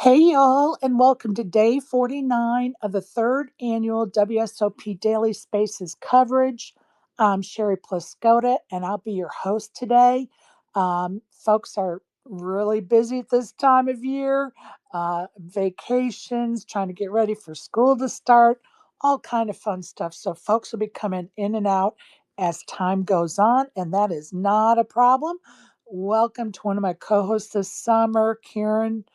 Hey, y'all, and welcome to day 49 of the third annual WSOP Daily Spaces coverage. I'm Sherry Pluskota, and I'll be your host today. Folks are really busy at this time of year, vacations, trying to get ready for school to start, all kind of fun stuff. So folks will be coming in and out as time goes on, and that is not a problem. Welcome to one of my co-hosts this summer, Karen.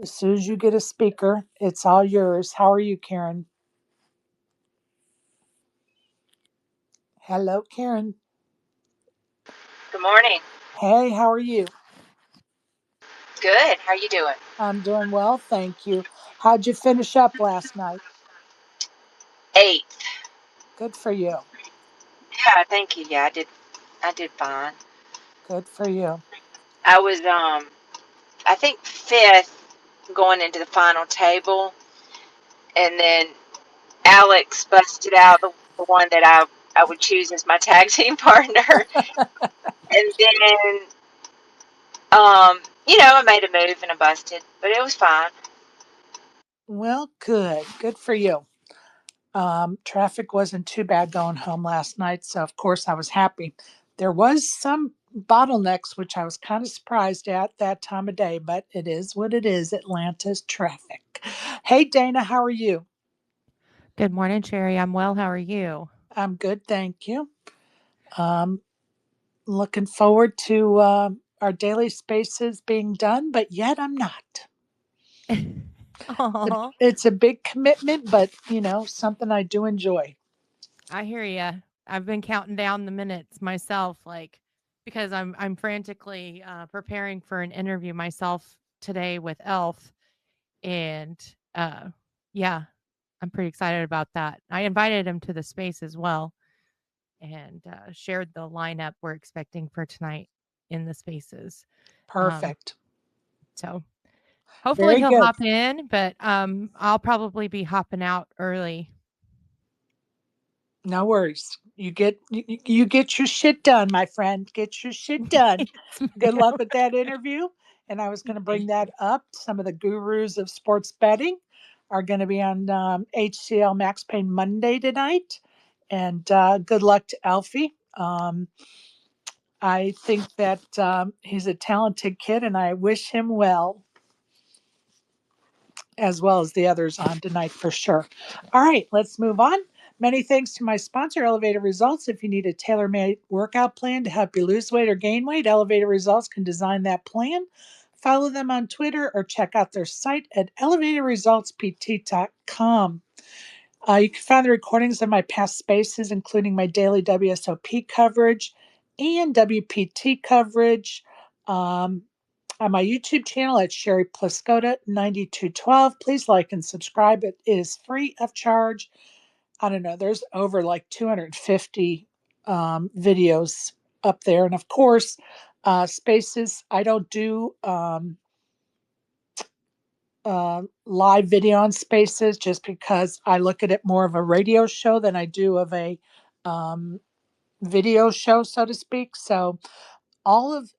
As soon as you get a speaker, it's all yours. How are you, Karen? Hello, Karen. Good morning. Hey, how are you? Good. How you doing? I'm doing well, thank you. How'd you finish up last night? 8. Good for you. Yeah, thank you. Yeah, I did fine. Good for you. I was I think fifth going into the final table, and then Alex busted out the one that I would choose as my tag team partner, and then I made a move and I busted, but it was fine. Well, good. Good for you. Traffic wasn't too bad going home last night, so of course I was happy. There was some bottlenecks, which I was kind of surprised at that time of day, but it is what it is, Atlanta's traffic. Hey, Dana, how are you? Good morning, Sherry. I'm well. How are you? I'm good, thank you. Um, Looking forward to our daily spaces being done, but yet I'm not. Oh, It's a big commitment, but something I do enjoy. I hear you. I've been counting down the minutes myself, like because I'm frantically preparing for an interview myself today with Elf, and uh, yeah, I'm pretty excited about that. I invited him to the space as well, and shared the lineup we're expecting for tonight in the spaces. Um, Perfect. so hopefully Very he'll good. hop in, but I'll probably be hopping out early. No worries. You get your shit done, my friend. Get your shit done. Yes, Good luck ma'am. with that interview. And I was going to bring Thank that you. up. Some of the gurus of sports betting are going to be on HCL Max Pay Monday tonight. And good luck to Alfie. I think that he's a talented kid, and I wish him well, as well as the others on tonight for sure. All right, let's move on. Many thanks to my sponsor, Elevator Results. If you need a tailor made workout plan to help you lose weight or gain weight, Elevator Results can design that plan. Follow them on Twitter or check out their site at elevatorresultspt.com. You can find the recordings of my past spaces, including my daily WSOP coverage and WPT coverage. Um, on my YouTube channel at Sherry Pluskota 9212. Please like and subscribe. It is free of charge. I don't know, there's over like 250 videos up there. And of course, spaces, I don't do live video on spaces just because I look at it more of a radio show than I do of a um, video show, so to speak. So all of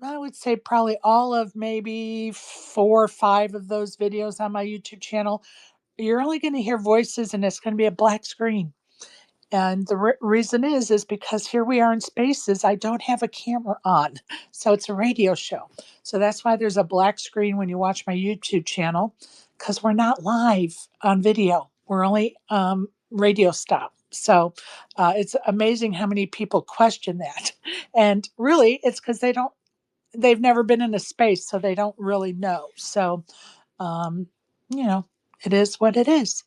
I would say probably all of maybe 4 or 5 of those videos on my YouTube channel, you're only going to hear voices and it's going to be a black screen. And the reason is because here we are in spaces. I don't have a camera on, so it's a radio show. So that's why there's a black screen when you watch my YouTube channel, because we're not live on video. We're only radio stop. So it's amazing how many people question that, and really, it's because they've never been in a space, so they don't really know. So um, you know, it is what it is.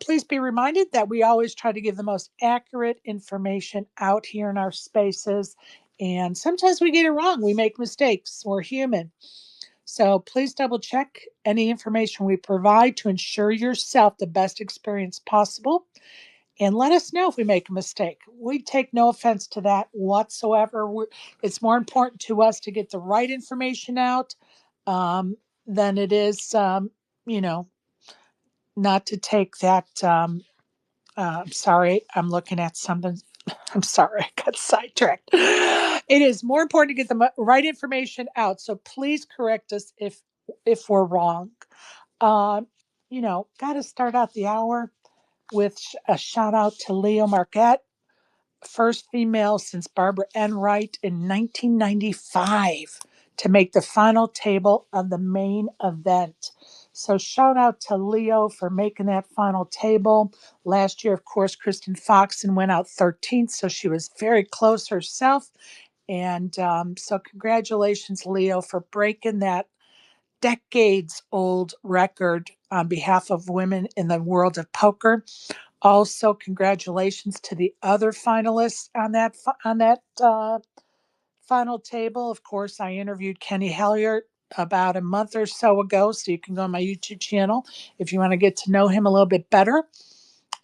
Please be reminded that we always try to give the most accurate information out here in our spaces. And sometimes we get it wrong. We make mistakes. We're human. So please double check any information we provide to ensure yourself the best experience possible. And let us know if we make a mistake. We take no offense to that whatsoever. It's more important to us to get the right information out um, than it is, you know, not to take that. I'm sorry, I'm looking at something. I'm sorry, I got sidetracked. It is more important to get the right information out. So please correct us if if we're wrong. Got to start out the hour with a shout out to Leo Marget, first female since Barbara Enright in 1995 to make the final table of the main event. So shout out to Leo for making that final table. Last year, of course, Kristen Foxon went out 13th, so she was very close herself. And so congratulations, Leo, for breaking that decades old record on behalf of women in the world of poker. Also, congratulations to the other finalists on that final table. Of course, I interviewed Kenny Hallaert about a month or so ago, so you can go on my YouTube channel if you want to get to know him a little bit better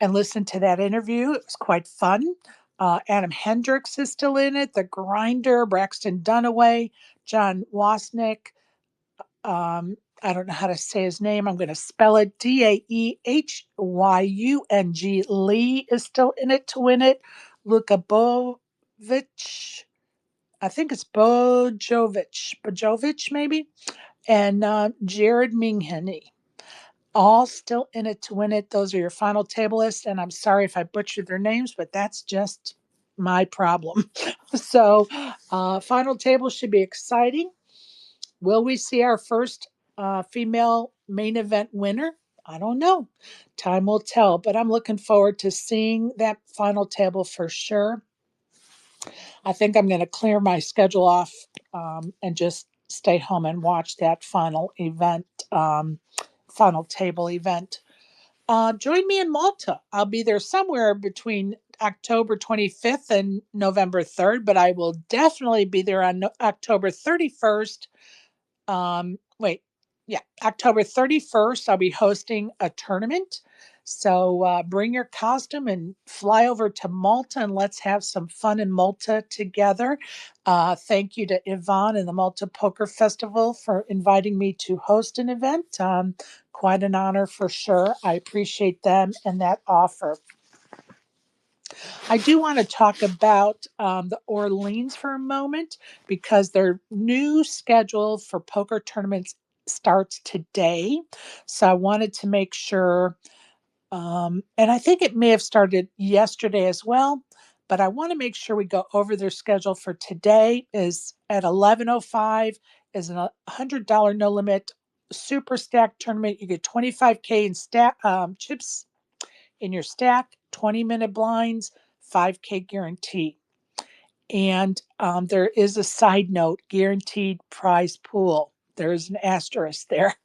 and listen to that interview. It was quite fun. Adam Hendricks is still in it. The Grinder, Braxton Dunaway, John Wasnick, I don't know how to say his name. I'm going to spell it Daehyung. Lee is still in it to win it. Luka Bojovic. I think it's Bojovic maybe. And Jared Mingheny. All still in it to win it. Those are your final table lists. And I'm sorry if I butchered their names, but that's just my problem. So, final table should be exciting. Will we see our first female main event winner? I don't know. Time will tell, but I'm looking forward to seeing that final table for sure. I think I'm going to clear my schedule off and just stay home and watch that final event, final table event. Join me in Malta. I'll be there somewhere between October 25th and November 3rd, but I will definitely be there on October 31st. Wait, yeah, October 31st, I'll be hosting a tournament. So bring your costume and fly over to Malta and let's have some fun in Malta together. Thank you to Yvonne and the Malta Poker Festival for inviting me to host an event. Quite an honor for sure. I appreciate them and that offer. I do want to talk about the Orleans for a moment because their new schedule for poker tournaments starts today. So I wanted to make sure, and I think it may have started yesterday as well, but I want to make sure we go over their schedule for today. Is at 11:05 is a $100 no limit super stack tournament. You get 25K in chips in your stack, 20-minute blinds, 5K guarantee. And there is a side note, guaranteed prize pool. There's an asterisk there.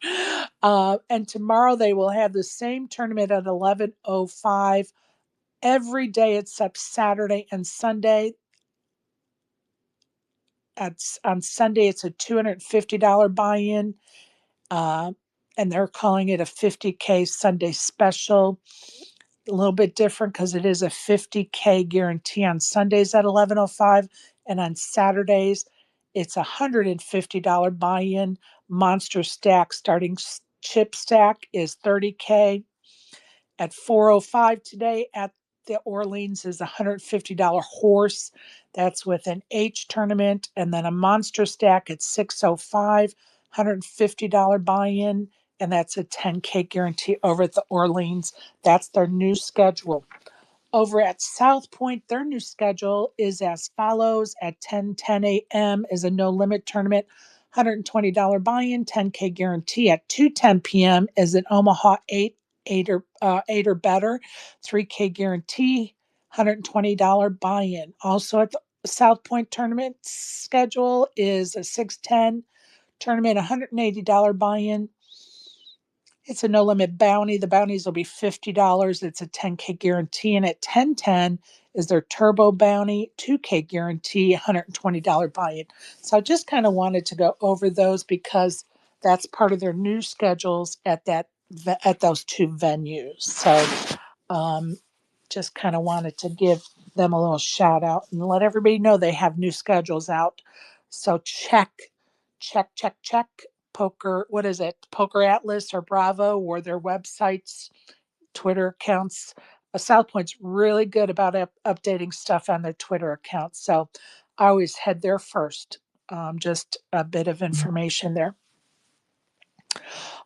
And tomorrow they will have the same tournament at 11:05 every day except Saturday and Sunday. On Sunday, it's a $250 buy-in, and they're calling it a 50K Sunday special. A little bit different because it is a 50K guarantee on Sundays at 11:05, and on Saturdays it's a $150 buy-in. Monster stack starting chip stack is 30K. At 4:05 today at the Orleans is a $150 horse. That's with an H tournament, and then a monster stack at 6:05, $150 buy-in, and that's a 10K guarantee over at the Orleans. That's their new schedule. Over at South Point, their new schedule is as follows. At 10:10 a.m. is a no limit tournament, $120 buy-in, 10K guarantee. At 2:10 p.m. is an Omaha 8 or better, 3K guarantee, $120 buy-in. Also at the South Point tournament schedule is a 6:10 tournament, $180 buy-in. It's a no limit bounty. The bounties will be $50. It's a 10K guarantee. And at 10:10 is their turbo bounty, 2K guarantee, $120 buy-in. So I just kind of wanted to go over those because that's part of their new schedules at those two venues. So just kind of wanted to give them a little shout out and let everybody know they have new schedules out. So check poker. What is it? Poker Atlas or Bravo or their websites, Twitter accounts. South Point's really good about updating stuff on their Twitter accounts. So I always head there first. Just a bit of information there.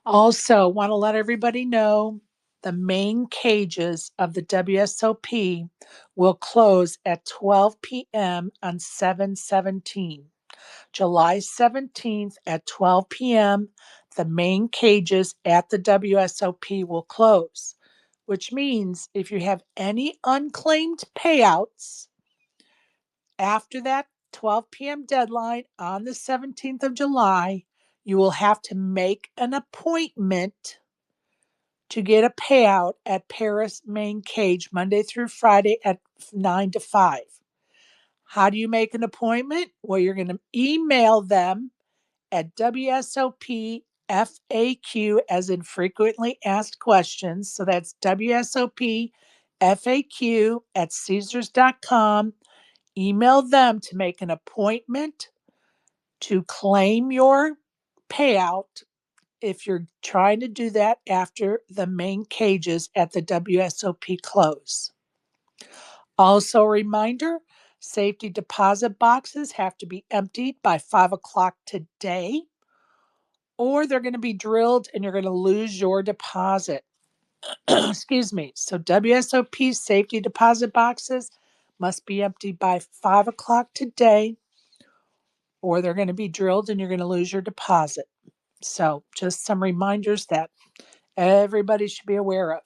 Also, want to let everybody know the main cages of the WSOP will close at 12 p.m. on 7/17. July 17th at 12 p.m., the main cages at the WSOP will close, which means if you have any unclaimed payouts after that 12 p.m. deadline on the 17th of July, you will have to make an appointment to get a payout at Paris Main Cage Monday through Friday at 9 to 5. How do you make an appointment? Well, you're going to email them at WSOP FAQ, as in frequently asked questions. So that's WSOP FAQ at Caesars.com. Email them to make an appointment to claim your payout if you're trying to do that after the main cages at the WSOP close. Also, a reminder, safety deposit boxes have to be emptied by 5 o'clock today, or they're going to be drilled and you're going to lose your deposit. Excuse me. So, WSOP safety deposit boxes must be emptied by 5 o'clock today, or they're going to be drilled and you're going to lose your deposit. So, just some reminders that everybody should be aware of.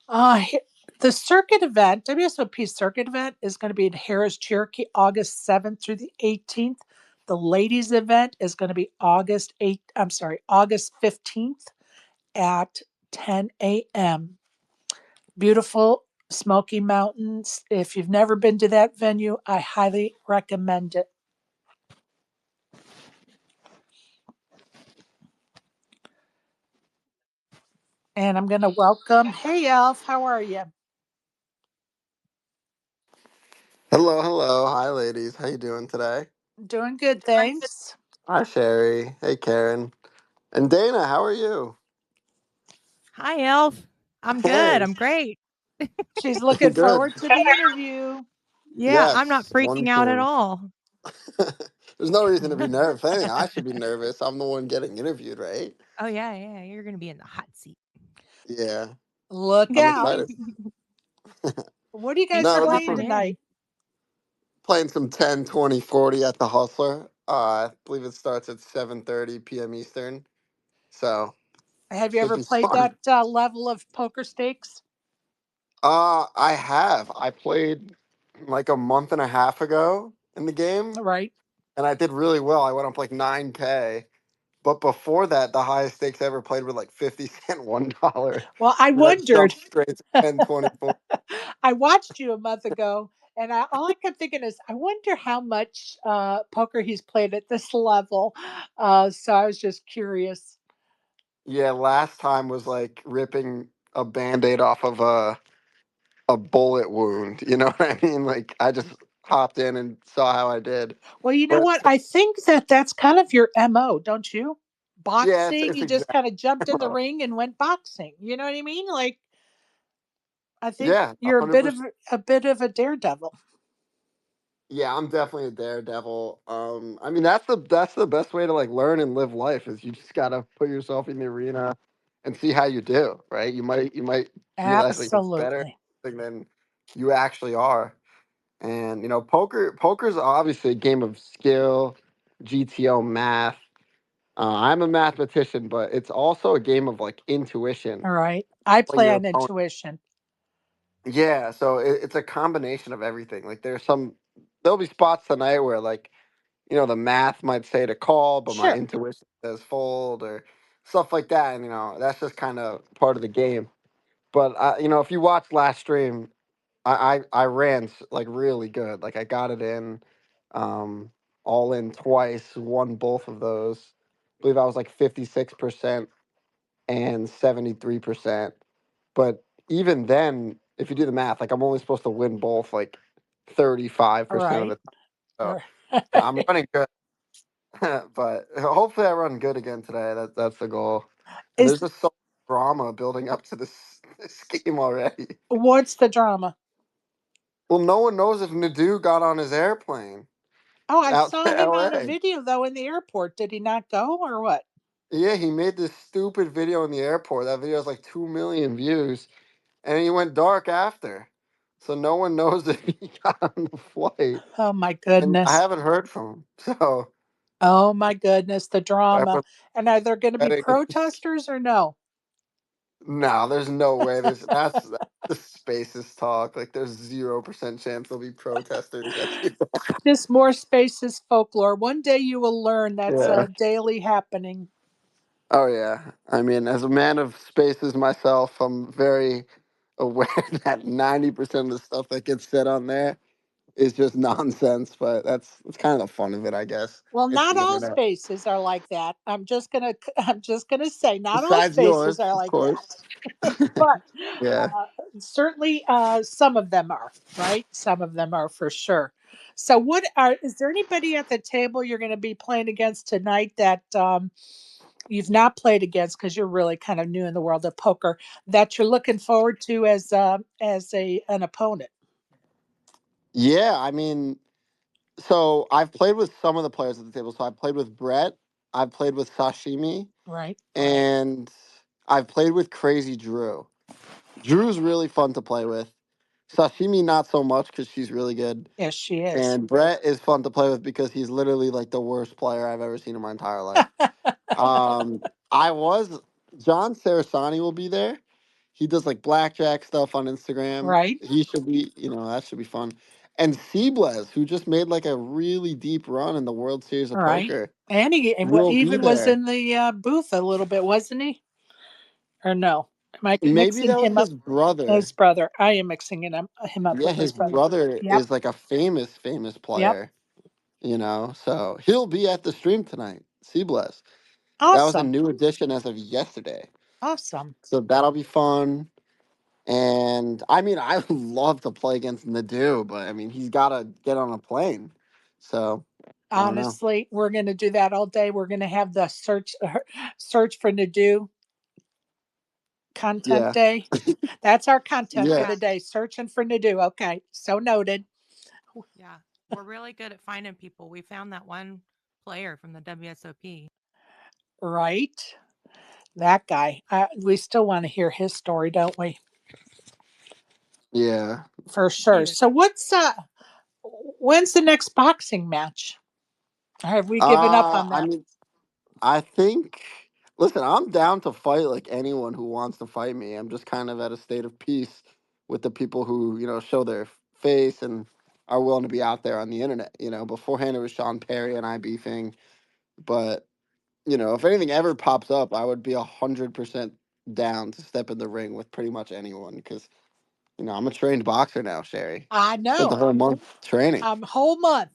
Uh, the circuit event, WSOP circuit event, is going to be in Harris, Cherokee, August 7th through the 18th. The ladies event is going to be August 15th at 10 a.m. Beautiful Smoky Mountains. If you've never been to that venue, I highly recommend it. And I'm going to welcome, hey Elf, how are you? Hello, hello. Hi, ladies. How you doing today? Doing good, thanks. Hi, Sherry. Hey, Karen. And Dana, how are you? Hi, Elf. I'm good. Hey, I'm great. She's looking good. forward to the interview. Yeah, I'm not Yes, one freaking out at too. all. There's no reason to be nervous. If anything, I should be nervous. I'm the one getting interviewed, right? Oh, yeah, yeah. You're going to be in the hot seat. Yeah, Look I'm out. excited. What are you Thanks guys No, for we're playing hopping just tonight? in. playing some 10, 20, 40 at the Hustler. I believe it starts at 7:30 p.m. Eastern. So, Have you should ever be played fun. that level of poker stakes? I have. I played like a month and a half ago in the game, Right. and I did really well. I went up like 9K. But before that, the highest stakes I ever played were like 50 cent $1. Well, I And I wondered. jumped straight to 1024. I watched you a month ago, and all I kept thinking is, I wonder how much poker he's played at this level. So I was just curious. Yeah, last time was like ripping a band-aid off of a bullet wound. You know what I mean? Like I just hopped in and saw how I did. Well, you know But what? I think that's kind of your MO, don't you? yeah, Boxing, it's you just exactly. kind of jumped in the ring and went boxing. You know what I mean? Like, I think Yeah, you're 100%. a bit of a daredevil. Yeah, I'm definitely a daredevil. I mean that's the best way to like learn and live life is you just gotta put yourself in the arena and see how you do, right? You might realize like you're better Absolutely. than you actually are. And poker's obviously a game of skill, GTO math. I'm a mathematician, but it's also a game of like intuition, All right. I playing play your on opponent. intuition. Yeah, so it's a combination of everything. Like there'll be spots tonight where like the math might say to call, but my Sure. intuition says fold or stuff like that. And, that's just kind of part of the game. But, if you watch last stream, I ran like really good. Like I got it in, um, all in twice, won both of those. I believe I was like 56% and 73%. But even then, if you do the math, like I'm only supposed to win both like 35% of the Right. time. So Right. I'm running good. But hopefully I run good again today. That's the goal. And Is there's just so much drama building up to this, this game already. What's the drama? Well, no one knows if Nadu got on his airplane. Oh, I out saw to him on a LA. video though in the airport. Did he not go or what? Yeah, he made this stupid video in the airport. That video has like 2 million views, and he went dark after, so no one knows if he got on the flight. Oh my And I goodness. haven't heard from him. So Oh my goodness, the drama. everyone's And are there going to be betting. protesters or no? No, there's no way. That's the spaces talk. Like there's 0% chance there'll be protesters. Just more spaces folklore. One day you will learn that's Yeah. a daily happening. Oh yeah. I mean, as a man of spaces myself, I'm very aware that 90% of the stuff that gets said on there is just nonsense. But that's kind of the fun of it, I guess. Well, It's not the all internet. spaces are like that. I'm just gonna say not all Besides spaces yours, are of like that. course. But Yeah. certainly some of them are, right? Some of them are for sure. So is there anybody at the table you're going to be playing against tonight that you've not played against because you're really kind of new in the world of poker that you're looking forward to as an opponent? Yeah. I mean, so I've played with some of the players at the table. So I played with Brett. I've played with Sashimi. Right. And I've played with Crazy Drew. Drew's really fun to play with. Sashimi, not so much because she's really good. Yes, she is. And Brett is fun to play with because he's literally like the worst player I've ever seen in my entire life. Um, I was John Sarasani will be there. He does like blackjack stuff on Instagram. Right. He should be, that should be fun. And Seablez, who just made like a really deep run in the World Series of Right. Poker, And he will be even was there. in the booth a little bit, wasn't he? Or no? Am I Maybe mixing that was him up? his brother. His brother. I am mixing him up Yeah, with his his brother. brother Yep. is like a famous Yep. player, so he'll be at the stream tonight. See bless. That was a Awesome. new addition as of yesterday. Awesome. So that'll be fun. And I mean, I love to play against Nadu, but I mean, he's got to get on a plane. So I don't know. Honestly, we're going to do that all day. We're going to have the search for Nadu content Yeah. day. That's our content for Yeah. the Yeah. day. Searching for Nadu. Okay. So noted. Yeah. We're really good at finding people. We found that one player from the WSOP. Right. That guy. We still want to hear his story, don't we? Yeah. For He sure. was So when's the next boxing match? Or have we given up on I that? mean, I think. Listen, I'm down to fight like anyone who wants to fight me. I'm just kind of at a state of peace with the people who show their face and are willing to be out there on the internet. Beforehand it was Sean Perry and I beefing, but if anything ever pops up, I would be 100% down to step in the ring with pretty much anyone because I'm a trained boxer now, Sherry. I Spent the know. whole month training, Whole month.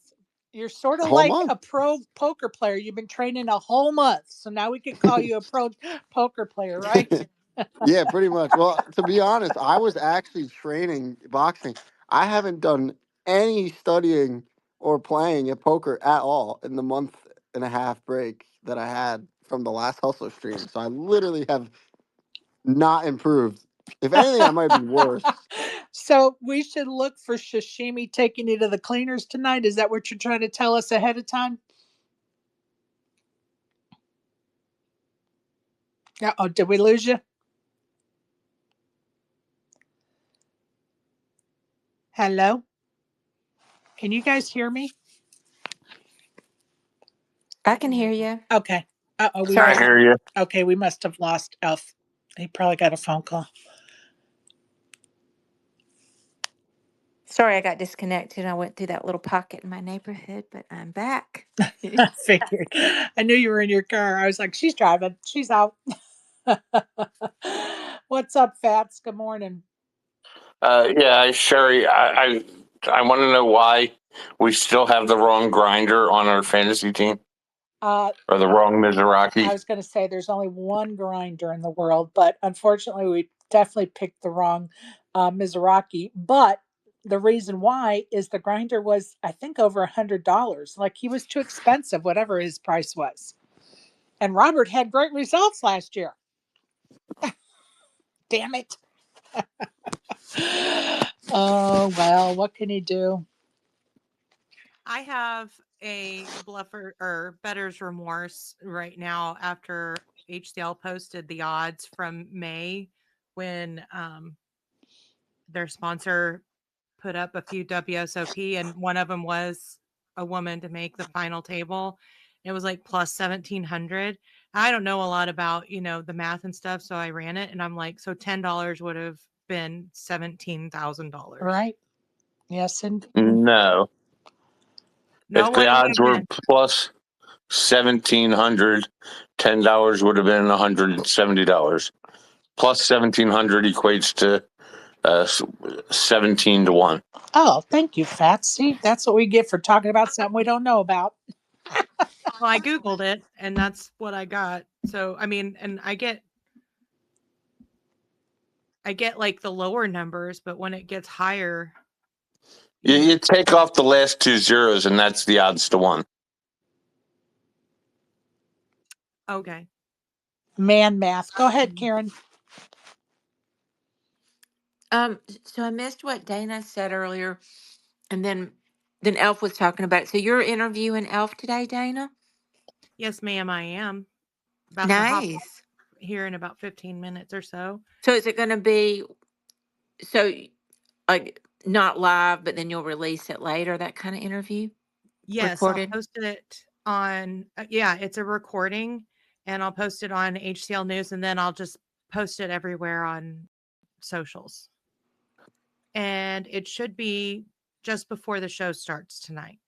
You're sort a of whole like month. a pro poker player. You've been training a whole month. So now we could call you a pro poker player, right? Yeah, pretty much. Well, to be honest, I was actually training boxing. I haven't done any studying or playing at poker at all in the month and a half break that I had from the last Hustler stream. So I literally have not improved. If anything, I might be worse. So we should look for sashimi taking you to the cleaners tonight. Is that what you're trying to tell us ahead of time? Yeah. Oh, did we lose you? Hello? Can you guys hear me? I can hear you. Okay. Oh, we Sorry. I hear you. okay. We must have lost Elf. He probably got a phone call. Sorry, I got disconnected. I went through that little pocket in my neighborhood, but I'm back. I figured. I knew you were in your car. I was like, she's driving. She's out. What's up, Fats? Good morning. Yeah, Sherry, I want to know why we still have the wrong grinder on our fantasy team Uh, or the wrong I Mizrachi. was going to say there's only one grinder in the world, but unfortunately, we definitely picked the wrong Mizrachi. But the reason why is the grinder was, I think, over $100. Like he was too expensive, whatever his price was. And Robert had great results last year. Damn it. Oh, well, what can he do? I have a bluffer or bettor's remorse right now after HCL posted the odds from May when their sponsor put up a few WSOP, and one of them was a woman to make the final table. It was like plus 1,700. I don't know a lot about, the math and stuff, so I ran it, and I'm like, so $10 would have been $17,000. Right. Yes, and No. No, If what the did it odds have were been? plus 1,700, $10 would have been $170. Plus 1,700 equates to 17 to 1. oh, thank you, Fatsy. That's what we get for talking about something we don't know about. Well, I Googled it, and that's what I got. So, I mean, and I get like the lower numbers, but when it gets higher, You take off the last two zeros, and that's the odds to 1. okay. Man math. Go ahead, Karen. So I missed what Dana said earlier, and then Elf was talking about it. So you're interviewing Elf today, Dana? Yes, ma'am, I am. About to hop Nice. here in about 15 minutes or so. So is it going to be like not live, but then you'll release it later? That kind of interview? Yes, I'll Recorded? post it on, it's a recording, and I'll post it on HCL News, and then I'll just post it everywhere on socials. And it should be just before the show starts tonight.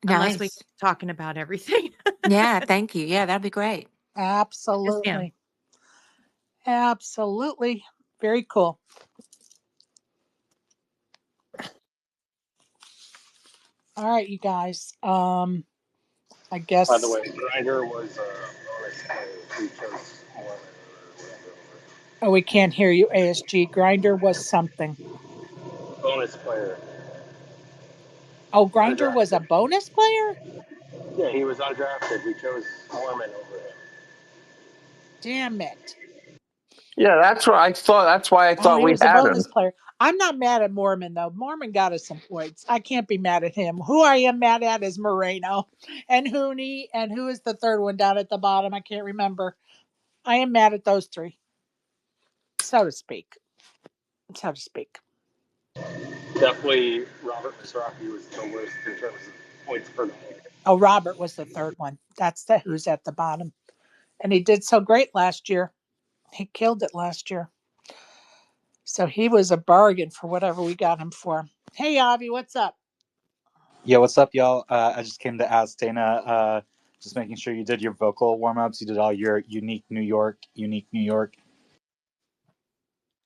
Unless we Nice. keep talking about everything. Yeah, thank you. Yeah, that'd be great. Absolutely. Absolutely. Very cool. All right, you guys. I guess. By the way, Grinder was bonus player. He chose Mormon or whatever. Oh, we can't hear you, ASG. Grinder was something. Bonus player. Oh, Grinder was a Undrafted. bonus player? Yeah, he was undrafted. We chose Mormon over him. Damn it. Yeah, that's what I thought. That's why I Oh, thought he we was a had him. bonus player. I'm not mad at Mormon, though. Mormon got us some points. I can't be mad at him. Who I am mad at is Moreno and Hooney. And who is the third one down at the bottom? I can't remember. I am mad at those three, so to speak. So to speak. Definitely, Robert Misraki was the worst in terms of points per game. Oh, Robert was the third one. That's the who's at the bottom. And he did so great last year. He killed it last year. So he was a bargain for whatever we got him for. Hey, Avi, what's up? Yeah, what's up, y'all? I just came to ask Dana, just making sure you did your vocal warm-ups. You did all your unique New York.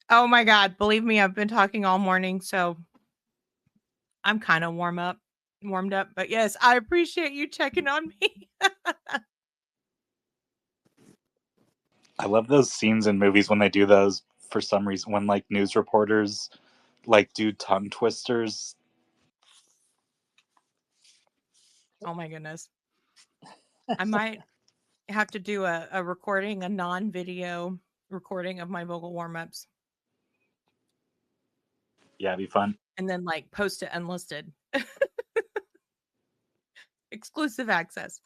Oh my God. Believe me, I've been talking all morning, so I'm kind of warmed up. But yes, I appreciate you checking on me. I love those scenes in movies when they do those for some reason, when like news reporters like do tongue twisters. Oh my goodness. I might have to do a recording, a non-video recording of my vocal warm-ups. Yeah, it'd be fun. And then like post it unlisted. Exclusive access.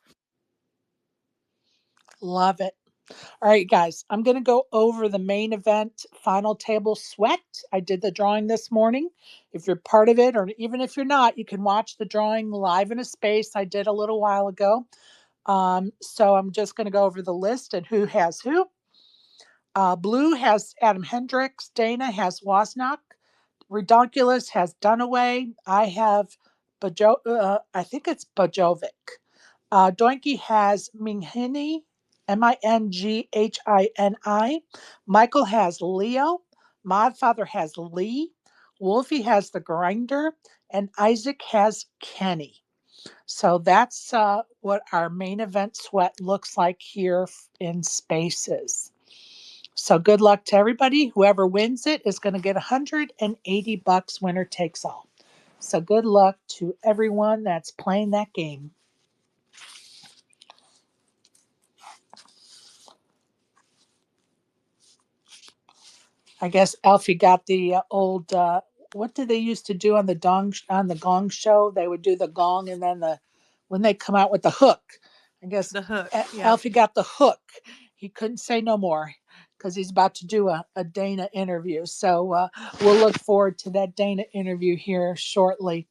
Love it. All right, guys, I'm going to go over the main event final table sweat. I did the drawing this morning. If you're part of it, or even if you're not, you can watch the drawing live in a space I did a little while ago. So I'm just going to go over the list and who has who. Blue has Adam Hendricks. Dana has Wozniak. Redonkulous has Dunaway. I have I think it's Bajovic. Doinky has Minghini, Minghini. Michael has Leo. Modfather has Lee. Wolfie has the Grinder. And Isaac has Kenny. So that's what our main event sweat looks like here in Spaces. So good luck to everybody. Whoever wins it is going to get $180 winner takes all. So good luck to everyone that's playing that game. I guess Alfie got the old what did they used to do on the Gong show? They would do the gong and then when they come out with the hook. I guess The hook. Yeah. Alfie got the hook. He couldn't say no more because he's about to do a Dana interview. So we'll look forward to that Dana interview here shortly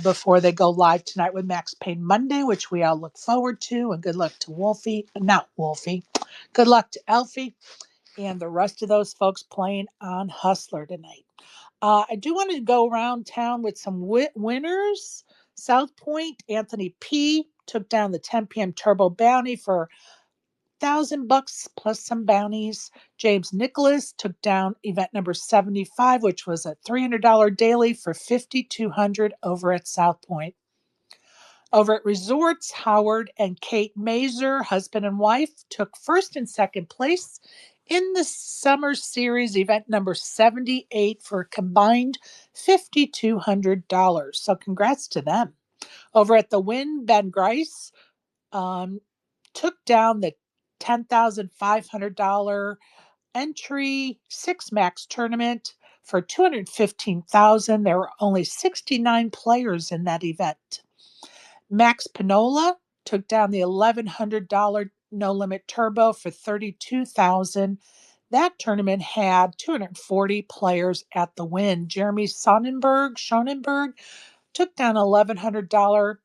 before they go live tonight with Max Payne Monday, which we all look forward to. And good luck to not Wolfie. Good luck to Alfie and the rest of those folks playing on Hustler tonight. I do want to go around town with some winners. South Point, Anthony P. took down the 10 p.m. Turbo Bounty for $1,000 plus some bounties. James Nicholas took down event number 75, which was a $300 daily for $5,200 over at South Point. Over at Resorts, Howard and Kate Mazer, husband and wife, took first and second place in the Summer Series event number 78 for a combined $5,200. So congrats to them. Over at the Wynn, Ben Grice took down the $10,500 entry six max tournament for $215,000. There were only 69 players in that event. Max Pinola took down the $1,100 no limit turbo for $32,000. That tournament had 240 players at the Win. Jeremy Schonenberg took down $1,100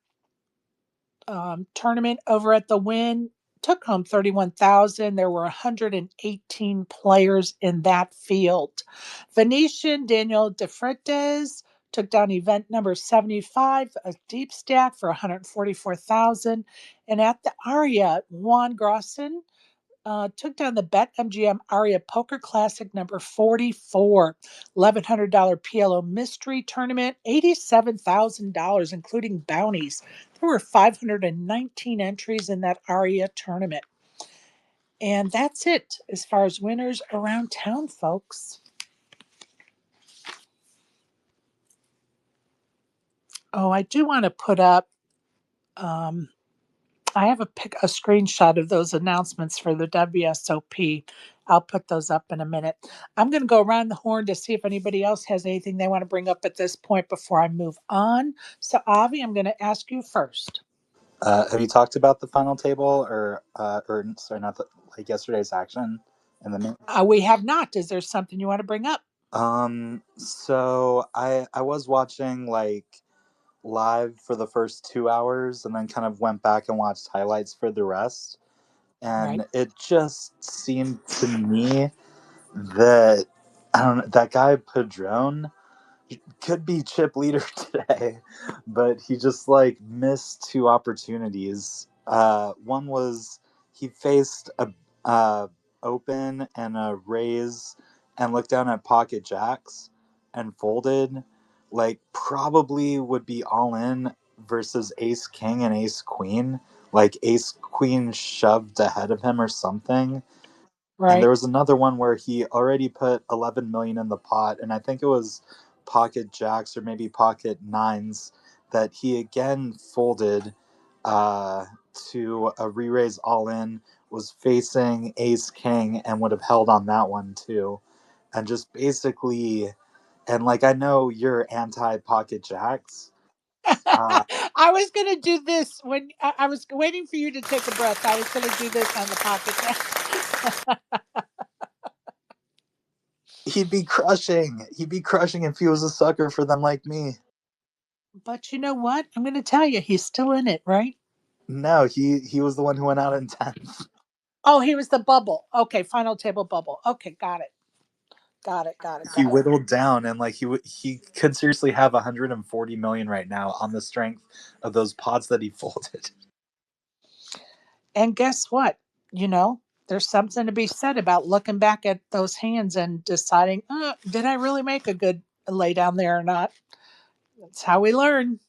tournament over at the Win, took home $31,000. There were 118 players in that field. Venetian Daniel DeFreitas took down event number 75, a deep stack for $144,000. And at the Aria, Juan Grossen took down the BetMGM Aria Poker Classic number 44, $1,100 PLO Mystery Tournament, $87,000, including bounties. There were 519 entries in that Aria tournament. And that's it as far as winners around town, folks. Oh, I do want to put up. I have a screenshot of those announcements for the WSOP. I'll put those up in a minute. I'm going to go around the horn to see if anybody else has anything they want to bring up at this point before I move on. So, Avi, I'm going to ask you first. Have you talked about the final table, or sorry, not like yesterday's action in the main? We have not. Is there something you want to bring up? So I was watching like live for the first 2 hours, and then kind of went back and watched highlights for the rest. And Right. it just seemed to me that I don't know, that guy Padron could be chip leader today, but he just like missed two opportunities. One was he faced a open and a raise and looked down at pocket jacks and folded. Like probably would be all in versus ace king and ace queen. Like ace queen shoved ahead of him or something. And there Right. was another one where he already put 11 million in the pot, and I think it was pocket jacks or maybe pocket nines that he again folded to a re-raise all in, was facing ace king and would have held on that one too. And just basically, and like I know you're anti pocket jacks. I was going to do this when I was waiting for you to take a breath. I was going to do this on the pocket. He'd be crushing. He'd be crushing if he was a sucker for them like me. But you know what? I'm going to tell you, he's still in it, right? No, he was the one who went out in 10th. Oh, he was the bubble. Okay, final table bubble. Okay, got it. He whittled down, and like he could seriously have 140 million right now on the strength of those pods that he folded. And guess what? You know, there's something to be said about looking back at those hands and deciding, did I really make a good lay down there or not? That's how we learn,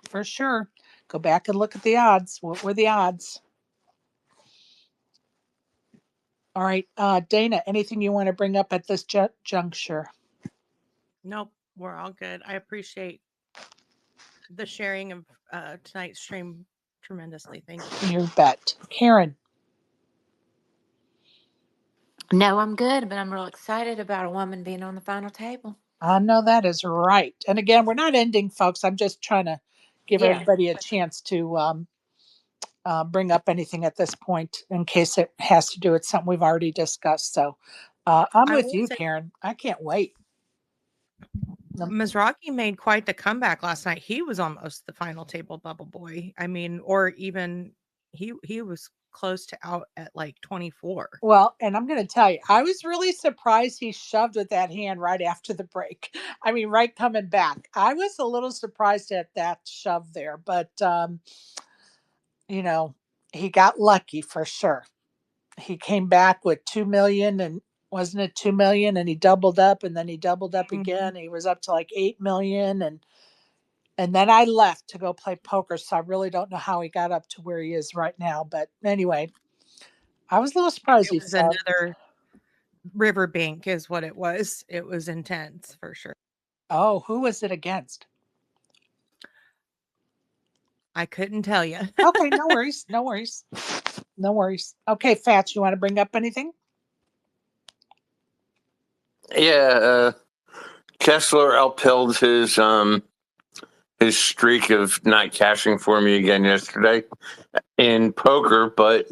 for sure. Go back and look at the odds. What were the odds? All right, Dana, anything you want to bring up at this juncture? Nope, we're all good. I appreciate the sharing of tonight's stream tremendously. Thank you. You bet. Karen. No, I'm good, but I'm real excited about a woman being on the final table. I know that is right. And again, we're not ending, folks. I'm just trying to give Yeah. everybody a chance to bring up anything at this point in case it has to do with something we've already discussed. So I'm I with will you, say Karen. I can't wait. Ms. Rocky made quite the comeback last night. He was almost the final table double boy. I mean, or even he was close to out at like 24. Well, and I'm going to tell you, I was really surprised he shoved with that hand right after the break. I mean, right coming back. I was a little surprised at that shove there, but, you know, he got lucky for sure. He came back with 2 million and wasn't it 2 million and he doubled up and then he doubled up Mhm. again. He was up to like 8 million and then I left to go play poker. So I really don't know how he got up to where he is right now. But anyway, I was a little surprised It he was shoved. another riverbank is what it was. It was intense for sure. Oh, who was it against? I couldn't tell you. Okay, no worries. No worries. No worries. Okay, Fats, you want to bring up anything? Yeah, Kessler upheld his streak of not cashing for me again yesterday in poker, but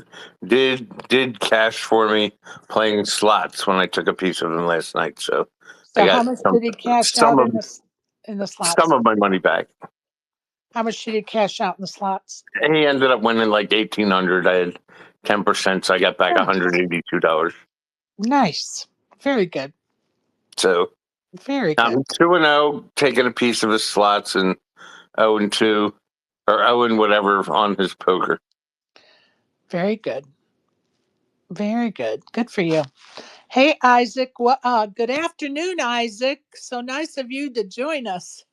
did cash for me playing slots when I took a piece of him last night. So I So how got much did he cash some out of in the some slots? of my money back. How much did he cash out in the slots? And he ended up winning like 1,800. I had 10%, so I got back Nice. $182. Nice. Very good. So Very good. I'm 2-0, taking a piece of his slots, and 0-2 or 0 whatever on his poker. Very good. Very good. Good for you. Hey, Isaac. Good afternoon, Isaac. So nice of you to join us.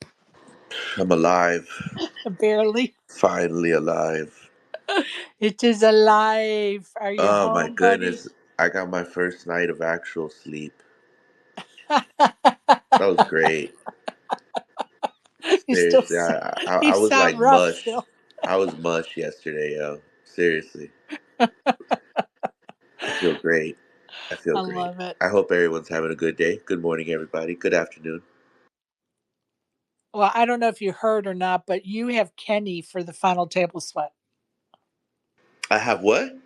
I'm alive. Barely. Finally alive. It is alive. Are you Oh my home, buddy? goodness. I got my first night of actual sleep. That was great. you still Seriously, s- I you was sound like rough mush. still. I was mush yesterday, yo. Seriously. I feel great. I feel I great. love it. I hope everyone's having a good day. Good morning, everybody. Good afternoon. Well, I don't know if you heard or not, but you have Kenny for the final table sweat. I have what?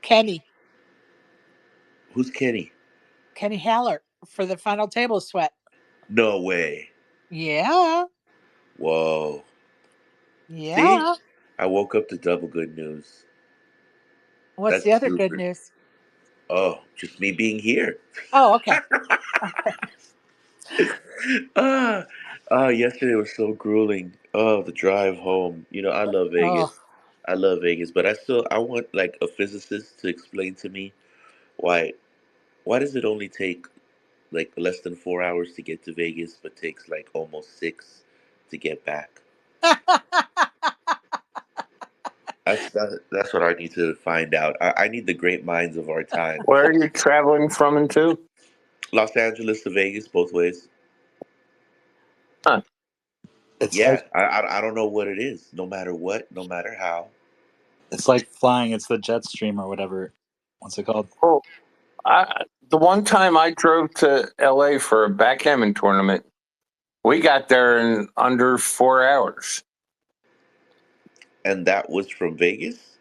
Kenny. Who's Kenny? Kenny Hallaert for the final table sweat. No way. Yeah. Whoa. See? Yeah. I woke up to double good news. What's the That's other good super. news? Oh, just me being here. Oh, okay. Okay. ah, yesterday was so grueling. Oh, the drive home. You know, I love Oh. Vegas. I love Vegas, but I want like a physicist to explain to me why does it only take like less than 4 hours to get to Vegas, but takes like almost 6 to get back. That's what I need to find out. I need the great minds of our time. Where are you traveling from and to? Los Angeles to Vegas, both ways. Huh. It's Yeah, like I don't know what it is. No matter what, no matter how. flying. It's the jet stream or whatever. What's it called? Well, the one time I drove to LA for a backgammon tournament, we got there in under 4 hours. And that was from Vegas?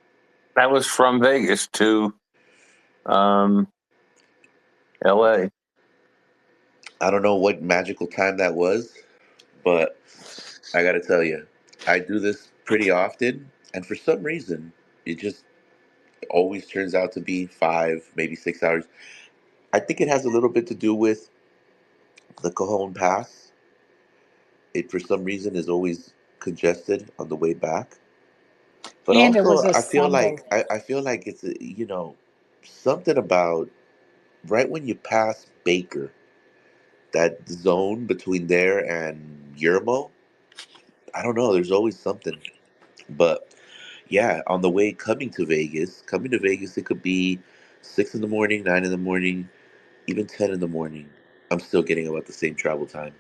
That was from Vegas to um, LA. I don't know what magical time that was, but I got to tell you, I do this pretty often, and for some reason, it just always turns out to be 5, maybe 6 hours. I think it has a little bit to do with the Cajon Pass. It, for some reason, is always congested on the way back. But And it also, was a I feel Sunday. like I feel like it's something about right when you pass Baker, that zone between there and Yermo. I don't know. There's always something. But yeah, on the way coming to Vegas, it could be 6 in the morning, 9 in the morning, even 10 in the morning. I'm still getting about the same travel time.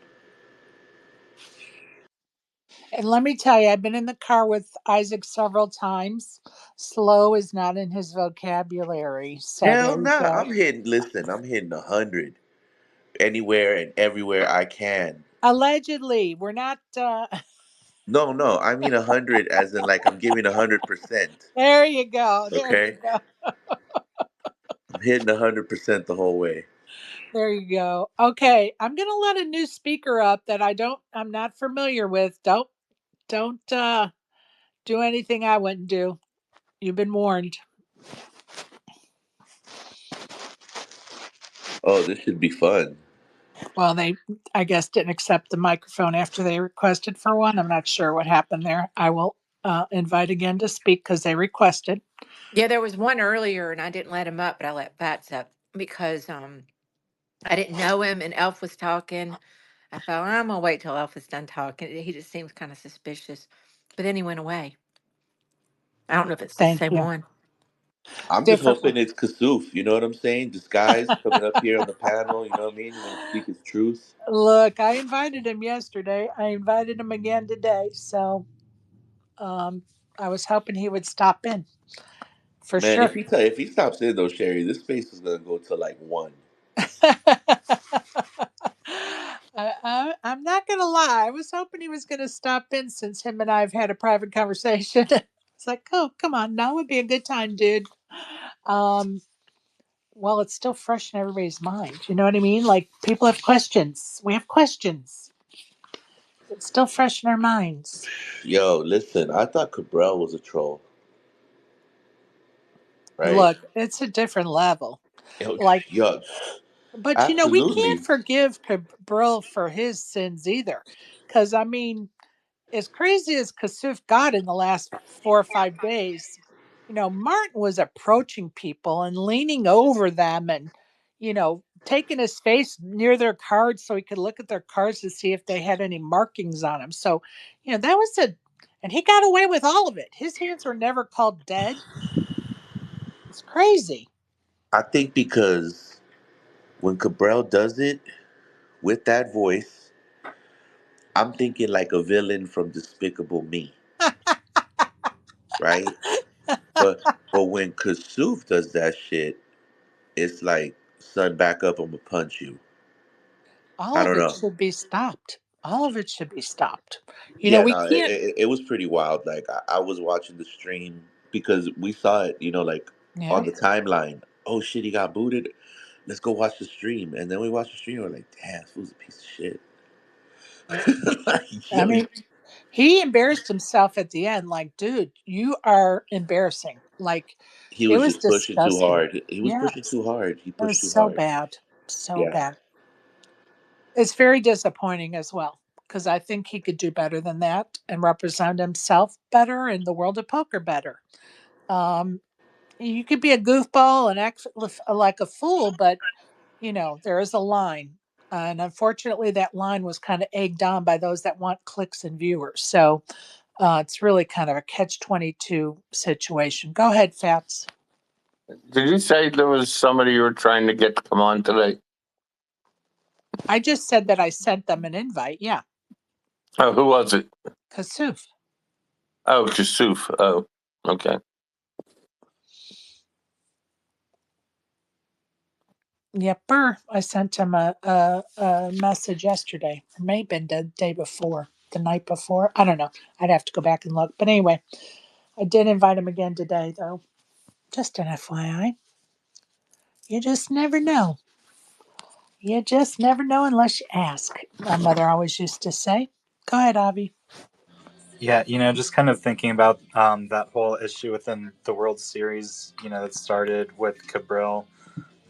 And let me tell you, I've been in the car with Isaac several times. Slow is not in his vocabulary. So there Hell you no, go. I'm hitting. Listen, I'm hitting 100. anywhere and everywhere I can. Allegedly, we're not. No, no, I mean 100 as in like I'm giving 100%. There you go. There you Okay, go. I'm hitting 100% the whole way. There you go. Okay, I'm gonna let a new speaker up that I'm not familiar with. Don't do anything I wouldn't do. You've been warned. Oh, this should be fun. Well, they, I guess, didn't accept the microphone after they requested for one. I'm not sure what happened there. I will invite again to speak because they requested. Yeah, there was one earlier and I didn't let him up, but I let Fats up because I didn't know him and Elf was talking. I thought, I'm gonna wait till Elf is done talking. He just seems kind of suspicious. But then he went away. I don't know if it's the Thank same you. one. I'm just Different one. hoping it's Kasuf. You know what I'm saying? This guy's coming up here on the panel. You know what I mean? He's gonna speak his truth. Look, I invited him yesterday. I invited him again today. So um, I was hoping he would stop in for Man, sure. if he stops in though, Sherry, this space is gonna go to like one. I'm not gonna lie. I was hoping he was gonna stop in since him and I have had a private conversation. It's like, oh, come on, now would be a good time, dude. Um, well, it's still fresh in everybody's mind. You know what I mean? Like people have questions. We have questions. It's still fresh in our minds. Yo, listen, I thought Cabral was a troll, right? Look, it's a different level. Yo, Like, yo, but we can't absolutely. forgive Cabral for his sins either, because I mean, as crazy as Kasuf got in the last 4 or 5 days, Martin was approaching people and leaning over them and, taking his face near their cards so he could look at their cards to see if they had any markings on them. So, that was and he got away with all of it. His hands were never called dead. It's crazy. I think because when Cabral does it with that voice, I'm thinking like a villain from Despicable Me, right? But when Kasuf does that shit, it's like, son, back up, I'm gonna punch you. All I of don't it know. should be stopped. All of it should be stopped. Yeah, We no, can't. it was pretty wild. Like I was watching the stream because we saw it, like Yeah. on the timeline. Oh shit, he got booted. Let's go watch the stream. And then we watched the stream. We're like, damn, this was a piece of shit. Like, I yo, mean, he embarrassed himself at the end. Like, dude, you are embarrassing. Like, he it was was just pushing too disgusting. hard. He was pushing Yes, too hard. He it was pushed too so hard. bad. So Yeah. bad. It's very disappointing as well because I think he could do better than that and represent himself better in the world of poker better. Um, you could be a goofball and act like a fool, but there is a line. And unfortunately, that line was kind of egged on by those that want clicks and viewers. So it's really kind of a catch-22 situation. Go ahead, Fats. Did you say there was somebody you were trying to get to come on today? I just said that I sent them an invite. Yeah, Oh, who was it? Kasuf. Oh, Kasuf. Oh, okay. Yepper. I sent him a message yesterday. It may have been the day before, the night before. I don't know. I'd have to go back and look. But anyway, I did invite him again today, though. Just an FYI. You just never know. You just never know unless you ask. My mother always used to say. Go ahead, Avi. Yeah, just kind of thinking about that whole issue within the World Series, that started with Cabril,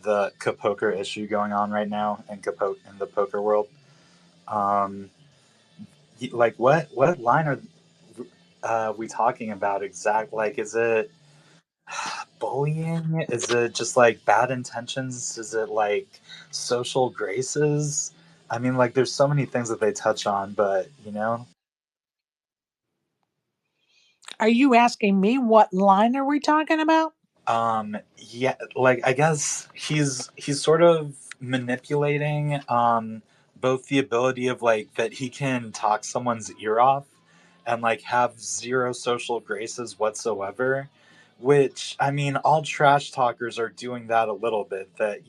the Capoker issue going on right now in in the poker world. Um, like, what line are we talking about exact? Like, is it bullying? Is it just like bad intentions? Is it like social graces? I mean, like, there's so many things that they touch on, but Are you asking me what line are we talking about? yeah, like I guess he's sort of manipulating both the ability of like that he can talk someone's ear off and like have zero social graces whatsoever, which I mean all trash talkers are doing that a little bit, that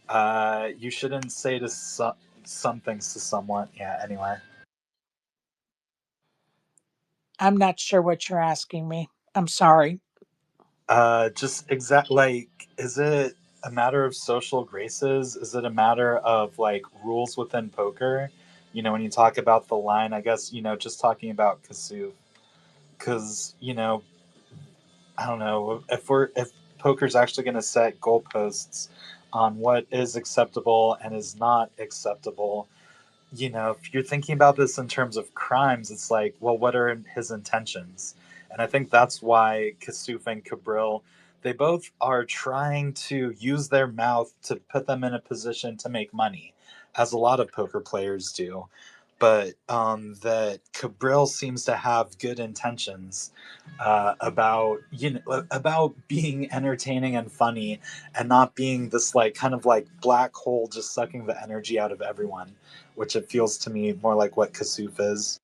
You shouldn't say to some things to someone. Yeah. Anyway. I'm not sure what you're asking me. I'm sorry. Just is it a matter of social graces? Is it a matter of like rules within poker? When you talk about the line, I guess, just talking about Kasuf. Because, I don't know if poker's actually going to set goalposts on what is acceptable and is not acceptable. If you're thinking about this in terms of crimes, it's like, well, what are his intentions? And I think that's why Kasuf and Cabril, they both are trying to use their mouth to put them in a position to make money, as a lot of poker players do. But that Cabril seems to have good intentions about being entertaining and funny, and not being this like kind of like black hole just sucking the energy out of everyone, which it feels to me more like what Kasuf is.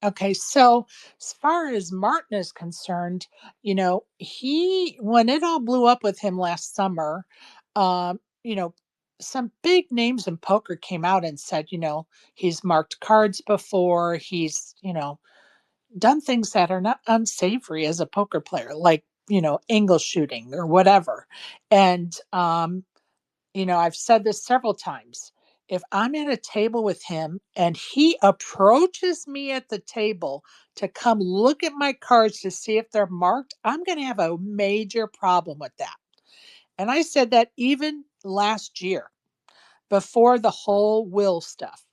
Okay, so as far as Martin is concerned, when it all blew up with him last summer, some big names in poker came out and said, he's marked cards before, he's, done things that are not unsavory as a poker player, like, angle shooting or whatever. And I've said this several times. If I'm at a table with him and he approaches me at the table to come look at my cards to see if they're marked, I'm going to have a major problem with that. And I said that even last year before the whole will stuff,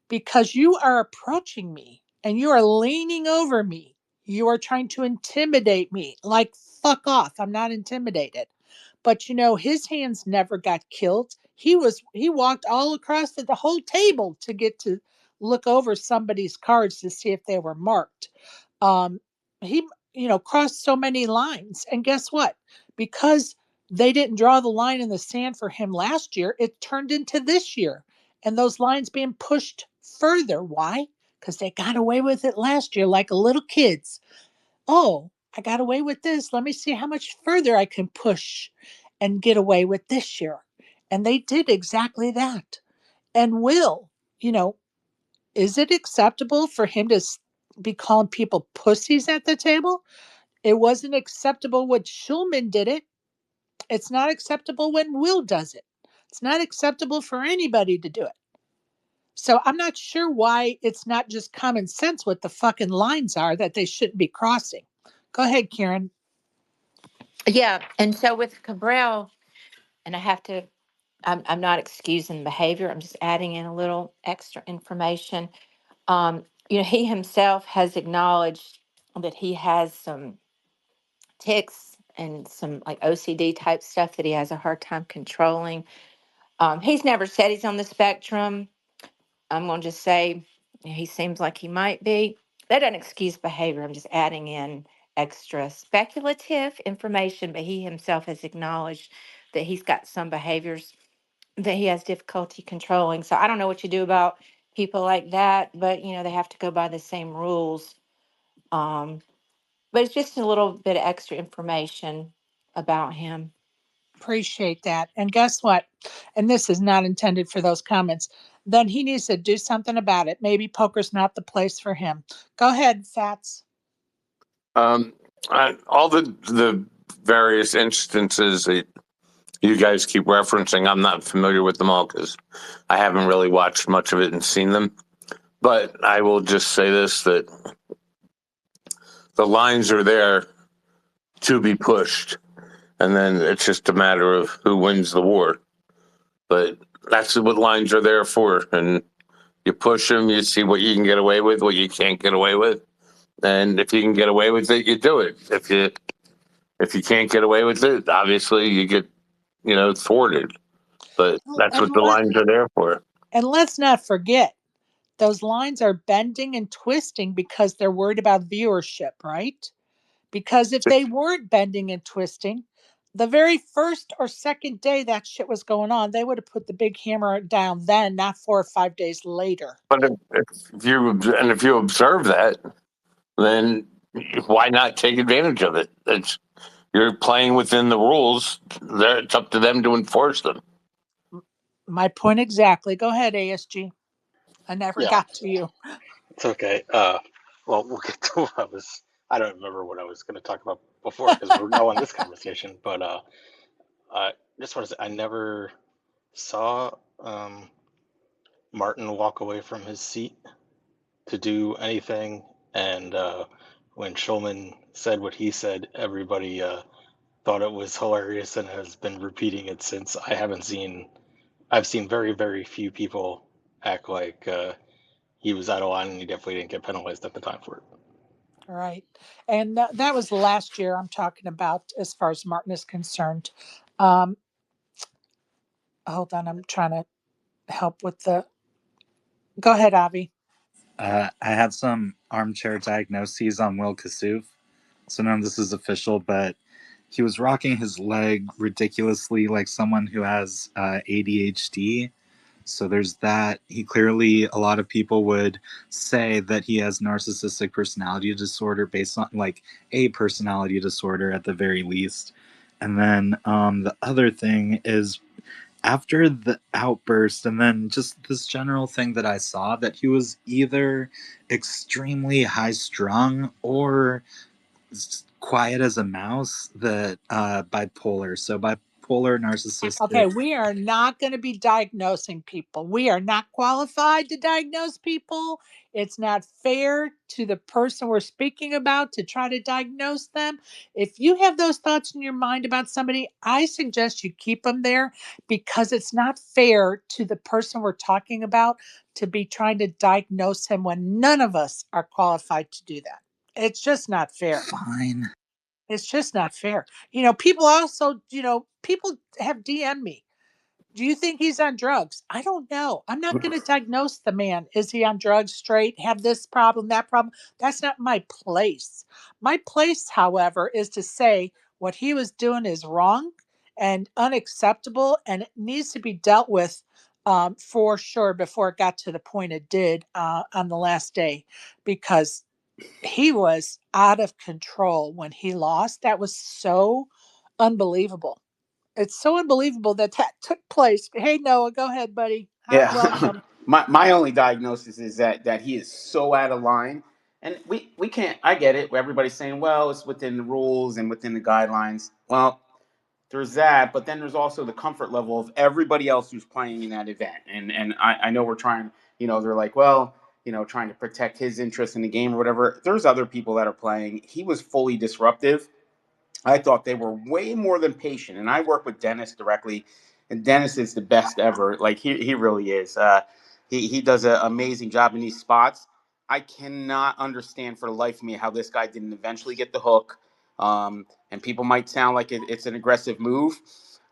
because you are approaching me and you are leaning over me. You are trying to intimidate me. Like, fuck off. I'm not intimidated. But his hands never got killed. He walked all across the whole table to get to look over somebody's cards to see if they were marked. He crossed so many lines, and guess what? Because they didn't draw the line in the sand for him last year, it turned into this year, and those lines being pushed further. Why? Because they got away with it last year like little kids. Oh, I got away with this. Let me see how much further I can push and get away with this year. And they did exactly that. And Will, you know, is it acceptable for him to be calling people pussies at the table? It wasn't acceptable when Schulman did it. It's not acceptable when Will does it. It's not acceptable for anybody to do it. So I'm not sure why it's not just common sense what the fucking lines are that they shouldn't be crossing. Go ahead, Karen. Yeah. And so with Cabral, and I'm not excusing behavior, I'm just adding in a little extra information. He himself has acknowledged that he has some tics and some like OCD type stuff that he has a hard time controlling. He's never said he's on the spectrum. I'm going to just say he seems like he might be. That doesn't excuse behavior. I'm just adding in extra speculative information, but he himself has acknowledged that he's got some behaviors that he has difficulty controlling. So I don't know what you do about people like that, but they have to go by the same rules. Um, but it's just a little bit of extra information about him. Appreciate that. And guess what? And this is not intended for those comments. Then he needs to do something about it. Maybe poker's not the place for him. Go ahead, Fats. Um, all the various instances that you guys keep referencing, I'm not familiar with them all because I haven't really watched much of it and seen them. But I will just say this, that the lines are there to be pushed, and then it's just a matter of who wins the war. But that's what lines are there for, and you push them, you see what you can get away with, what you can't get away with, and if you can get away with it, you do it. If you can't get away with it, obviously you get thwarted. But that's And what the lines are there for. let's not forget, those lines are bending and twisting because they're worried about viewership, right? Because if they weren't bending and twisting, the very first or second day that shit was going on, they would have put the big hammer down then, not 4 or 5 days later. But if you observe that, then why not take advantage of it? You're playing within the rules. It's up to them to enforce them. My point exactly. Go ahead, ASG. I never Yeah, got to you. it's okay. Well, we'll get to what I was. I don't remember what I was going to talk about before because we're now in this conversation. But I just want to say I never saw Martin walk away from his seat to do anything, and when Schulman said what he said, everybody thought it was hilarious and has been repeating it since. I've seen very, very few people act like he was out of line, and he definitely didn't get penalized at the time for it. Right. And that was last year I'm talking about as far as Martin is concerned. Um, Hold on. I'm trying to help with the. Go ahead, Avi. I have some armchair diagnoses on Will Kasuf. So none of this is official, but he was rocking his leg ridiculously like someone who has ADHD. So there's that. He clearly, a lot of people would say that he has narcissistic personality disorder based on like a personality disorder at the very least. And then the other thing is after the outburst and then just this general thing that I saw that he was either extremely high strung or quiet as a mouse, that bipolar. So bipolar narcissistic. Okay, we are not going to be diagnosing people. We are not qualified to diagnose people. It's not fair to the person we're speaking about to try to diagnose them. If you have those thoughts in your mind about somebody, I suggest you keep them there because it's not fair to the person we're talking about to be trying to diagnose him when none of us are qualified to do that. It's just not fair. Fine. It's just not fair. People also, people have DM'd me. Do you think he's on drugs? I don't know. I'm not going to diagnose the man. Is he on drugs, straight, have this problem, that problem? That's not my place. My place, however, is to say what he was doing is wrong and unacceptable and it needs to be dealt with for sure before it got to the point it did on the last day because he was out of control when he lost. That was so unbelievable. It's so unbelievable that that took place. Hey, Noah, go ahead, buddy. Hi, Yeah, welcome. my only diagnosis is that he is so out of line, and we can't. I get it. Everybody's saying, well, it's within the rules and within the guidelines. Well, there's that, but then there's also the comfort level of everybody else who's playing in that event, and I know we're trying. They're like, well, trying to protect his interest in the game or whatever. There's other people that are playing. He was fully disruptive. I thought they were way more than patient. And I work with Dennis directly, and Dennis is the best ever. Like he really is. He does an amazing job in these spots. I cannot understand for the life of me how this guy didn't eventually get the hook. And people might sound like it's an aggressive move.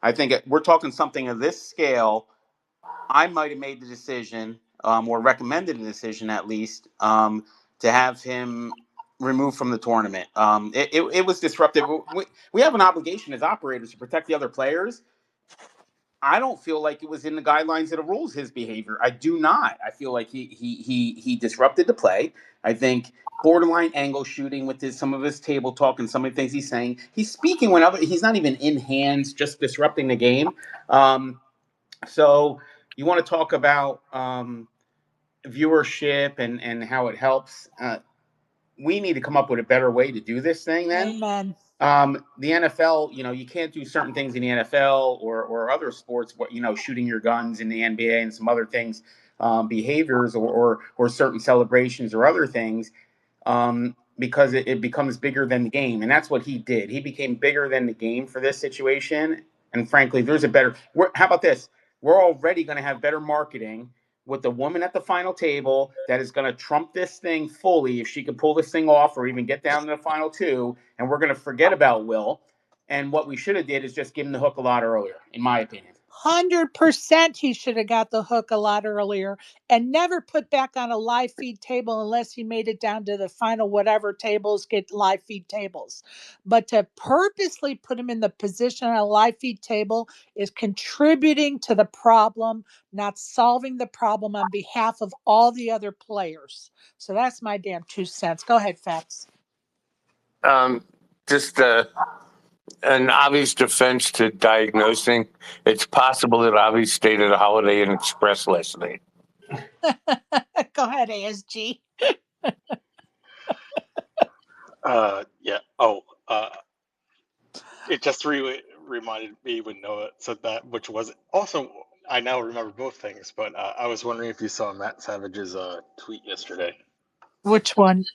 I think we're talking something of this scale. I might have made the decision, or recommended a decision at least, to have him removed from the tournament. It was disruptive. We have an obligation as operators to protect the other players. I don't feel like it was in the guidelines of the rules, his behavior. I do not. I feel like he disrupted the play. I think borderline angle shooting with some of his table talk and some of the things he's saying. He's speaking when he's not even in hands, just disrupting the game. So you want to talk about viewership and how it helps. We need to come up with a better way to do this thing then. Amen. The NFL, you can't do certain things in the NFL or other sports, shooting your guns in the NBA and some other things, behaviors or certain celebrations or other things, because it becomes bigger than the game. And that's what he did. He became bigger than the game for this situation. And frankly, how about this? We're already going to have better marketing with the woman at the final table that is going to trump this thing fully if she can pull this thing off or even get down to the final two. And we're going to forget about Will. And what we should have did is just give him the hook a lot earlier, in my opinion. 100% he should have got the hook a lot earlier and never put back on a live feed table unless he made it down to the final whatever tables get live feed tables. But to purposely put him in the position on a live feed table is contributing to the problem, not solving the problem on behalf of all the other players. So that's my damn 2 cents. Go ahead, Fats. Just an obvious defense to diagnosing. It's possible that Avi stayed at a Holiday Inn Express last night. Go ahead, ASG. Yeah. Oh, it just reminded me when Noah said that, which was also, I now remember both things, but I was wondering if you saw Matt Savage's tweet yesterday. Which one?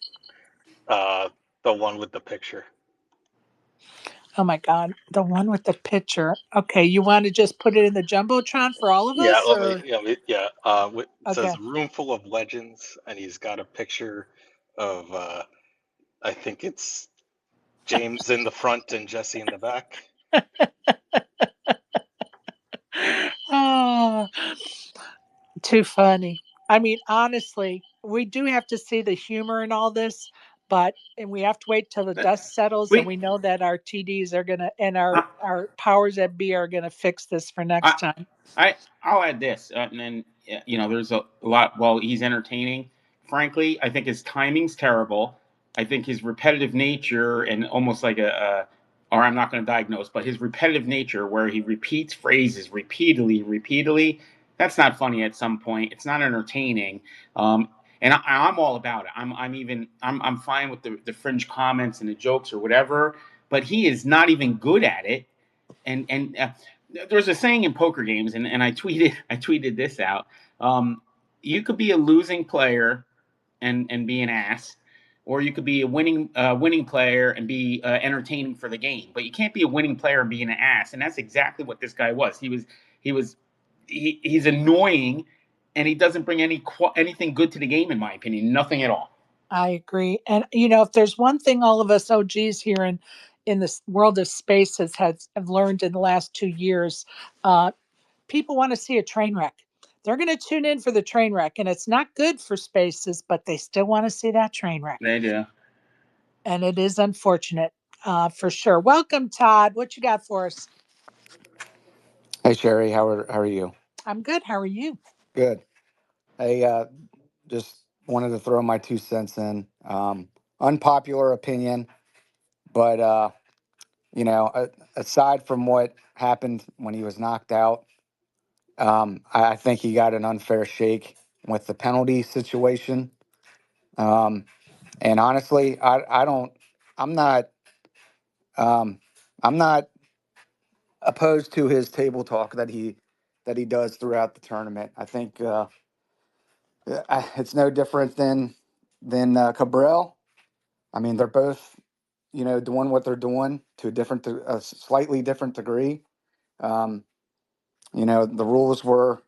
The one with the picture. Oh my God, the one with the picture. Okay, you want to just put it in the jumbotron for all of Yeah, us, or it says okay? room full of legends, and he's got a picture of I think it's James in the front and Jesse in the back. Oh, too funny. I mean, honestly, we do have to see the humor in all this, and we have to wait till the dust settles, and We, we know that our TDs are gonna and I, our powers that be are gonna fix this for next I, time. I'll add this, and then there's a lot. While he's entertaining, frankly, I think his timing's terrible. I think his repetitive nature and almost like or I'm not going to diagnose, but his repetitive nature, where he repeats phrases repeatedly, that's not funny. At some point, it's not entertaining. And I'm all about it. I'm fine with the fringe comments and the jokes or whatever. But he is not even good at it. And there's a saying in poker games, and I tweeted this out. You could be a losing player and be an ass, or you could be a winning player and be entertaining for the game. But you can't be a winning player and be an ass, and that's exactly what this guy was. He's annoying, and he doesn't bring anything good to the game, in my opinion. Nothing at all. I agree. And if there's one thing all of us OGs here in this world of spaces have learned in the last 2 years, people want to see a train wreck. They're going to tune in for the train wreck, and it's not good for spaces, but they still want to see that train wreck. They do. And it is unfortunate, for sure. Welcome, Todd. What you got for us? Hey Sherry, how are you? I'm good. How are you? Good. Hey, just wanted to throw my 2 cents in. Unpopular opinion, but aside from what happened when he was knocked out, I think he got an unfair shake with the penalty situation. And honestly, I don't, I'm not, I'm not opposed to his table talk that he does throughout the tournament. I think. It's no different than Cabral. I mean, they're both, doing what they're doing to a slightly different degree. Um, the rules were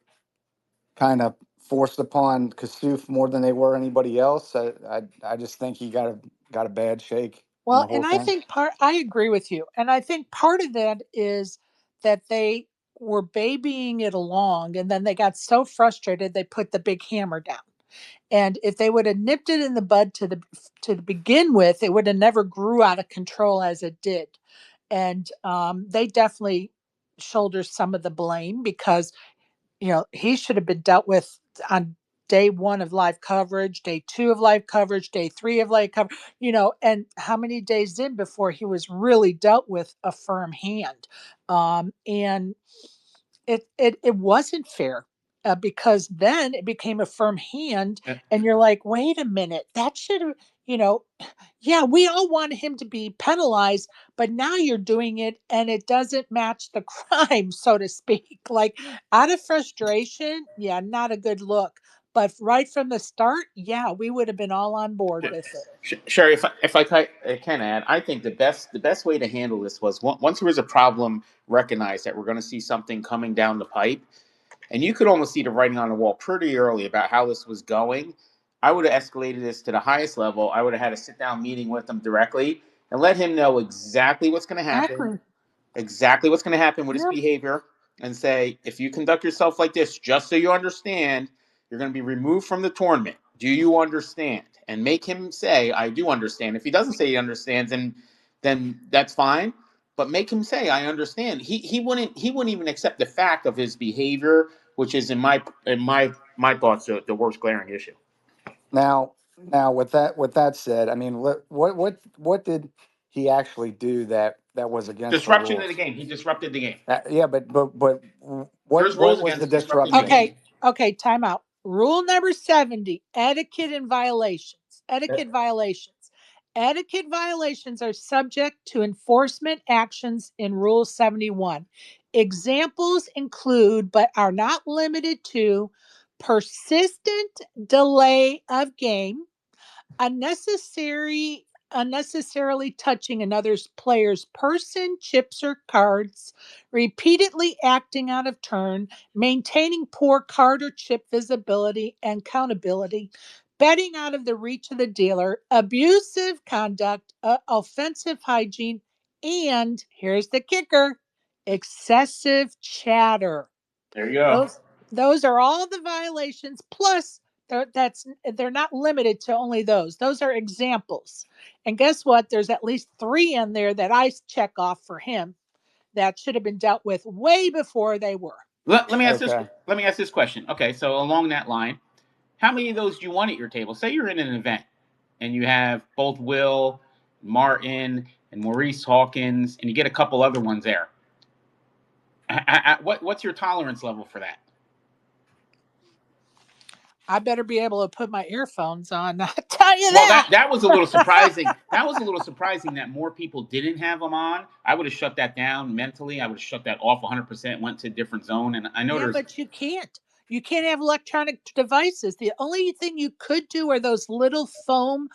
kind of forced upon Kasuf more than they were anybody else. I just think he got a bad shake in Well, the whole and I thing. think I agree with you. And I think part of that is that they were babying it along, and then they got so frustrated they put the big hammer down. And if they would have nipped it in the bud to begin with, it would have never grew out of control as it did. And they definitely shoulder some of the blame because he should have been dealt with on day one of live coverage, day two of live coverage, day three of live coverage, and how many days in before he was really dealt with a firm hand. And it wasn't fair, because then it became a firm hand, Uh, and you're like, wait a minute, that should have, you know, yeah, we all want him to be penalized, but now you're doing it and it doesn't match the crime, so to speak. Like, out of frustration, yeah, not a good look. But right from the start, yeah, we would have been all on board with it. Sherry, if I can add, I think the best way to handle this was once there was a problem recognized that we're going to see something coming down the pipe, and you could almost see the writing on the wall pretty early about how this was going. I would have escalated this to the highest level. I would have had a sit down meeting with him directly and let him know Exactly. exactly what's going to happen with his Yep. behavior, and say, if you conduct yourself like this, just so you understand, you're going to be removed from the tournament. Do you understand? And make him say, I do understand. If he doesn't say he understands, then that's fine. But make him say, I understand. He wouldn't even accept the fact of his behavior, which is in my thoughts the worst glaring issue. Now, with that said, I mean, what did he actually do that that was against the Disruption of the rules. game. He disrupted the game. Yeah, but There's what rules was the against disrupting the disruption? game. Okay, time out. Rule number 70, etiquette and violations. Etiquette violations. Etiquette violations are subject to enforcement actions in Rule 71. Examples include, but are not limited to, persistent delay of game, unnecessarily touching another's player's person, chips, or cards, repeatedly acting out of turn, maintaining poor card or chip visibility and countability, betting out of the reach of the dealer, abusive conduct, offensive hygiene, and here's the kicker, excessive chatter. There you go. Those are all the violations. Plus, they're not limited to only those. Those are examples. And guess what? There's at least 3 in there that I check off for him that should have been dealt with way before they were. Let me ask this. Okay. Let me ask this question. Okay, so along that line, how many of those do you want at your table? Say you're in an event and you have both Will, Martin, and Maurice Hawkins, and you get a couple other ones there. What's your tolerance level for that? I better be able to put my earphones on. I'll tell you Well, that. that was a little surprising. That was a little surprising that more people didn't have them on. I would have shut that down mentally. I would have shut that off 100%, went to a different zone. And I know Yeah, there's but you can't. You can't have electronic devices. The only thing you could do are those little foam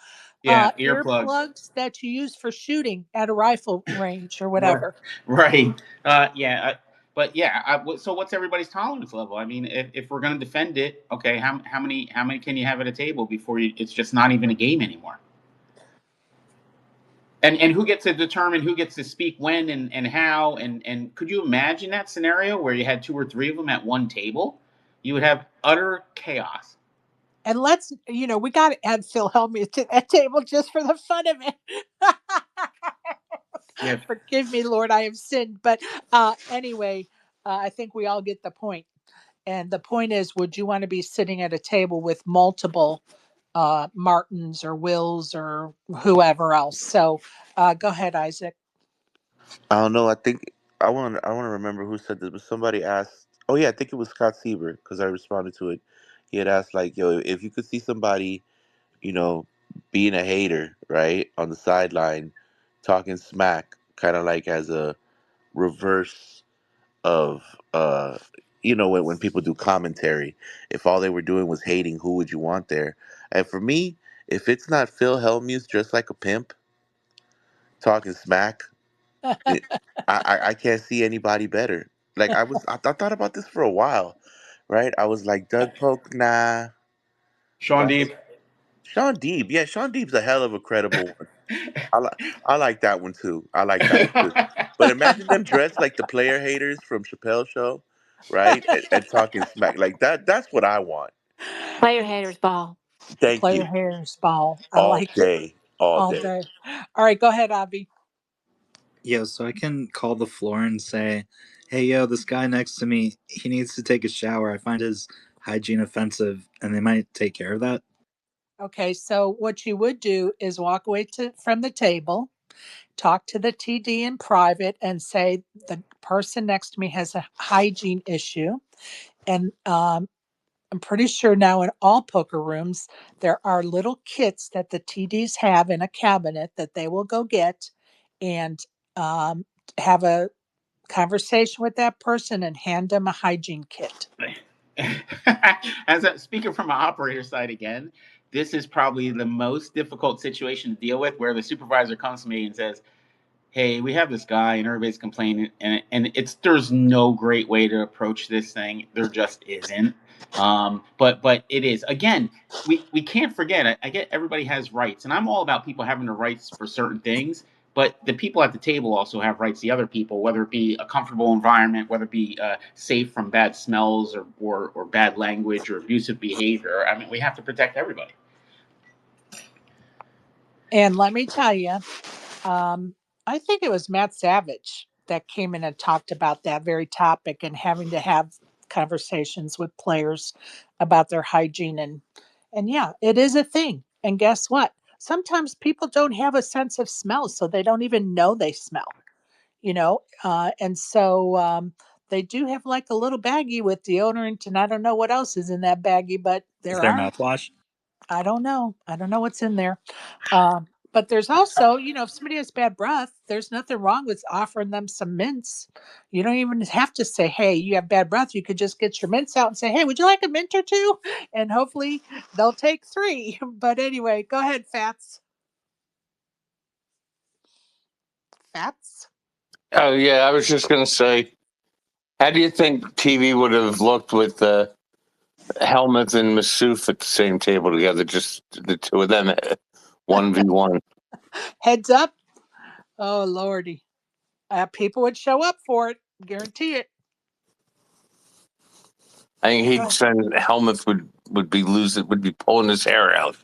earplugs. earplugs that you use for shooting at a rifle range or whatever. Right. But yeah. So what's everybody's tolerance level? I mean, if we're going to defend it, okay, how many can you have at a table before it's just not even a game anymore? And who gets to determine who gets to speak when and how and could you imagine that scenario where you had 2 or 3 of them at one table? You would have utter chaos. And let's, we got to add Phil Hellmuth to that table just for the fun of it. Yeah. Forgive me, Lord, I have sinned. But anyway, I think we all get the point. And the point is, would you want to be sitting at a table with multiple Martins or Wills or whoever else? So go ahead, Isaac. I don't know. I think I want to remember who said this, but somebody asked. Oh yeah, I think it was Scott Sieber because I responded to it. He had asked like, "Yo, if you could see somebody, you know, being a hater, right, on the sideline, talking smack, kind of like as a reverse of, when people do commentary, if all they were doing was hating, who would you want there?" And for me, if it's not Phil Hellmuth, just like a pimp, talking smack, it, I can't see anybody better. Like I thought about this for a while, right? I was like Doug Polk, nah, Sean right? Deeb. Sean Deeb, yeah, Sean Deeb's a hell of a credible one. I like that one too. I like that one too. But imagine them dressed like the player haters from Chappelle Show, right? And talking smack like that. That's what I want. Player haters ball. Thank Player you. haters ball. I All like it day, all all day. day. All right, go ahead, Avi. Yeah, so I can call the floor and say, hey, yo, this guy next to me, he needs to take a shower. I find his hygiene offensive, and they might take care of that. Okay, so what you would do is walk away from the table, talk to the TD in private, and say the person next to me has a hygiene issue. And I'm pretty sure now in all poker rooms, there are little kits that the TDs have in a cabinet that they will go get and have a conversation with that person and hand them a hygiene kit. Speaking from an operator side again, this is probably the most difficult situation to deal with, where the supervisor comes to me and says, hey, we have this guy and everybody's complaining, and there's no great way to approach this thing. There just isn't. But it is, again, we can't forget. I get everybody has rights, and I'm all about people having the rights for certain things. But the people at the table also have rights. The other people, whether it be a comfortable environment, whether it be safe from bad smells or bad language or abusive behavior. I mean, we have to protect everybody. And let me tell you, I think it was Matt Savage that came in and talked about that very topic and having to have conversations with players about their hygiene and yeah, it is a thing. And guess what? Sometimes people don't have a sense of smell, so they don't even know they smell. and so they do have like a little baggie with deodorant, and I don't know what else is in that baggie, but Is there there are. mouthwash? I don't know. I don't know what's in there. But there's also, if somebody has bad breath, there's nothing wrong with offering them some mints. You don't even have to say, hey, you have bad breath. You could just get your mints out and say, hey, would you like a mint or two? And hopefully they'll take 3. But anyway, go ahead, Fats. Fats? Oh yeah, I was just gonna say, how do you think TV would have looked with Helmuth and Massouf at the same table together? Just the two of them, 1v1. Heads up. Oh, Lordy. People would show up for it. Guarantee it. I think he'd send Helmuth would be pulling his hair out.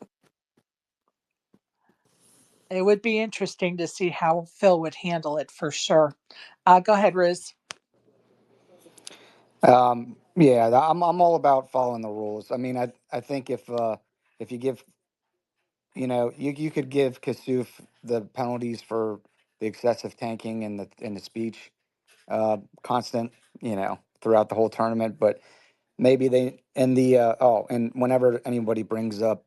It would be interesting to see how Phil would handle it for sure. Go ahead, Riz. Yeah, I'm all about following the rules. I mean, I think if you give, you could give Kasuf the penalties for the excessive tanking and the speech, constant, throughout the whole tournament. But maybe they and and whenever anybody brings up,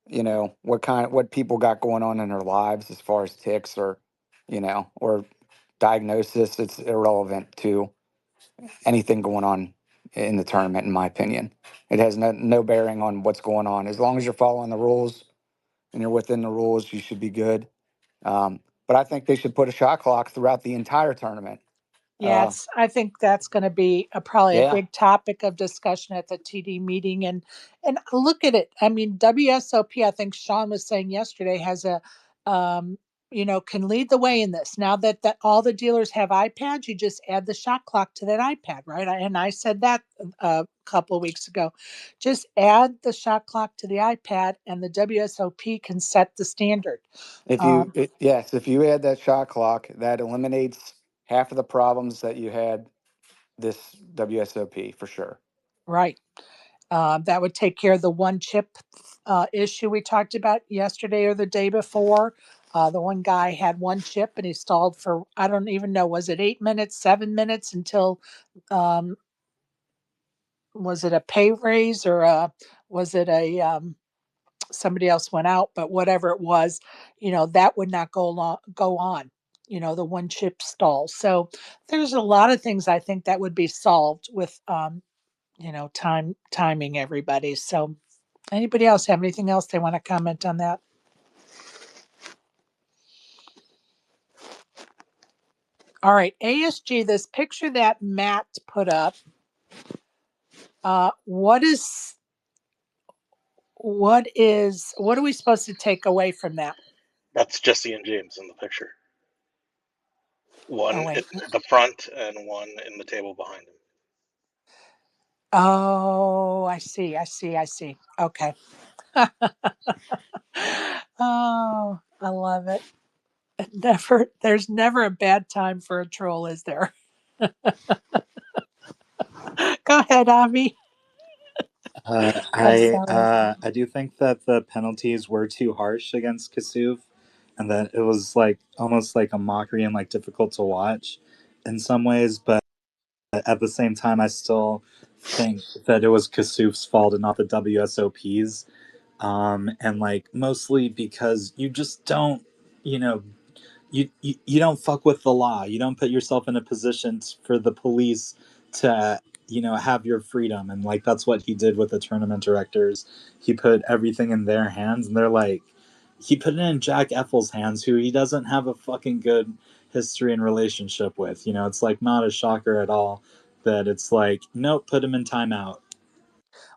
what people got going on in their lives as far as ticks or diagnosis, it's irrelevant to anything going on in the tournament, in my opinion. It has no bearing on what's going on. As long as you're following the rules and you're within the rules, you should be good. But I think they should put a shot clock throughout the entire tournament. Yeah, I think that's going to be probably a Yeah. big topic of discussion at the TD meeting. And look at it. I mean, WSOP, I think Sean was saying yesterday, has um, can lead the way in this. Now that all the dealers have iPads, you just add the shot clock to that iPad, right? And I said that a couple of weeks ago. Just add the shot clock to the iPad, and the WSOP can set the standard. Yes, if you add that shot clock, that eliminates half of the problems that you had this WSOP for sure. Right. That would take care of the one chip issue we talked about yesterday or the day before. The one guy had one chip and he stalled for, I don't even know, was it 8 minutes, 7 minutes until, um, was it a pay raise or was it somebody else went out? But whatever it was, that would not go on. The one chip stall. So there's a lot of things I think that would be solved with timing everybody. So anybody else have anything else they want to comment on that? All right, ASG, this picture that Matt put up, what are we supposed to take away from that? That's Jesse and James in the picture. One wait. at the front and one in the table behind him. Oh, I see. Okay. Oh, I love it. There's never a bad time for a troll, is there? Go ahead, Avi. I'm sorry. I do think that the penalties were too harsh against Kasuf, and that it was like almost like a mockery and like difficult to watch in some ways. But at the same time, I still think that it was Kasuf's fault and not the WSOP's. And like mostly because you just don't, you know, you don't fuck with the law. You don't put yourself in a position for the police to have your freedom, and like that's what he did with the tournament directors. He put everything in their hands, and they're like, he put it in Jack Effel's hands, who he doesn't have a fucking good history and relationship with. It's like not a shocker at all that it's like, nope, put him in timeout.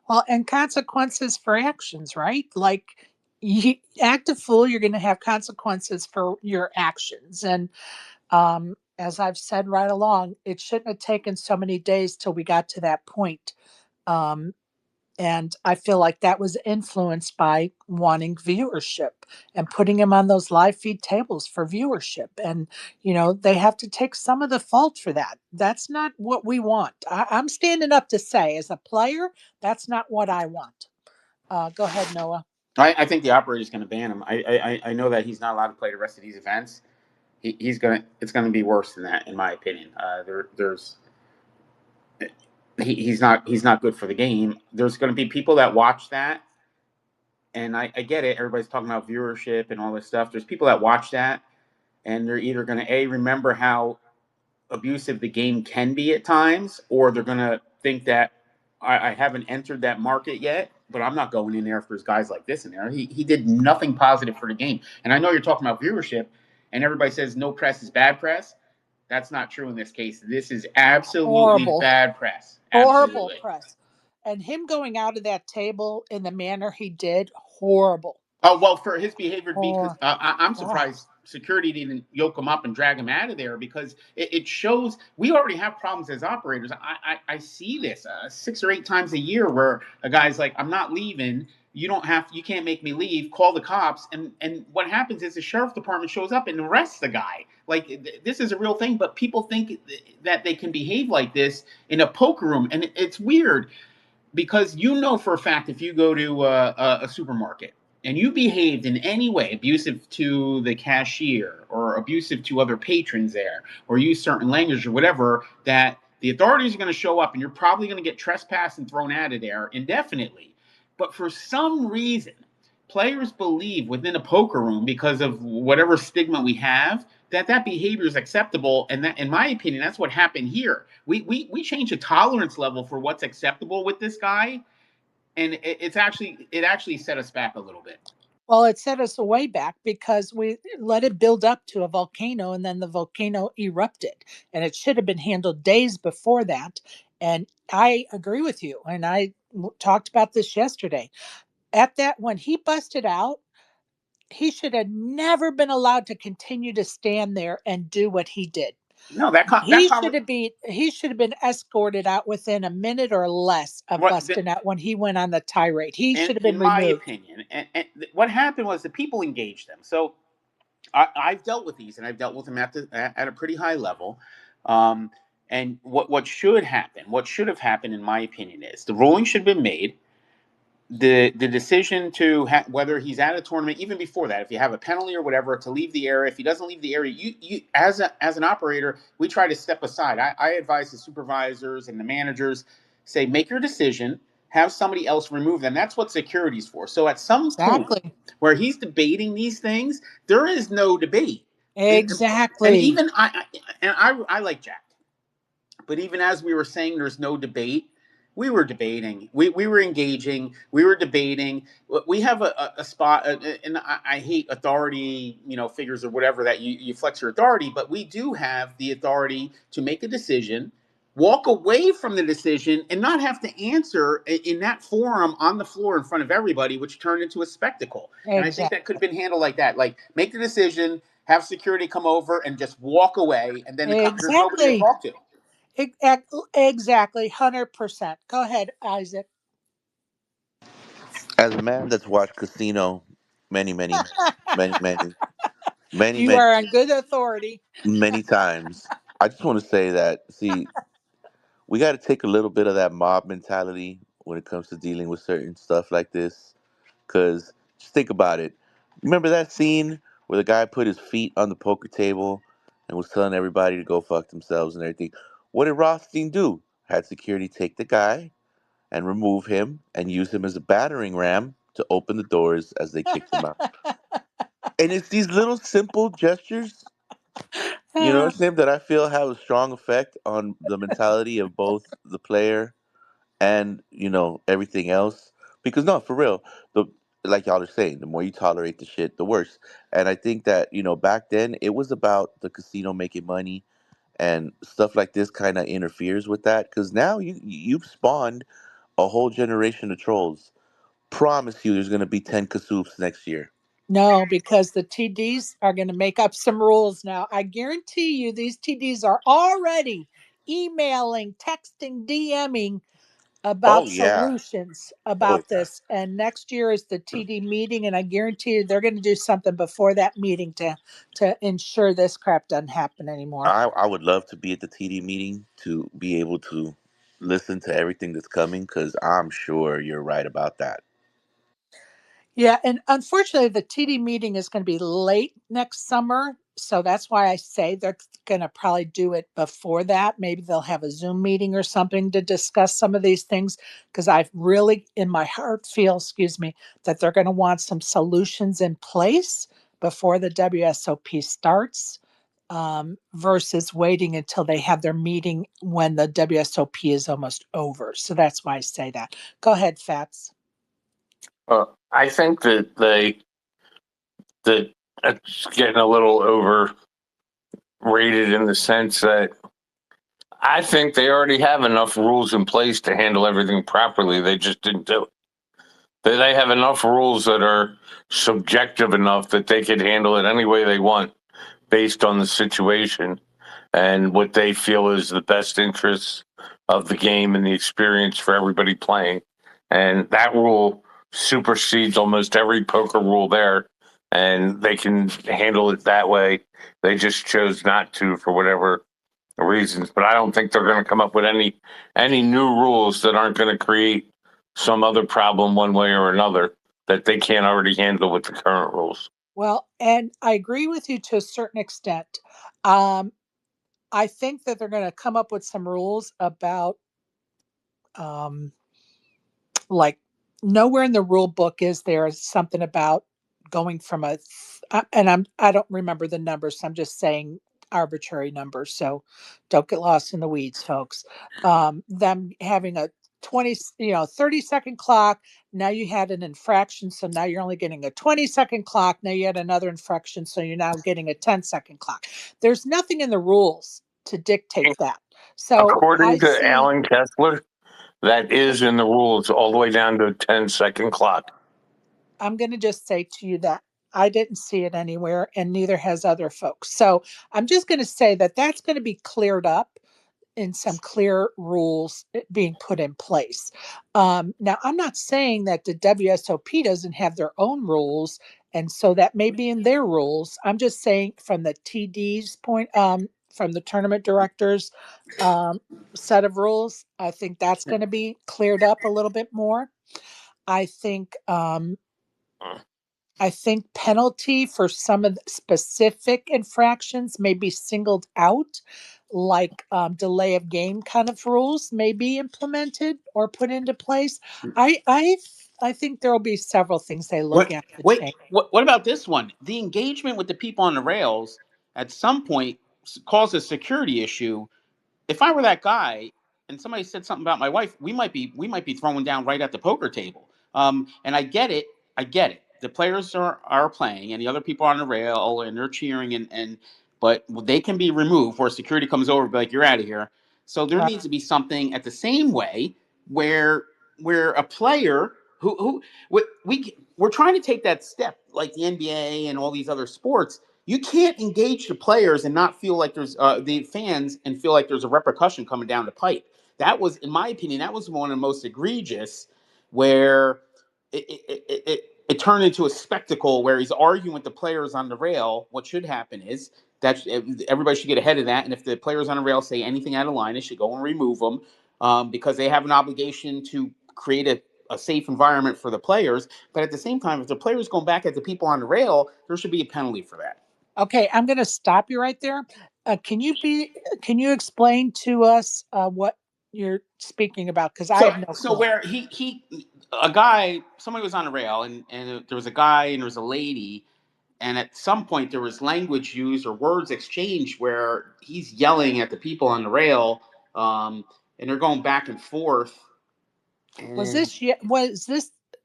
Well, and consequences for actions, right? Like, you act a fool, you're going to have consequences for your actions. And as I've said right along, it shouldn't have taken so many days till we got to that point. Um, and I feel like that was influenced by wanting viewership and putting him on those live feed tables for viewership. And, they have to take some of the fault for that. That's not what we want. I'm standing up to say, as a player, that's not what I want. Go ahead, Noah. I think the operator's going to ban him. I know that he's not allowed to play the rest of these events, It's gonna be worse than that, in my opinion. He's not good for the game. There's going to be people that watch that, and I get it. Everybody's talking about viewership and all this stuff. There's people that watch that, and they're either going to remember how abusive the game can be at times, or they're going to think that I haven't entered that market yet, but I'm not going in there if there's guys like this in there. He did nothing positive for the game. And I know you're talking about viewership, and everybody says no press is bad press. That's not true in this case. This is absolutely Horrible, bad press. horrible Absolutely. press. And him going out of that table in the manner he did, horrible. Oh well, for his behavior, because Or I'm God. surprised security didn't yoke him up and drag him out of there, because it shows we already have problems as operators. I see this 6 or 8 times a year where a guy's like, I'm not leaving. You can't make me leave. Call the cops. And what happens is the sheriff department shows up and arrests the guy. Like, this is a real thing, but people think that they can behave like this in a poker room, and it's weird, because you know for a fact, if you go to a supermarket and you behaved in any way abusive to the cashier or abusive to other patrons there, or use certain language or whatever, that the authorities are going to show up and you're probably going to get trespassed and thrown out of there indefinitely. But for some reason, players believe within a poker room, because of whatever stigma we have, that behavior is acceptable. And that, in my opinion, that's what happened here. We changed the tolerance level for what's acceptable with this guy, and it actually set us back a little bit. Well, it set us way back because we let it build up to a volcano and then the volcano erupted. And it should have been handled days before that. And I agree with you. And I talked about this yesterday. At that, when he busted out, he should have never been allowed to continue to stand there and do what he did. No, that He should have been escorted out within a minute or less of what busting out when he went on the tirade. He should have in been my removed. opinion, and what happened was the people engaged them. So I've dealt with these, and I've dealt with them at a pretty high level. Um, and what should happen, what should have happened, in my opinion, is the ruling should have been made. The decision to whether he's at a tournament, even before that, if you have a penalty or whatever, to leave the area. If he doesn't leave the area, you as an operator, we try to step aside. I advise the supervisors and the managers, say, make your decision, have somebody else remove them. That's what security's for. So at some point Exactly. where he's debating these things, there is no debate. it, and Exactly. even I like Jack, but even as we were saying, there's no debate. We were debating. We were engaging. We were debating. We have a spot, and I hate authority, figures or whatever, that you flex your authority, but we do have the authority to make a decision, walk away from the decision, and not have to answer in that forum on the floor in front of everybody, which turned into a spectacle. And I think that could Exactly. have been handled like that. Like, make the decision, have security come over, and just walk away, and then there's nobody to Exactly. talk to. Exactly. 100%. Go ahead, Isaac. As a man that's watched Casino many, many, many, many, many, You many, are on good authority. many times, I just want to say that, see, we got to take a little bit of that mob mentality when it comes to dealing with certain stuff like this. Because just think about it. Remember that scene where the guy put his feet on the poker table and was telling everybody to go fuck themselves and everything? What did Rothstein do? Had security take the guy and remove him and use him as a battering ram to open the doors as they kicked him out. And it's these little simple gestures, you know what I'm saying, that I feel have a strong effect on the mentality of both the player and everything else. Because no, for real, the like y'all are saying, the more you tolerate the shit, the worse. And I think that back then it was about the casino making money, and stuff like this kind of interferes with that. Because now you've spawned a whole generation of trolls. Promise you, there's gonna be 10 Kasoops next year. No, because the TDs are going to make up some rules now. I guarantee you, these TDs are already emailing, texting, DMing Oh about yeah. solutions Oh about yeah. this. And next year is the TD meeting, and I guarantee you they're going to do something before that meeting to ensure this crap doesn't happen anymore. I would love to be at the TD meeting to be able to listen to everything that's coming, because I'm sure you're right about that. Yeah, and unfortunately, the TD meeting is going to be late next summer. so that's why I say they're going to probably do it before that. Maybe they'll have a Zoom meeting or something to discuss some of these things. Because I really, in my heart, feel, excuse me, that they're going to want some solutions in place before the WSOP starts, versus waiting until they have their meeting when the WSOP is almost over. So that's why I say that. Go ahead, Fats. I think that it's getting a little overrated in the sense that I think they already have enough rules in place to handle everything properly. They just didn't do it. They have enough rules that are subjective enough that they could handle it any way they want based on the situation and what they feel is the best interests of the game and the experience for everybody playing. And that rule supersedes almost every poker rule there, and they can handle it that way. They just chose not to for whatever reasons. But I don't think they're going to come up with any new rules that aren't going to create some other problem one way or another that they can't already handle with the current rules. Well, and I agree with you to a certain extent. Um, I think that they're going to come up with some rules about, um, like, nowhere in the rule book is there something about going from and I don't remember the numbers, so I'm just saying arbitrary numbers. So don't get lost in the weeds, folks. Them having a 30-second clock. Now you had an infraction, so now you're only getting a 20-second clock. Now you had another infraction, so you're now getting a 10-second clock. There's nothing in the rules to dictate that. So I According to see. Alan Kessler, that is in the rules all the way down to a 10-second clock. I'm going to just say to you that I didn't see it anywhere, and neither has other folks. So I'm just going to say that that's going to be cleared up in some clear rules being put in place. Now, I'm not saying that the WSOP doesn't have their own rules, and so that may be in their rules. I'm just saying from the TD's point, from the tournament directors set of rules, I think that's going to be cleared up a little bit more. I think I think penalty for some of the specific infractions may be singled out, like delay of game kind of rules may be implemented or put into place. I I I think there will be several things they look What? at to Wait. change. What about this one? The engagement with the people on the rails at some point caused a security issue. If I were that guy and somebody said something about my wife, we might be throwing down right at the poker table. And I get it. I get it. The players are playing, and the other people are on the rail, and they're cheering, and but they can be removed, where security comes over, and be like, "You're out of here." So there Right. needs to be something at the same way where a player who we're trying to take that step, like the NBA and all these other sports. You can't engage the players and not feel like there's the fans and feel like there's a repercussion coming down the pipe. That was, in my opinion, that was one of the most egregious, where it turned into a spectacle where he's arguing with the players on the rail. What should happen is that everybody should get ahead of that, and if the players on the rail say anything out of line, they should go and remove them, because they have an obligation to create a safe environment for the players. But at the same time, if the players going back at the people on the rail, there should be a penalty for that. Okay, I'm going to stop you right there. Can you explain to us what you're speaking about? Because I So have no so clue. where he a guy, somebody was on a rail, and there was a guy and there was a lady, and at some point there was language used or words exchanged where he's yelling at the people on the rail, and they're going back and forth. And Was this a few days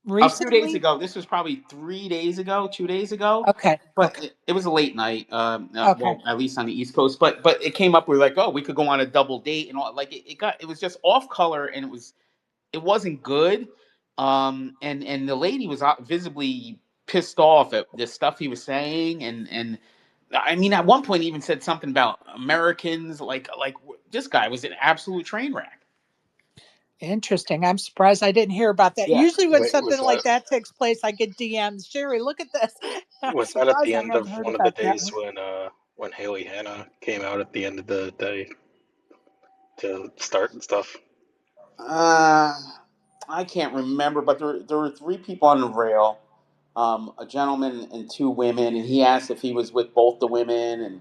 recently? ago, this was probably 3 days ago, 2 days ago, Okay. but Okay. it was a late night, Okay. well, at least on the East Coast. But it came up, we were like, oh, we could go on a double date and all. Like it was just off color, and it wasn't good. And the lady was visibly pissed off at the stuff he was saying, and I mean, at one point, he even said something about Americans. Like this guy was an absolute train wreck. Interesting. I'm surprised I didn't hear about that. Yeah. Usually, when Wait, something like that takes place, I get DMs. Sherry, look at this. I'm was that at surprised the I end of haven't heard one of the about that days one. when Haley Hanna came out at the end of the day to start and stuff? Uh, I can't remember, but there were three people on the rail. a gentleman and two women, and he asked if he was with both the women, and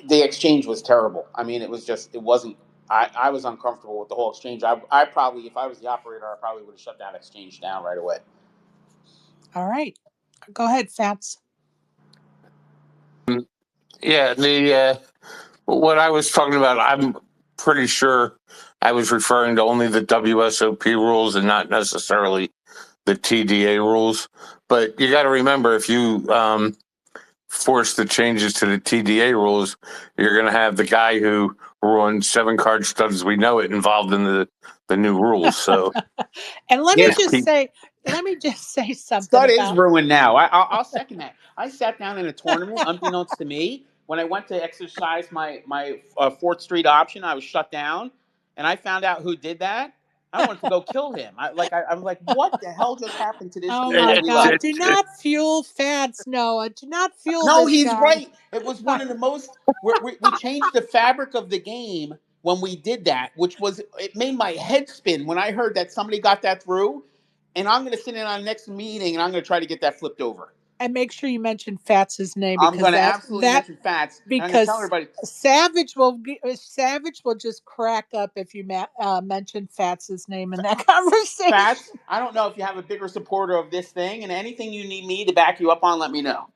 the exchange was terrible. I mean, it wasn't. I was uncomfortable with the whole exchange. I probably, if I was the operator, I probably would have shut that exchange down right away. All right. Go ahead, Fats. Yeah, the what I was talking about, I'm pretty sure I was referring to only the WSOP rules and not necessarily the TDA rules. But you got to remember, if you force the changes to the TDA rules, you're going to have the guy who ruined 7 card studs as we know it involved in the new rules. So And let Yeah, me just say something stud is about ruined now. I'll second that. I sat down in a tournament, unbeknownst to me, when I went to exercise my 4th Street option. I was shut down, and I found out who did that. I wanted to go kill him. I'm like, what the hell just happened to this oh man my that we love? God. Do not fuel Fats, Noah. Do not fuel No, this he's guy. right. It was one of the most. We changed the fabric of the game when we did that, which was it made my head spin when I heard that somebody got that through. And I'm going to sit in on the next meeting and I'm going to try to get that flipped over. And make sure you mention Fats' name I'm because going to absolutely mention Fats, and I'm going to tell because everybody Savage will just crack up if you mention Fats' name in that conversation. Fats. I don't know if you have a bigger supporter of this thing, and anything you need me to back you up on, let me know.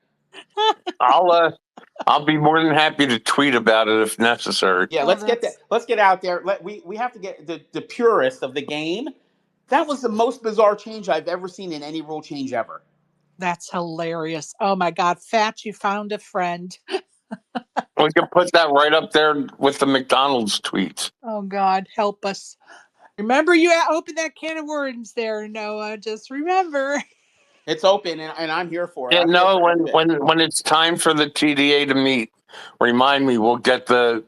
I'll be more than happy to tweet about it if necessary. Yeah, Oh, let's get that. Let's get out there. We have to get the purist of the game. That was the most bizarre change I've ever seen in any rule change ever. that's hilarious. Oh my God, Fats, you found a friend. We can put that right up there with the McDonald's tweets. Oh God, help us. Remember, you opened that can of worms there, Noah. Just remember. It's open, and I'm here for it. Yeah, I'm here no, for every bit. when it's time for the TDA to meet, remind me. We'll get the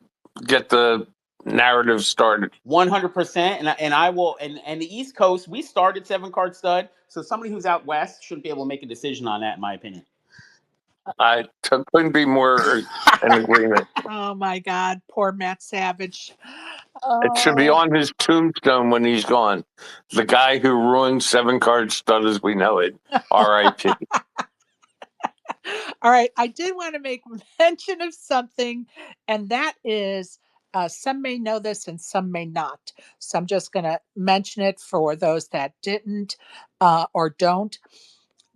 narrative started. 100%, and I will. And the East Coast, we started 7 card stud, so somebody who's out west shouldn't be able to make a decision on that, in my opinion. Couldn't be more in agreement. Oh my God, poor Matt Savage. It should be Oh. on his tombstone when he's gone. The guy who ruined 7 card stud as we know it. R.I.P. All right, I did want to make mention of something, and that is some may know this and some may not. So I'm just going to mention it for those that didn't or don't.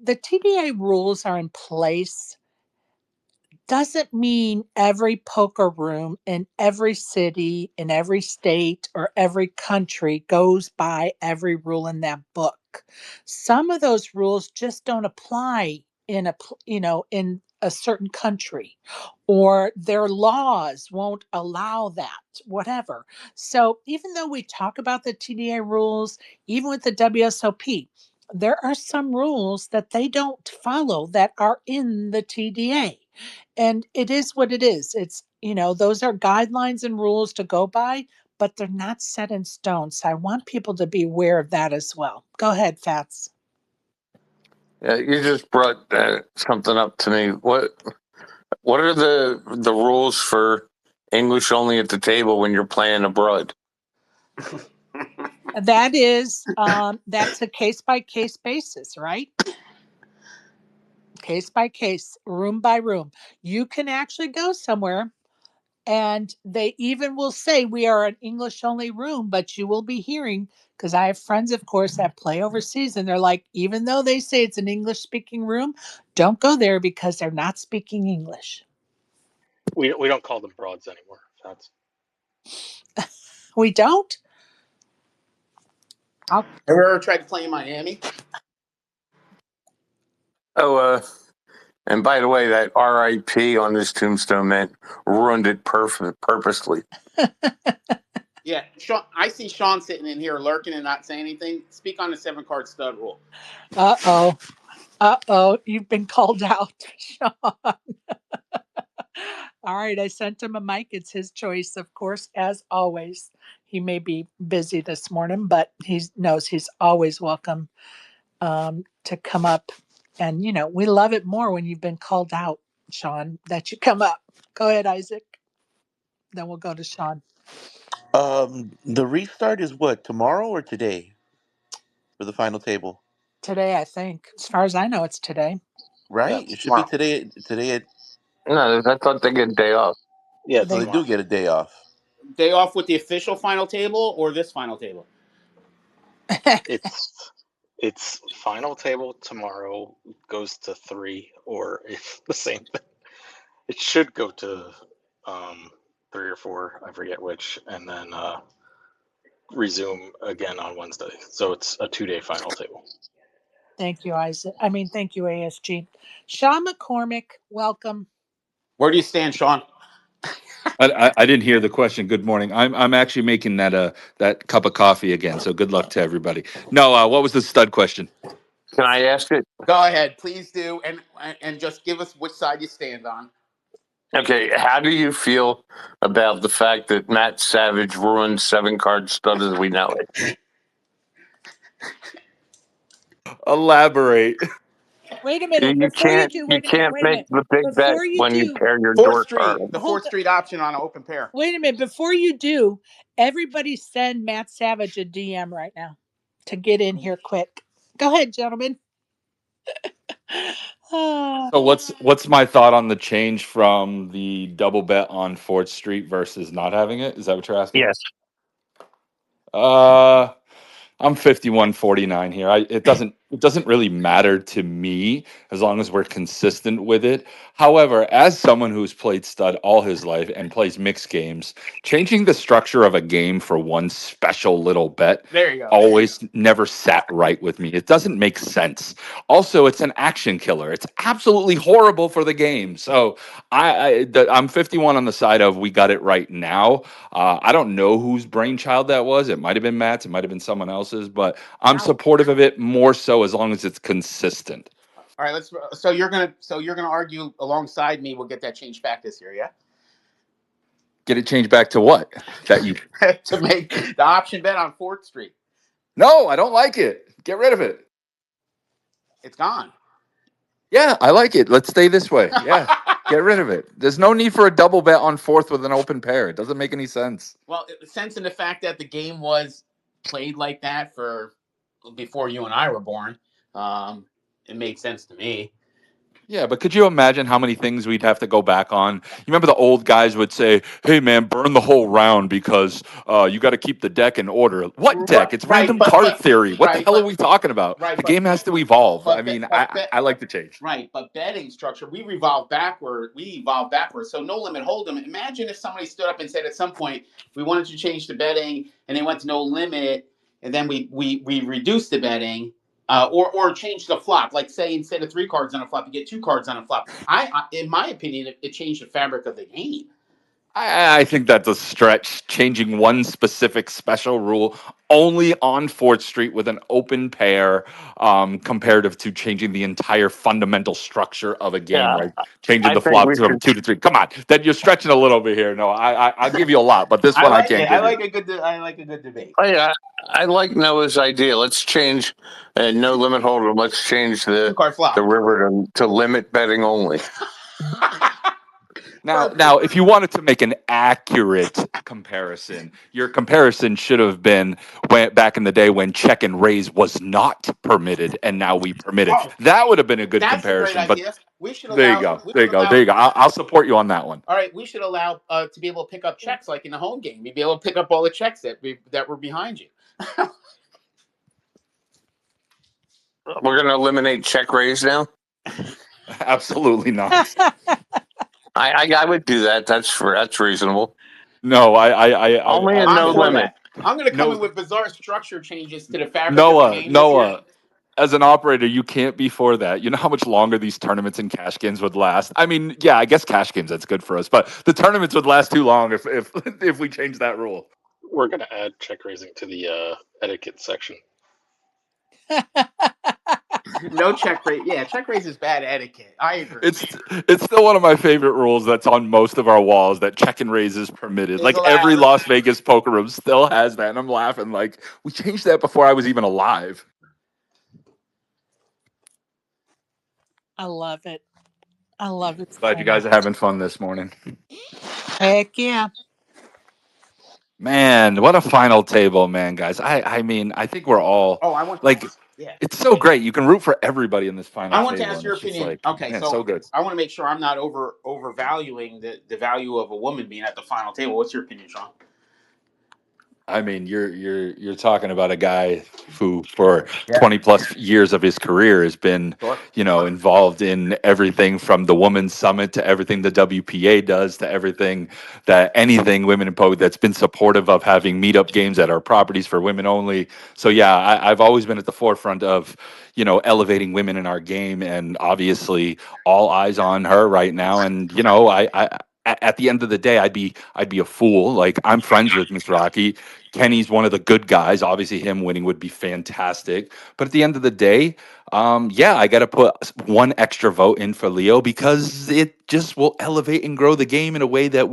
The TDA rules are in place doesn't mean every poker room in every city, in every state, or every country goes by every rule in that book. Some of those rules just don't apply in in a certain country, or their laws won't allow that, whatever. So even though we talk about the TDA rules, even with the WSOP, there are some rules that they don't follow that are in the TDA, and it is what it is. It's, those are guidelines and rules to go by, but they're not set in stone. So I want people to be aware of that as well. Go ahead, Fats. Yeah, you just brought something up to me. What are the rules for English only at the table when you're playing abroad? That is, that's a case by case basis, right? Case by case, room by room. You can actually go somewhere and they even will say we are an English only room, but you will be hearing, because I have friends, of course, that play overseas, and they're like, even though they say it's an English speaking room, don't go there because they're not speaking English. We don't call them broads anymore. That's We don't. Have you ever tried to play in Miami? Oh, and by the way, that R.I.P. on this tombstone meant ruined it purposely. Yeah, Sean. I see Sean sitting in here lurking and not saying anything. Speak on the 7 card stud rule. Uh-oh. Uh-oh. You've been called out, Sean. All right, I sent him a mic. It's his choice, of course, as always. He may be busy this morning, but he knows he's always welcome to come up. And, we love it more when you've been called out, Sean, that you come up. Go ahead, Isaac. Then we'll go to Sean. The restart is what, tomorrow or today for the final table? today, I think. As far as I know, it's today. Yeah, Right? it's It should be tomorrow. today. Today, No, I thought they get a day off. Yeah, it's so They they do tomorrow. get a day off. Day off with the official final table or this final table? It's final table tomorrow goes to 3, or it's the same thing. It should go to 3 or 4, I forget which, and then resume again on Wednesday. So it's a 2-day final table. Thank you, Isaac. I mean, thank you, ASG. Sean McCormick, welcome. Where do you stand, Sean? I didn't hear the question. Good morning. I'm actually making that cup of coffee again. So good luck to everybody. No, what was the stud question? Can I ask it? Go ahead, please do, and just give us which side you stand on. Okay, how do you feel about the fact that Matt Savage ruined 7-card stud as we know it? Elaborate. Wait a You minute. you Before you can't do, you wait a minute. can't Wait a make minute. the big bet Before you when you do, pair your Fourth door Street, card. the hold Fourth on. Street option on an open pair. Wait a minute. Before you do, everybody send Matt Savage a DM right now to get in here quick. Go ahead, gentlemen. Ah, So what's my thought on the change from the double bet on Fourth Street versus not having it? Is that what you're asking? Yes. Uh I'm 51-49 here. It doesn't really matter to me as long as we're consistent with it. However, as someone who's played stud all his life and plays mixed games, changing the structure of a game for one special little bet There you go. always never sat right with me. It doesn't make sense. Also, it's an action killer. It's absolutely horrible for the game. So I'm 51 on the side of we got it right now. I don't know whose brainchild that was. It might have been Matt's. It might have been someone else's. But I'm Ow. supportive of it more so as long as it's consistent. All right, let's. So you're gonna argue alongside me. We'll get that changed back this year, yeah? Get it changed back to what? That you? To make the option bet on Fourth Street. No, I don't like it. Get rid of it. It's gone. Yeah, I like it. Let's stay this way. Yeah, get rid of it. There's no need for a double bet on fourth with an open pair. It doesn't make any sense. Well, sense in the fact that the game was played like that for before you and I were born, it made sense to me. Yeah, but could you imagine how many things we'd have to go back on? You remember the old guys would say, "Hey, man, burn the whole round because you got to keep the deck in order." What deck? It's Right, random but card theory. What the right, hell are but we talking about? right, The game has to evolve. I but mean, but I like the change. right, but betting structure, we revolve backward. We evolve backwards. So no limit hold'em. Imagine if somebody stood up and said at some point we wanted to change the betting, and they went to no limit, and then we reduced the betting, or change the flop. Like say instead of 3 cards on a flop, you get 2 cards on a flop. In my opinion, it changed the fabric of the game. I think that's a stretch. Changing one specific special rule only on Fourth Street with an open pair, comparative to changing the entire fundamental structure of a game, Yeah, like changing I the think flop we from should. 2 to 3. Come on, then you're stretching a little bit here. No, I'll give you a lot, but this I one I like it. can't I give you. like a good. I like a good debate. Oh yeah, I like Noah's idea. Let's change no limit holder. Let's change Two card the flop. river to limit betting only. Now, if you wanted to make an accurate comparison, your comparison should have been back in the day when check and raise was not permitted, and now we permit it. Oh, That would have been a good that's a great comparison. But idea. We should there you allow. go, We there should you go, allow. there you go. I'll support you on that one. All right, we should allow to be able to pick up checks like in the home game. You'd be able to pick up all the checks that were behind you. We're going to eliminate check raise now. Absolutely not. I would do that. That's reasonable. No, Only a I I'm no for limit. that. I'm going to come in no, with bizarre structure changes to the fabric of the Noah, game this year. Noah. As an operator, you can't be for that. You know how much longer these tournaments and cash games would last. I mean, yeah, I guess cash games that's good for us, but the tournaments would last too long if if we change that rule. We're gonna add check raising to the etiquette section. No check raise. Yeah, check raise is bad etiquette. I agree. It's still one of my favorite rules that's on most of our walls that check and raise is permitted. Is Like every allowed. Las Vegas poker room still has that, and I'm laughing like we changed that before I was even alive. I love it. I love it Glad so you guys much. are having fun this morning. Heck yeah. Man, what a final table, man, guys. I mean, I think we're all Oh, I want. like Yeah. It's so great. You can root for everybody in this final I want to table, ask and your it's just opinion. like, Okay, man, so so good. I want to make sure I'm not overvaluing the value of a woman being at the final table. What's your opinion, Sean? I mean, you're talking about a guy who, for Yeah. 20 plus years of his career, has been, Sure. involved in everything from the Women's Summit to everything the WPA does to everything that anything women in poker that's been supportive of having meetup games at our properties for women only. So yeah, I've always been at the forefront of, elevating women in our game, and obviously all eyes on her right now. And at the end of the day, I'd be a fool. Like, I'm friends with Miss Rocky. Kenny's one of the good guys. Obviously, him winning would be fantastic. But at the end of the day, yeah, I got to put one extra vote in for Leo because it just will elevate and grow the game in a way that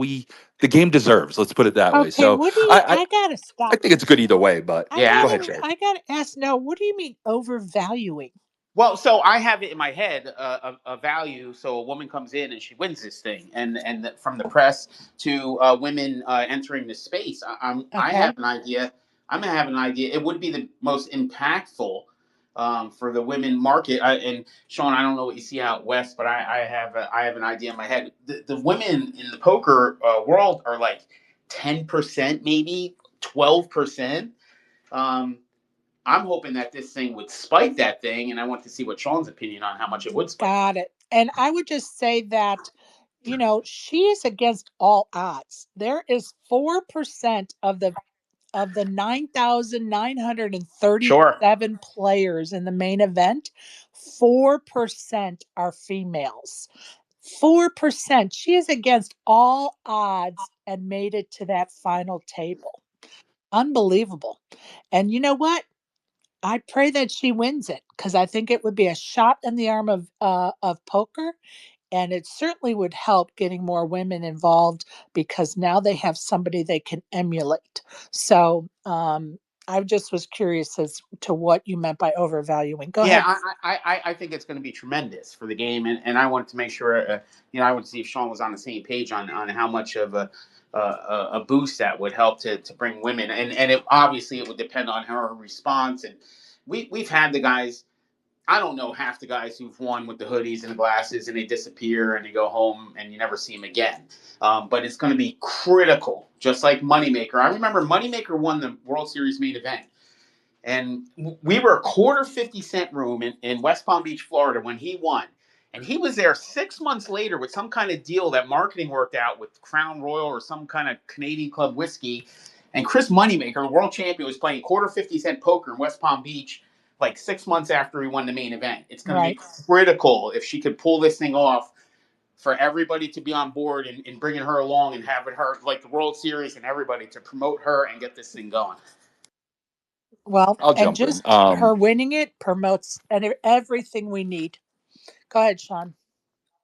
the game deserves. Let's put it that way. Okay, So what do you? I, I, I gotta I stop think you. it's good either way. But I Yeah, go gotta. ahead, absolutely. Shay. I gotta ask now. What do you mean overvaluing? Well, so I have it in my head a value. So a woman comes in and she wins this thing, and from the press to women entering the space, I have Okay. an idea. I'm gonna have an idea. It would be the most impactful for the women market. And Sean, I don't know what you see out west, but I have an idea in my head. The women in the poker world are like 10%, maybe 12%. Um, I'm hoping that this thing would spike that thing, and I want to see what Sean's opinion on how much it would spike it. Got it. And I would just say that, she is against all odds. There is 4% of the Sure. 9,937 players in the main event. 4% are females. 4%. She is against all odds and made it to that final table. Unbelievable. And you know what? I pray that she wins it because I think it would be a shot in the arm of poker, and it certainly would help getting more women involved because now they have somebody they can emulate. So I just was curious as to what you meant by overvaluing. Go Yeah, ahead. I think it's going to be tremendous for the game, and I wanted to make sure, I wanted to see if Sean was on the same page on how much of a boost that would help to bring women, and it obviously it would depend on her response, and we've had the guys. I don't know half the guys who've won with the hoodies and the glasses and they disappear and they go home and you never see them again. But it's going to be critical, just like Moneymaker. I remember Moneymaker won the World Series main event. And we were a quarter 50 cent room in West Palm Beach, Florida when he won. And he was there 6 months later with some kind of deal that marketing worked out with Crown Royal or some kind of Canadian club whiskey. And Chris Moneymaker, the world champion, was playing quarter 50 cent poker in West Palm Beach like 6 months after he won the main event. It's going to be Right. critical if she could pull this thing off for everybody to be on board and bringing her along and having her like the World Series and everybody to promote her and get this thing going. Well, I'll and jump in. just her winning it promotes everything we need. Go ahead, Sean.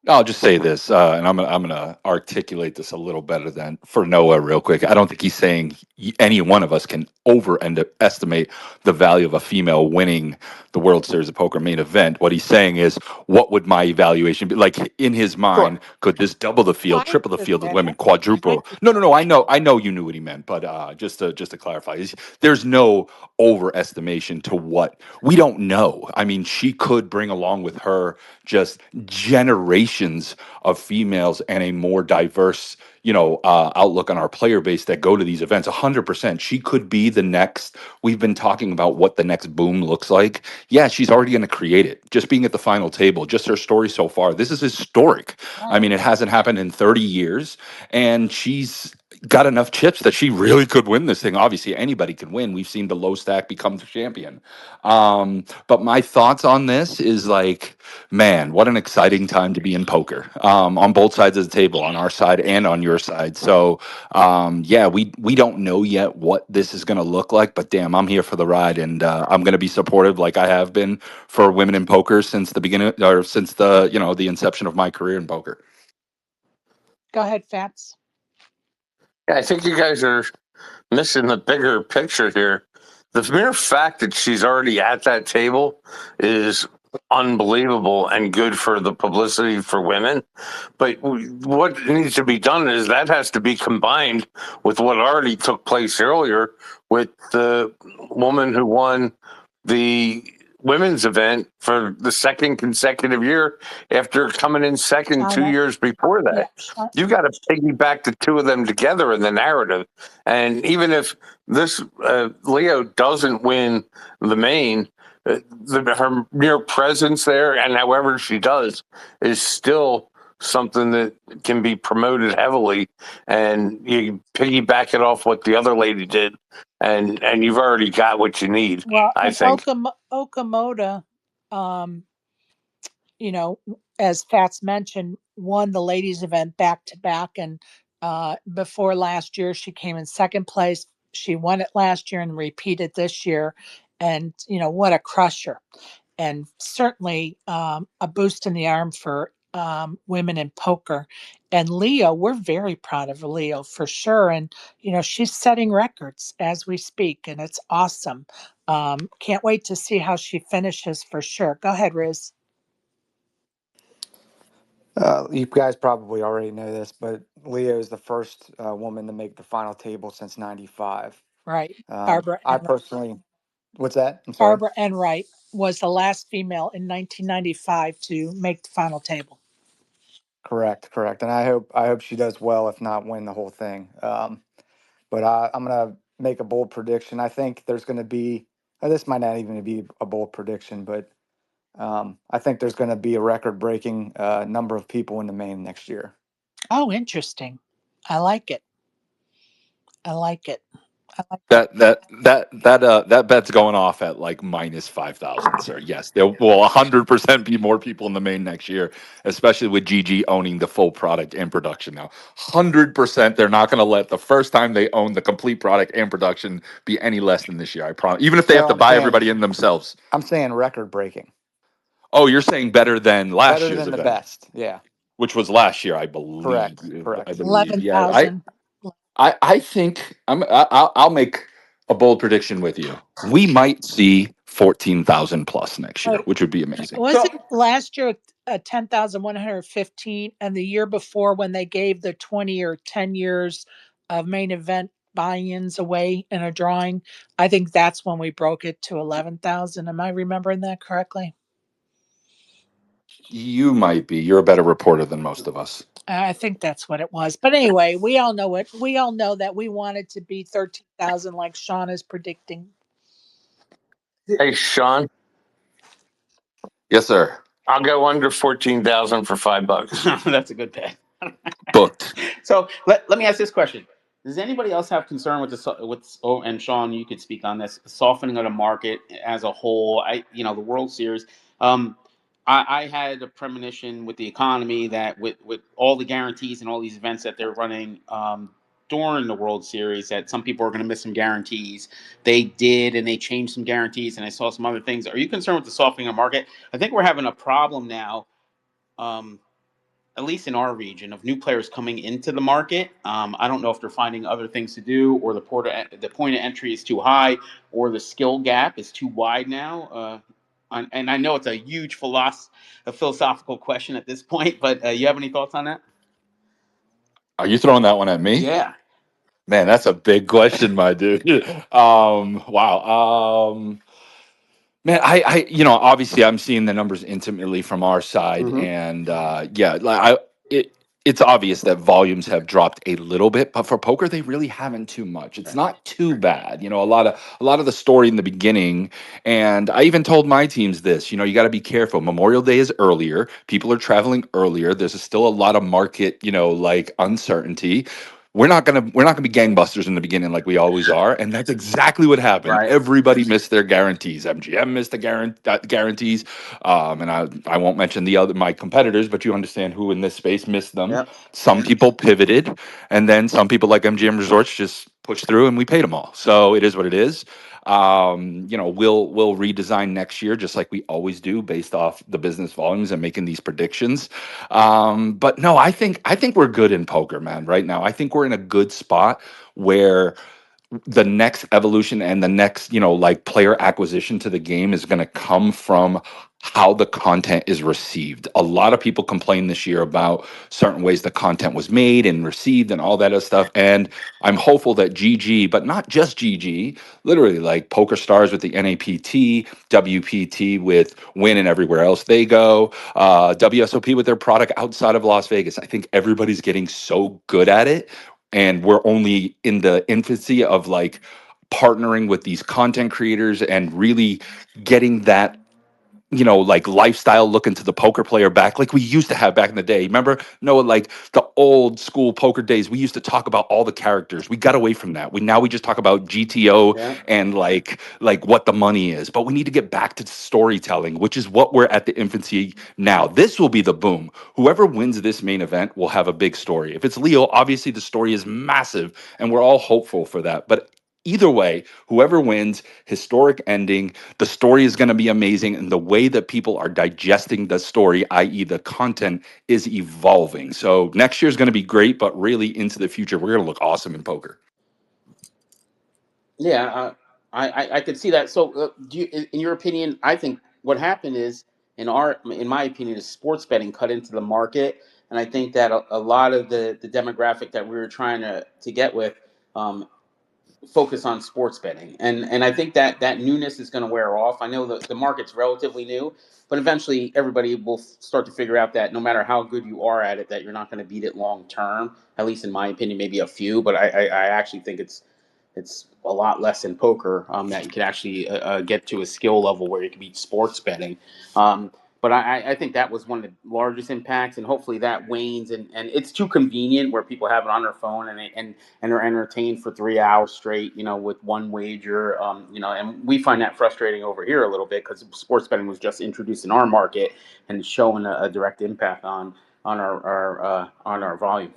I'll just say this, and I'm gonna articulate this a little better than for Noah real quick. I don't think he's saying any one of us can overestimate the value of a female winning the World Series of Poker main event. What he's saying is, what would my evaluation be? Like in his Sure. mind, could this double the No, field, I triple the field of understand women, that. I quadruple? No, no, understand. no. I know you knew what he meant, but just to clarify, there's no overestimation to what we don't know. I mean, she could bring along with her just generations of females and a more diverse, outlook on our player base that go to these events. 100%. She could be the next. We've been talking about what the next boom looks like. Yeah, she's already going to create it. Just being at the final table, just her story so far. This is historic. I Right. mean, it hasn't happened in 30 years, and she's got enough chips that she really could win this thing. Obviously, anybody can win. We've seen the low stack become the champion. But my thoughts on this is like, man, what an exciting time to be in poker, on both sides of the table, on our side and on your side. So, yeah, we don't know yet what this is going to look like, but damn, I'm here for the ride, and I'm going to be supportive, like I have been for women in poker since the beginning, or since the inception of my career in poker. Go ahead, Fats. Yeah, I think you guys are missing the bigger picture here. The mere fact that she's already at that table is unbelievable and good for the publicity for women. But what needs to be done is that has to be combined with what already took place earlier with the woman who won the women's event for the second consecutive year after coming in second 2 years before Yeah. that. You got to piggyback the two of them together in the narrative. And even if this Leo doesn't win the main, her mere presence there and however she does is still something that can be promoted heavily, and you piggyback it off what the other lady did, and you've already got what you need, Well, I and think. Okamoto, um, you know, as Fats mentioned, won the ladies event back to back. And before last year, she came in second place. She won it last year and repeated this year. And, what a crusher. And certainly a boost in the arm for women in poker. And Leo, we're very proud of Leo for sure. And, she's setting records as we speak, and it's awesome. Can't wait to see how she finishes for sure. Go ahead, Riz. You guys probably already know this, but Leo is the first woman to make the final table since '95. Right. Barbara I Enright. personally, what's that? I'm sorry. Barbara Enright was the last female in 1995 to make the final table. Correct, correct. And I hope she does well, if not win the whole thing. But I'm gonna make a bold prediction. I think there's gonna be this might not even be a bold prediction, but I think there's gonna be a record-breaking number of people in the main next year. Oh, interesting. I like it. I like it. I like that. That bet's going off at like minus 5,000, sir. Yes, there will 100% be more people in the main next year, especially with GG owning the full product and production now. 100%, they're not going to let the first time they own the complete product and production be any less than this year. I promise. Even if they have No, to buy everybody in themselves. I'm saying record-breaking, Oh, you're saying better than last better year's than the event, best. Yeah, which was last year, I believe. correct, correct. Yeah, 11,000. I think I'll make a bold prediction with you. We might see 14,000 plus next year, Right. which would be amazing. Was it So last year 10,115 and the year before when they gave the 20 or 10 years of main event buy-ins away in a drawing? I think that's when we broke it to 11,000. Am I remembering that correctly? You might be. You're a better reporter than most of us. I think that's what it was. But anyway, we all know it. We all know that we wanted to be 13,000 like Sean is predicting. Hey, Sean, Yes, sir. I'll go under 14,000 for $5. That's a good bet. Booked. So let me ask this question: does anybody else have concern with and Sean, you could speak on this softening of the market as a whole? The World Series. Um, I had a premonition with the economy that with all the guarantees and all these events that they're running during the World Series, that some people are going to miss some guarantees. They did, and they changed some guarantees, and I saw some other things. Are you concerned with the softening of the market? I think we're having a problem now. At least in our region, of new players coming into the market. I don't know if they're finding other things to do, or the point of entry is too high, or the skill gap is too wide now. And I know it's a huge philosophical question at this point, but you have any thoughts on that? Are you throwing that one at me? Yeah. Man, that's a big question, my dude. Wow. Man, obviously, I'm seeing the numbers intimately from our side, Hmm. and yeah, it's obvious that volumes have dropped a little bit, but for poker, they really haven't too much. It's not too bad, a lot of the story in the beginning, and I even told my teams this. You got to be careful. Memorial Day is earlier. People are traveling earlier. There's still a lot of market, like uncertainty. We're not gonna be gangbusters in the beginning like we always are, and that's exactly what happened. Right. Everybody missed their guarantees. MGM missed the guarantees, and I won't mention my competitors, but you understand who in this space missed them. Yep. Some people pivoted, and then some people like MGM Resorts just pushed through, and we paid them all. So it is what it is. We'll redesign next year just like we always do, based off the business volumes and making these predictions. But no, I think we're good in poker, man. Right now, I think we're in a good spot where the next evolution and the next, like player acquisition to the game is going to come from how the content is received. A lot of people complained this year about certain ways the content was made and received and all that other stuff. And I'm hopeful that GG, but not just GG, literally like Poker Stars with the NAPT, WPT with Win and everywhere else they go, WSOP with their product outside of Las Vegas. I think everybody's getting so good at it. And we're only in the infancy of like partnering with these content creators and really getting that, like lifestyle look into the poker player back, like we used to have back in the day. Remember, Noah, like the old school poker days, we used to talk about all the characters. We got away from that. We just talk about GTO Yeah. and like what the money is. But we need to get back to storytelling, which is what we're at the infancy now. This will be the boom. Whoever wins this main event will have a big story. If it's Leo, obviously the story is massive, and we're all hopeful for that. But either way, whoever wins, historic ending, the story is going to be amazing, and the way that people are digesting the story, i.e., the content, is evolving. So next year is going to be great, but really into the future, we're going to look awesome in poker. Yeah, I could see that. So, do you, in your opinion, I think what happened is, in my opinion, is sports betting cut into the market, and I think that a lot of the demographic that we were trying to get with, um, focus on sports betting, and I think that that newness is going to wear off. I know the market's relatively new, but eventually everybody will start to figure out that no matter how good you are at it, that you're not going to beat it long term. At least in my opinion, maybe a few, but I actually think it's a lot less in poker, that you can actually get to a skill level where you can beat sports betting. But I think that was one of the largest impacts, and hopefully that wanes. And it's too convenient where people have it on their phone and are entertained for 3 hours straight, with one wager. And we find that frustrating over here a little bit because sports betting was just introduced in our market and showing a direct impact on our volume.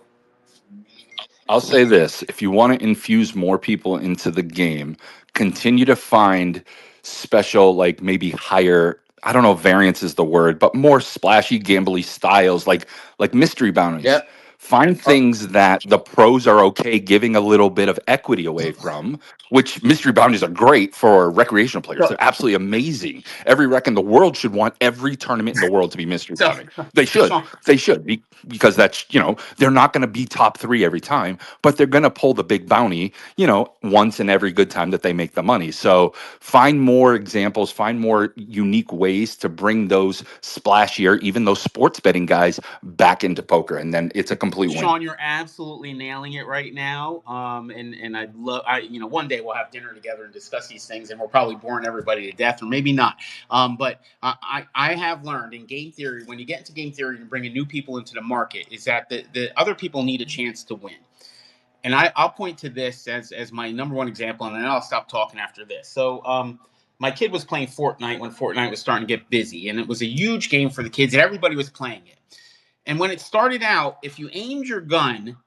I'll say this: if you want to infuse more people into the game, continue to find special, like maybe higher, I don't know if variance is the word, but more splashy, gambly styles, like mystery bounties. Yep. Find things that the pros are okay giving a little bit of equity away from, which mystery bounties are great for recreational players. So They're absolutely amazing. Every rec in the world should want every tournament in the world to be mystery so bounty. They should. Sean, They should be, because that's, they're not going to be top three every time, but they're going to pull the big bounty, once in every good time that they make the money. So find more examples, find more unique ways to bring those splashier, even those sports betting guys back into poker. And then it's a complete win. Sean, you're absolutely nailing it right now. And I'd love, one day we'll have dinner together and discuss these things, and we're probably boring everybody to death, or maybe not. But I have learned in game theory, when you get into game theory and bringing new people into the market, is that the other people need a chance to win. And I'll point to this as my number one example, and then I'll stop talking after this. So, my kid was playing Fortnite when Fortnite was starting to get busy, and it was a huge game for the kids, and everybody was playing it. And when it started out, if you aimed your gun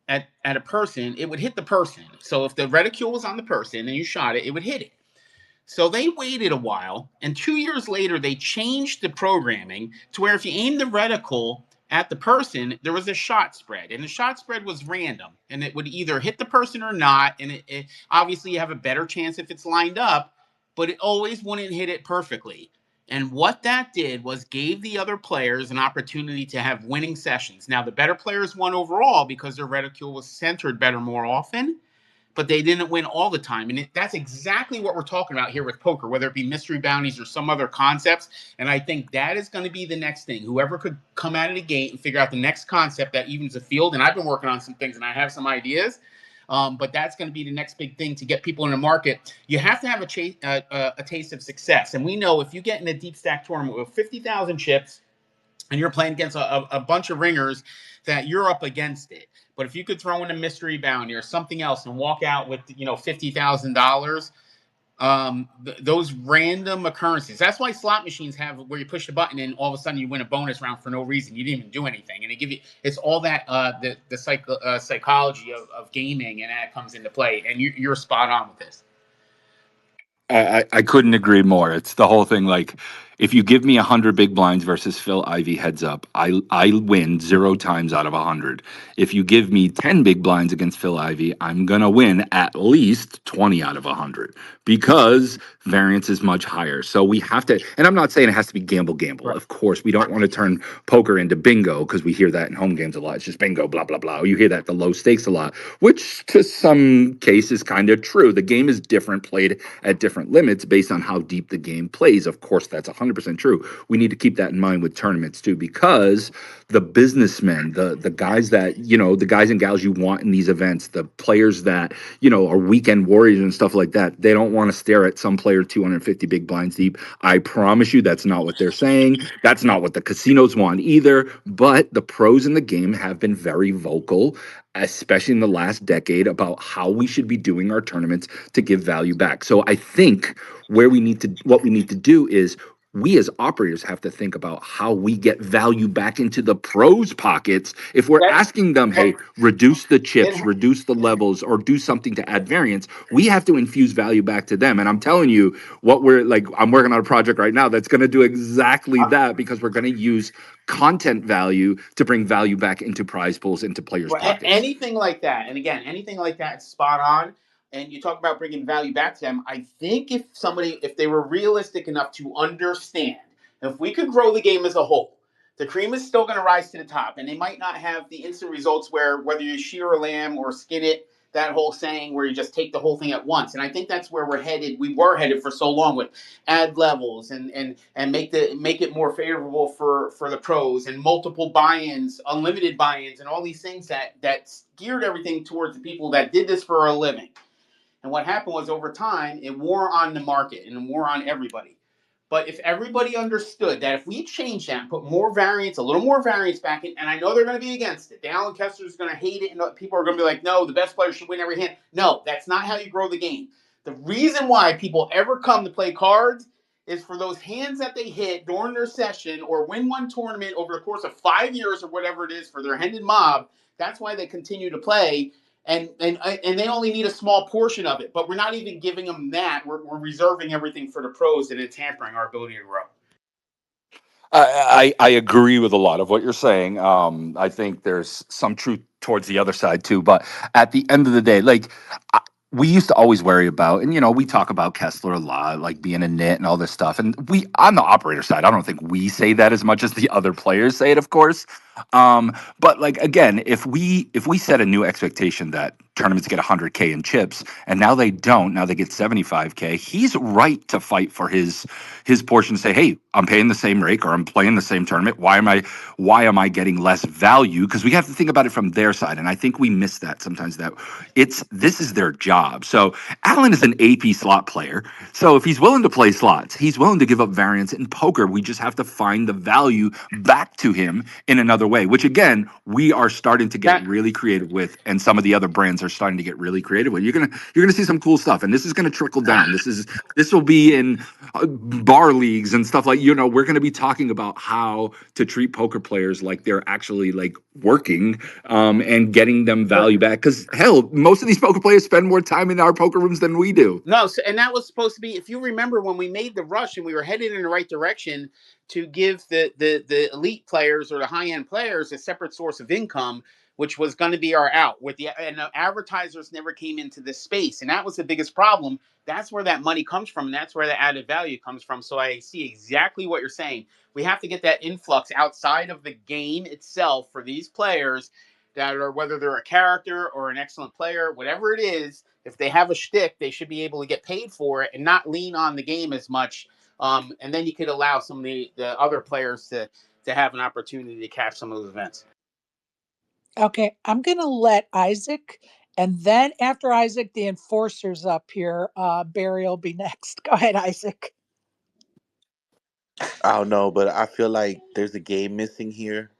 at a person, it would hit the person. So if the reticule was on the person and you shot it, it would hit it. So they waited a while, and 2 years later, they changed the programming to where if you aimed the reticle at the person, there was a shot spread, and the shot spread was random, and it would either hit the person or not. And obviously you have a better chance if it's lined up, but it always wouldn't hit it perfectly. And what that did was gave the other players an opportunity to have winning sessions. Now, the better players won overall because their reticule was centered better more often, but they didn't win all the time. And that's exactly what we're talking about here with poker, whether it be mystery bounties or some other concepts. And I think that is going to be the next thing. Whoever could come out of the gate and figure out the next concept that evens the field. And I've been working on some things and I have some ideas. But that's going to be the next big thing to get people in the market. You have to have a taste of success. And we know if you get in a deep stack tournament with 50,000 chips and you're playing against a bunch of ringers, that you're up against it. But if you could throw in a mystery bounty or something else and walk out with $50,000, those random occurrences. That's why slot machines have where you push the button and all of a sudden you win a bonus round for no reason. You didn't even do anything, and they give you. It's all that the psychology of gaming, and that comes into play. And you're spot on with this. I couldn't agree more. It's the whole thing. Like, If you give me 100 big blinds versus Phil Ivey heads up, I win 0 times out of 100. If you give me 10 big blinds against Phil Ivey, I'm going to win at least 20 out of 100 because variance is much higher. So we have to, and I'm not saying it has to be gamble, gamble. Right. Of course, we don't want to turn poker into bingo because we hear that in home games a lot. It's just bingo, blah, blah, blah. You hear that the low stakes a lot, which to some cases kind of true. The game is different, played at different limits based on how deep the game plays. Of course, that's 100% true. We need to keep that in mind with tournaments too, because the businessmen, the guys that, the guys and gals you want in these events, the players that, are weekend warriors and stuff like that, they don't want to stare at some player 250 big blinds deep. I promise you that's not what they're saying. That's not what the casinos want either. But the pros in the game have been very vocal, especially in the last decade, about how we should be doing our tournaments to give value back. So I think what we need to do is we as operators have to think about how we get value back into the pros' pockets. If we're That, asking them, that hey, reduce the chips, it, reduce the levels, or do something to add variance, we have to infuse value back to them. And I'm telling you, I'm working on a project right now that's going to do exactly that, because we're going to use content value to bring value back into prize pools, into players' Well, pockets. anything like that, and again, anything like that, spot on. And you talk about bringing value back to them. I think if they were realistic enough to understand, if we could grow the game as a whole, the cream is still going to rise to the top, and they might not have the instant results where whether you shear a lamb or skin it, that whole saying where you just take the whole thing at once. And I think that's where we're headed. We were headed for so long with add levels and make it more favorable for the pros and multiple buy-ins, unlimited buy-ins, and all these things that geared everything towards the people that did this for a living. And what happened was over time it wore on the market and it wore on everybody. But if everybody understood that if we change that and put more variance, a little more variance back in, and I know they're going to be against it. Alan Kessler is going to hate it, and people are going to be like, no, the best player should win every hand. No, that's not how you grow the game. The reason why people ever come to play cards is for those hands that they hit during their session or win one tournament over the course of 5 years or whatever it is for their Hendon mob. That's why they continue to play and they only need a small portion of it. But we're not even giving them that. We're reserving everything for the pros, and it's hampering our ability to grow. I agree with a lot of what you're saying. I think there's some truth towards the other side too. But at the end of the day, we used to always worry about, and we talk about Kessler a lot, like being a nit and all this stuff. And we, on the operator side, I don't think we say that as much as the other players say it, of course. But like again, if we set a new expectation that tournaments get 100K in chips, and now they don't, now they get 75K, he's right to fight for his portion. To say, hey, I'm paying the same rate, or I'm playing the same tournament. Why am I getting less value? Because we have to think about it from their side, and I think we miss that sometimes. That this is their job. So Alan is an AP slot player. So if he's willing to play slots, he's willing to give up variance in poker. We just have to find the value back to him in another way, which again, we are starting to get That really creative with, and some of the other brands are starting to get really creative with. You're gonna see some cool stuff, and this is gonna trickle down. This will be in bar leagues and stuff like, we're going to be talking about how to treat poker players like they're actually like working, and getting them value back, because hell, most of these poker players spend more time in our poker rooms than we do. No, so, and that was supposed to be. If you remember when we made the rush and we were headed in the right direction to give the elite players or the high end players a separate source of income, which was going to be our out. The advertisers never came into this space, and that was the biggest problem. That's where that money comes from, and that's where the added value comes from. So I see exactly what you're saying. We have to get that influx outside of the game itself for these players that are, whether they're a character or an excellent player, whatever it is. If they have a shtick, they should be able to get paid for it and not lean on the game as much. And then you could allow some of the other players to have an opportunity to catch some of those events. Okay, I'm going to let Isaac, and then after Isaac, the enforcer's up here. Barry will be next. Go ahead, Isaac. I don't know, but I feel like there's a game missing here.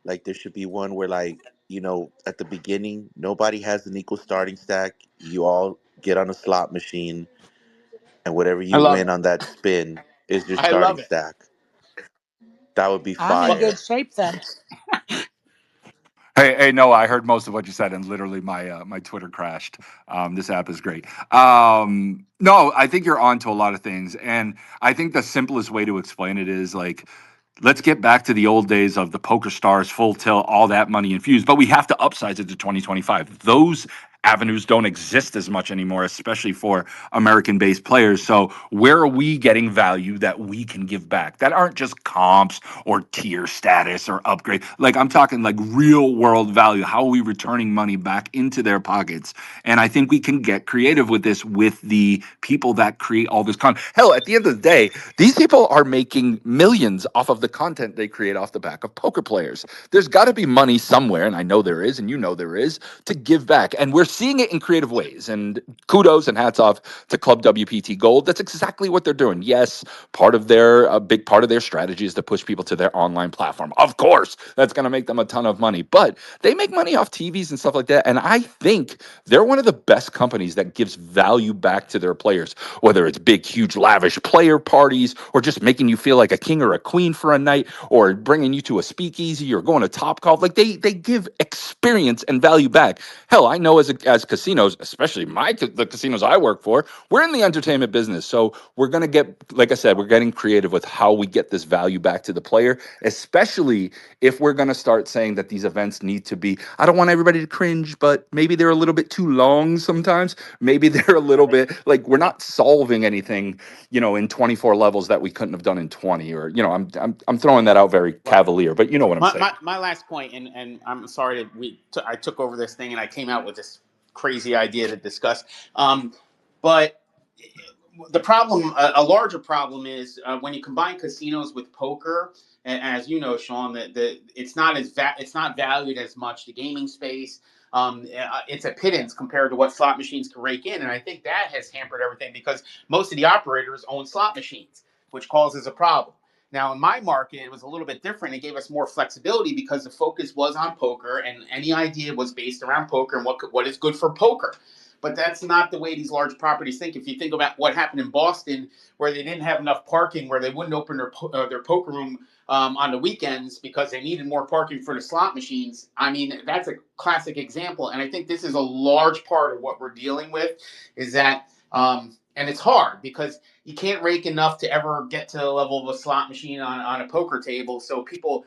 Like there should be one where at the beginning nobody has an equal starting stack. You all get on a slot machine and whatever I you love win it. on that spin is your I starting love it. stack. That would be I'm in But fire. good shape then. Hey, no, I heard most of what you said, and literally my Twitter crashed. This app is great. No, I think you're on to a lot of things, and I think the simplest way to explain it is like, let's get back to the old days of the Poker Stars, Full Tilt, all that money infused, but we have to upsize it to 2025. Those avenues don't exist as much anymore, especially for American-based players. So where are we getting value that we can give back that aren't just comps or tier status or upgrade? Like I'm talking like real world value. How are we returning money back into their pockets? And I think we can get creative with this with the people that create all this content. Hell, at the end of the day, these people are making millions off of the content they create off the back of poker players. There's got to be money somewhere, and I know there is, and you know there is, to give back. And we're seeing it in creative ways. And kudos and hats off to Club WPT Gold. That's exactly what they're doing. Yes, a big part of their strategy is to push people to their online platform. Of course, that's going to make them a ton of money, but they make money off TVs and stuff like that. And I think they're one of the best companies that gives value back to their players, whether it's big, huge, lavish player parties or just making you feel like a king or a queen for a night or bringing you to a speakeasy or going to Top Golf. Like they give experience and value back. Hell, I know as casinos, especially the casinos I work for, we're in the entertainment business. So we're going to get, like I said, we're getting creative with how we get this value back to the player, especially if we're going to start saying that these events need to be, I don't want everybody to cringe, but maybe they're a little bit too long sometimes. Maybe they're a little bit like we're not solving anything, in 24 levels that we couldn't have done in 20 or, I'm throwing that out very Well, cavalier, but you know what I'm saying. my last point, and I'm sorry that I took over this thing and I came out with this crazy idea to discuss. But the problem, a larger problem, is when you combine casinos with poker. And as you know, Sean, that it's not valued as much. The gaming space, it's a pittance compared to what slot machines can rake in, and I think that has hampered everything because most of the operators own slot machines, which causes a problem. Now, in my market, it was a little bit different. It gave us more flexibility because the focus was on poker, and any idea was based around poker and what is good for poker. But that's not the way these large properties think. If you think about what happened in Boston, where they didn't have enough parking, where they wouldn't open their poker room on the weekends because they needed more parking for the slot machines. I mean, that's a classic example. And I think this is a large part of what we're dealing with is that, and it's hard because you can't rake enough to ever get to the level of a slot machine on a poker table. So people,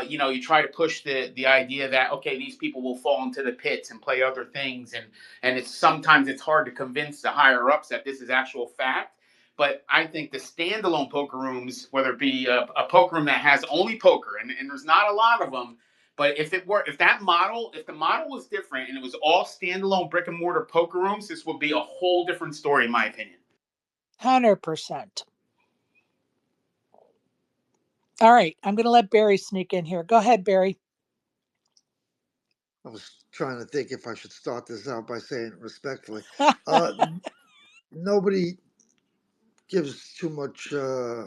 you try to push the idea that, okay, these people will fall into the pits and play other things, and sometimes it's hard to convince the higher ups that this is actual fact. But I think the standalone poker rooms, whether it be a poker room that has only poker, and there's not a lot of them, but if the model was different and it was all standalone brick and mortar poker rooms, this would be a whole different story, in my opinion. 100%. All right, I'm going to let Barry sneak in here. Go ahead, Barry. I was trying to think if I should start this out by saying it respectfully. Nobody gives too much. I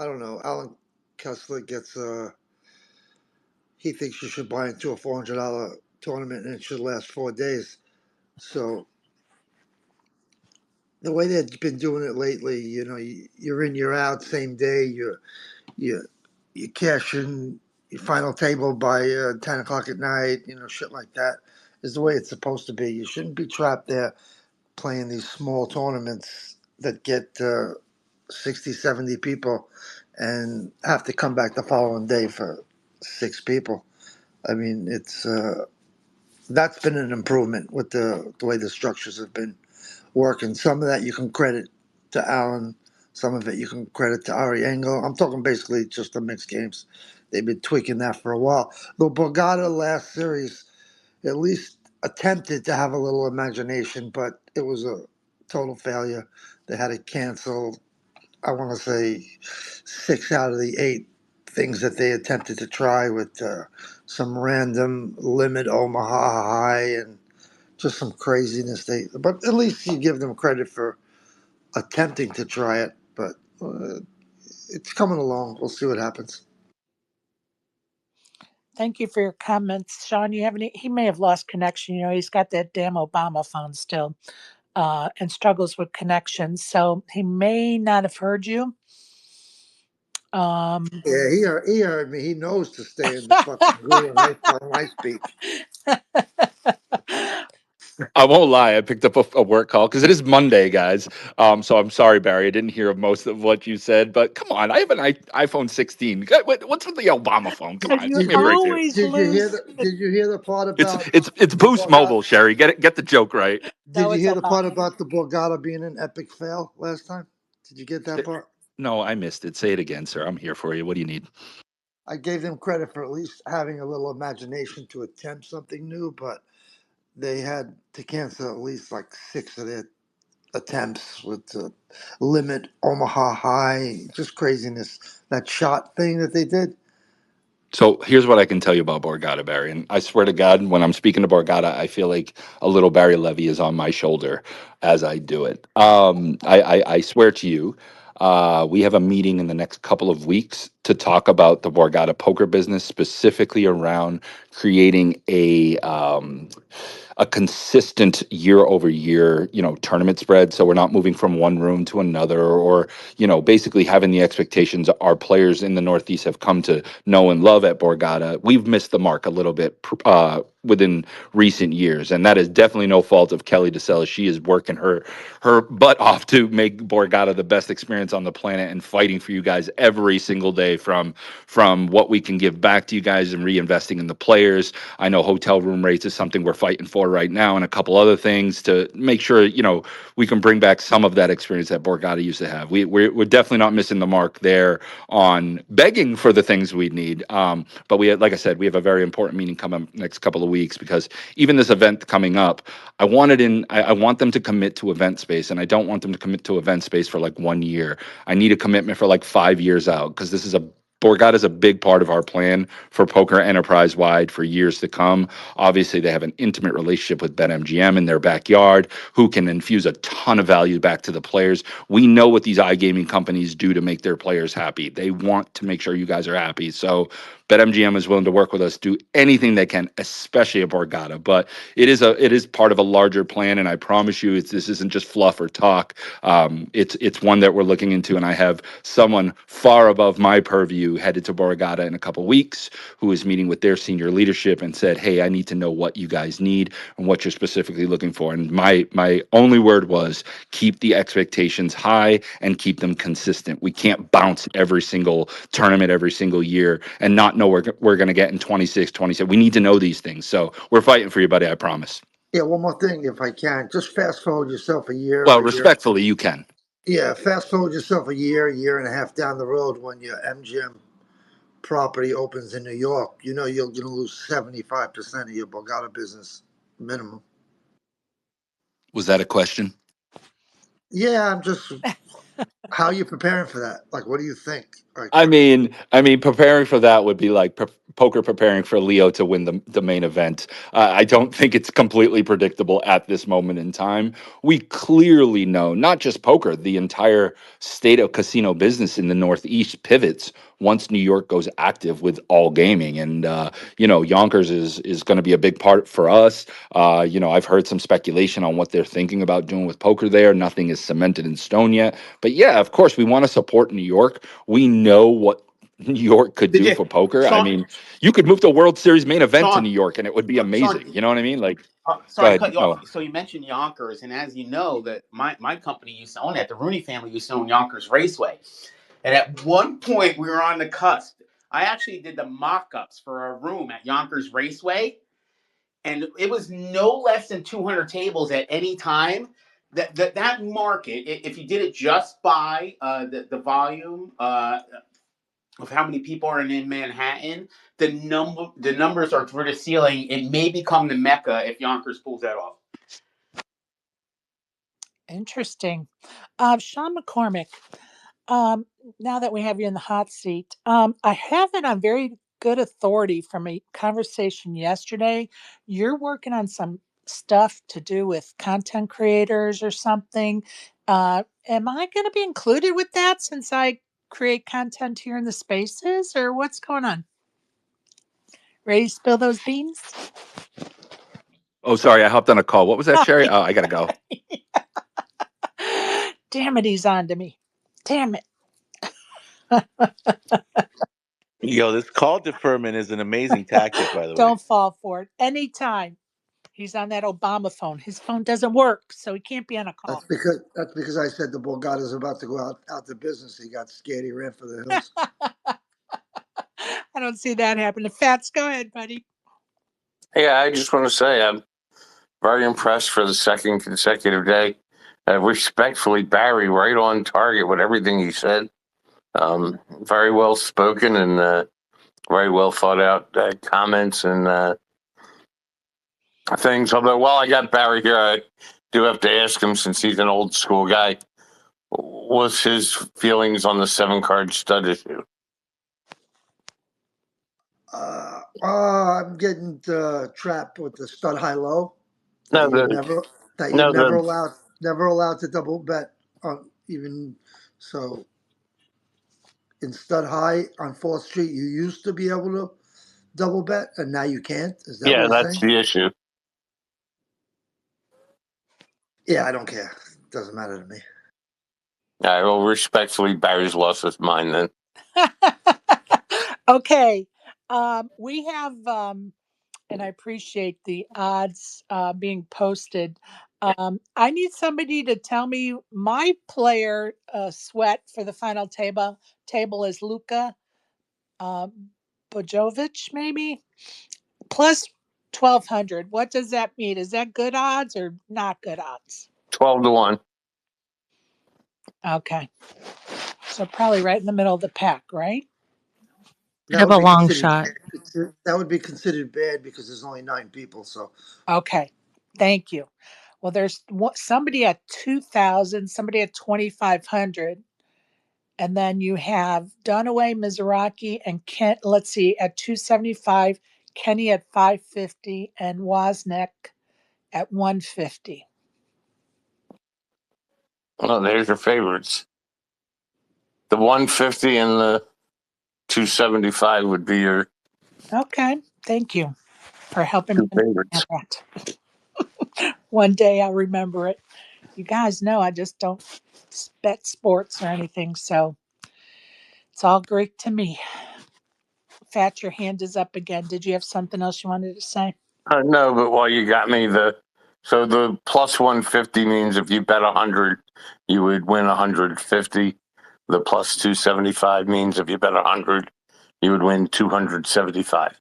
don't know. Alan Kessler gets. He thinks you should buy into a $400 tournament and it should last 4 days. So the way they've been doing it lately, you're in, you're out, same day. You you cash in your final table by 10 o'clock at night. Shit like that is the way it's supposed to be. You shouldn't be trapped there playing these small tournaments that get 60, 70 people and have to come back the following day for 6 people. I mean, it's that's been an improvement with the way the structures have been working. Some of that you can credit to Alan. Some of it you can credit to Ari Engel. I'm talking basically just the mixed games. They've been tweaking that for a while. The Borgata last series at least attempted to have a little imagination, but it was a total failure. They had to cancel, I want to say, 6 out of the 8 things that they attempted to try with some random limit Omaha high and just some craziness. But at least you give them credit for attempting to try it. But it's coming along. We'll see what happens. Thank you for your comments, Sean. You have any? He may have lost connection. He's got that damn Obama phone still, and struggles with connections. So he may not have heard you. Yeah, he heard me. He knows to stay in the fucking grill on Ice Beach. I won't lie. I picked up a work call because it is Monday, guys. So I'm sorry, Barry. I didn't hear most of what you said, but come on. I have an iPhone 16. What's with the Obama phone? Come Because on, you give me Did a you break here. always did you hear lose. the part It's about it's it's the Boost Borgata? Mobile, Sherry. Get the joke right. Did No, you it's hear the part Obama. about the Borgata being an epic fail last time? Did you get that part? No, I missed it. Say it again, sir. I'm here for you. What do you need? I gave them credit for at least having a little imagination to attempt something new, but they had to cancel at least like six of their attempts with the limit Omaha High, just craziness. That shot thing that they did. So here's what I can tell you about Borgata, Barry. And I swear to God, when I'm speaking to Borgata, I feel like a little Barry Levy is on my shoulder as I do it. I swear to you, we have a meeting in the next couple of weeks to talk about the Borgata poker business, specifically around creating a consistent year over year, tournament spread. So we're not moving from one room to another, or basically having the expectations our players in the Northeast have come to know and love at Borgata. We've missed the mark a little bit within recent years, and that is definitely no fault of Kelly DeSella. She is working her butt off to make Borgata the best experience on the planet and fighting for you guys every single day, from what we can give back to you guys and reinvesting in the players. I know hotel room rates is something we're fighting for right now, and a couple other things to make sure we can bring back some of that experience that Borgata used to have. We're definitely not missing the mark there on begging for the things we need. But like I said, we have a very important meeting coming up next couple of weeks, because even this event coming up, I want them to commit to event space, and I don't want them to commit to event space for like 1 year. I need a commitment for like 5 years out, because Borgata is a big part of our plan for poker enterprise wide for years to come. Obviously, they have an intimate relationship with BetMGM in their backyard, who can infuse a ton of value back to the players. We know what these iGaming companies do to make their players happy. They want to make sure you guys are happy. So BetMGM is willing to work with us, do anything they can, especially at Borgata. But it is part of a larger plan, and I promise you, this isn't just fluff or talk. It's one that we're looking into, and I have someone far above my purview headed to Borgata in a couple weeks, who is meeting with their senior leadership and said, "Hey, I need to know what you guys need and what you're specifically looking for." And my only word was, keep the expectations high and keep them consistent. We can't bounce every single tournament every single year and not know we're going to get in 26, 27. We need to know these things. So we're fighting for you, buddy. I promise. Yeah, one more thing, if I can, just fast forward yourself a year, Well, respectfully, you can. Yeah, fast forward yourself a year and a half down the road when your MGM property opens in New York. You know you're going to lose 75% of your Borgata business minimum. Was that a question? Yeah, I'm just how are you preparing for that? Like, what do you think? Like, I mean, preparing for that would be like poker preparing for Leo to win the main event. I don't think it's completely predictable at this moment in time. We clearly know, not just poker, the entire state of casino business in the Northeast pivots once New York goes active with all gaming, and Yonkers is going to be a big part for us. I've heard some speculation on what they're thinking about doing with poker there. Nothing is cemented in stone yet, but yeah, of course, we want to support New York. We know what New York could Did do you, for poker. I Sean? mean, you could move the World Series main event to Sean, New York and it would be Sean. amazing. You know what I mean? Like, go Sorry to ahead. cut you off. Oh, So you mentioned Yonkers, and as you know, that my company used to own that. The Rooney family used to own Yonkers Raceway, and at one point we were on the cusp. I actually did the mock-ups for a room at Yonkers Raceway, and it was no less than 200 tables at any time. That market, if you did it just by the volume of how many people are in Manhattan, the numbers are through the ceiling. It may become the mecca if Yonkers pulls that off. Interesting. Sean McCormick, um, now that we have you in the hot seat, I have it on very good authority from a conversation yesterday. You're working on some stuff to do with content creators or something. Am I going to be included with that since I create content here in the spaces, or what's going on? Ready to spill those beans? oh, sorry, I hopped on a call. What was that, Sherry? Sorry. Oh, I gotta go. Damn it, he's on to me. Damn it. Yo, this call deferment is an amazing tactic, by the way. Don't fall for it. Anytime he's on that Obama phone, his phone doesn't work, so he can't be on a call. That's because I said the Borgata is about to go out to business. He got scared. He ran for the hills. I don't see that happening. Fats, go ahead, buddy. Yeah, I just want to say I'm very impressed for the second consecutive day. Respectfully, Barry, right on target with everything he said. Very well spoken and very well thought out comments and things. Although, while I got Barry here, I do have to ask him, since he's an old school guy, what's his feelings on the 7-card stud issue? I'm getting trapped with the stud high low No, that you're the never no the never allowed to double bet on, even so. In stud high on 4th Street, you used to be able to double bet, and now you can't. Is that what yeah, you're that's saying? the issue. Yeah, I don't care. Doesn't matter to me. All right, well, respectfully, Barry's lost his mind then. Okay. We have, and I appreciate the odds being posted. I need somebody to tell me my player sweat for the final table is Luka Bojovic, maybe plus 1200. What does that mean? Is that good odds or not good odds? 12-1. Okay. So probably right in the middle of the pack, right? Bit That of would a be long considered shot. that would be considered bad because there's only 9 people. So Okay. Thank you. Well, there's somebody at 2000, somebody at 2500. And then you have Dunaway, Mizuraki, and Kent, let's see, at 275, Kenny at 550, and Wozniak at 150. Well, there's your favorites. The 150 and the 275 would be your Okay. Thank you for helping me two understand favorites. that. One day I'll remember it. You guys know I just don't bet sports or anything, so it's all Greek to me. Fat, your hand is up again. Did you have something else you wanted to say? No, but while you got me, the plus 150 means if you bet 100, you would win 150. The plus 275 means if you bet 100, you would win 275.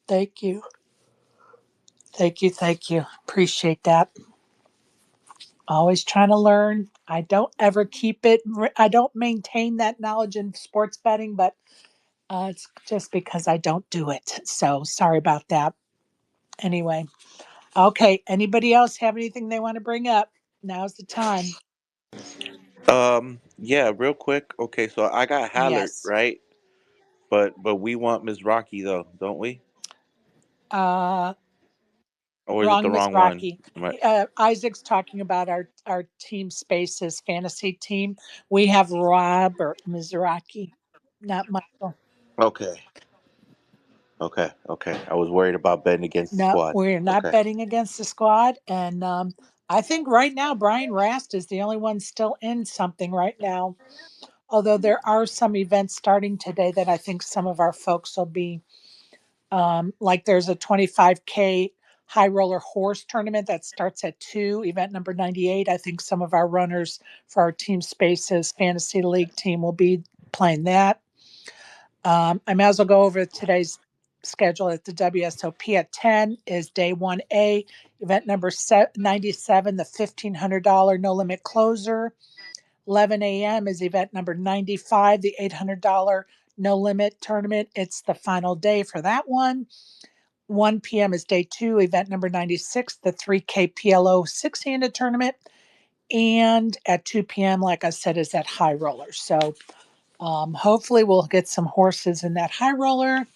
Thank you. Thank you. Thank you. Appreciate that. Always trying to learn. I don't ever keep it, I don't maintain that knowledge in sports betting, but it's just because I don't do it. So sorry about that. Anyway, okay. Anybody else have anything they want to bring up? Now's the time. Yeah, real quick. Okay, so I got Hallaert, Yes. right? But we want Ms. Rocky though, don't we? Uh, Or is it the Wrong, Miss wrong one? Rocky. Am I- Isaac's talking about our team spaces fantasy team. We have Robert Mizraki, not Michael. Okay, okay. I was worried about betting against the No, squad. we're not Okay. betting against the squad. And I think right now Brian Rast is the only one still in something right now. Although there are some events starting today that I think some of our folks will be like there's a 25K high roller horse tournament that starts at 2, event number 98. I think some of our runners for our team spaces fantasy league team will be playing that. I may as well go over today's schedule at the WSOP at 10 is day 1A, event number 97, the $1,500 no limit closer. 11 a.m. is event number 95, the $800 no limit tournament. It's the final day for that one. 1 p.m. is day 2, event number 96, the 3K PLO 6-handed tournament. And at 2 p.m., like I said, is that high roller. So hopefully we'll get some horses in that high roller.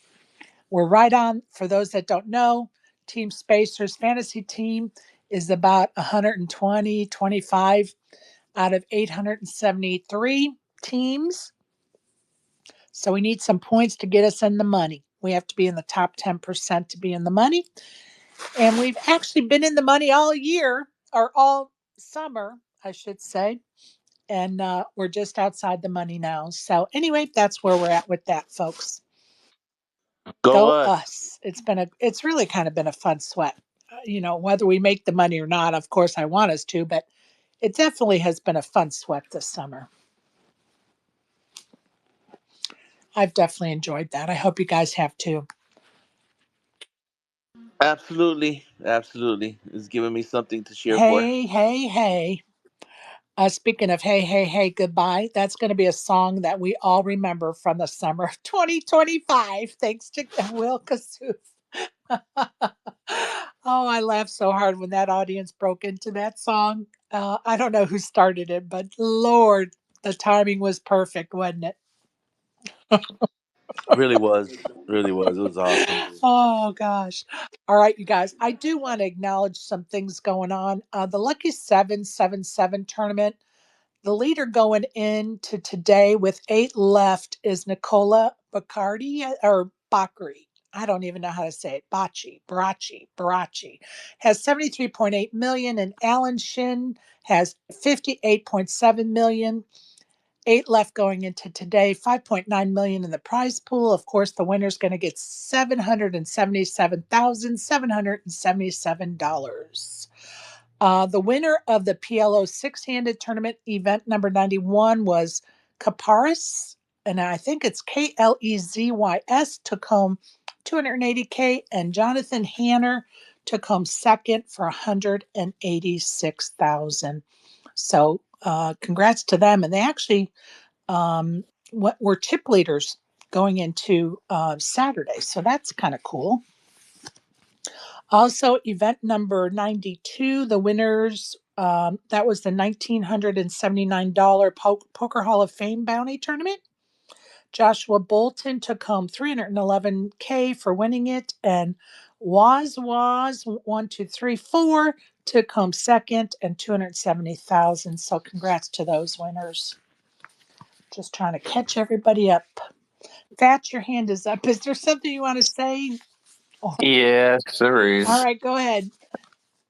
We're right on, for those that don't know, Team Spacers fantasy team is about 120, 25 out of 873 teams. So we need some points to get us in the money. We have to be in the top 10% to be in the money. And we've actually been in the money all year, or all summer, I should say. and we're just outside the money now. So anyway, that's where we're at with that, folks. Go Go us. us. It's really kind of been a fun sweat. Whether we make the money or not, of course I want us to, but it definitely has been a fun sweat this summer. I've definitely enjoyed that. I hope you guys have too. Absolutely, absolutely. It's giving me something to cheer for. Hey, hey, hey. Speaking of hey, hey, hey, goodbye, that's going to be a song that we all remember from the summer of 2025, thanks to Will Kasuf. Oh, I laughed so hard when that audience broke into that song. I don't know who started it, but Lord, the timing was perfect, wasn't it? Really was. Really was. It was awesome. Oh gosh. All right, you guys. I do want to acknowledge some things going on. The Lucky 777 tournament. The leader going into today with 8 left is Nicola Bacardi or Bakri. I don't even know how to say it. Barachi has 73.8 million, and Alan Shin has 58.7 million. 8 left going into today, 5.9 million in the prize pool. Of course, the winner's going to get $777,777. The winner of the PLO six-handed tournament event number 91 was Kaparis, and I think it's Klezys, took home 280K, and Jonathan Hanner took home second for 186,000. So congrats to them. And they actually were tip leaders going into Saturday. So that's kind of cool. Also, event number 92, the winners, that was the $1,979 Poker Hall of Fame bounty tournament. Joshua Bolton took home 311K for winning it, and Waz 1234 took home second and 270,000. So congrats to those winners. Just trying to catch everybody up. Fats, your hand is up. Is there something you want to say? Oh, Yes, there all is. right, go ahead.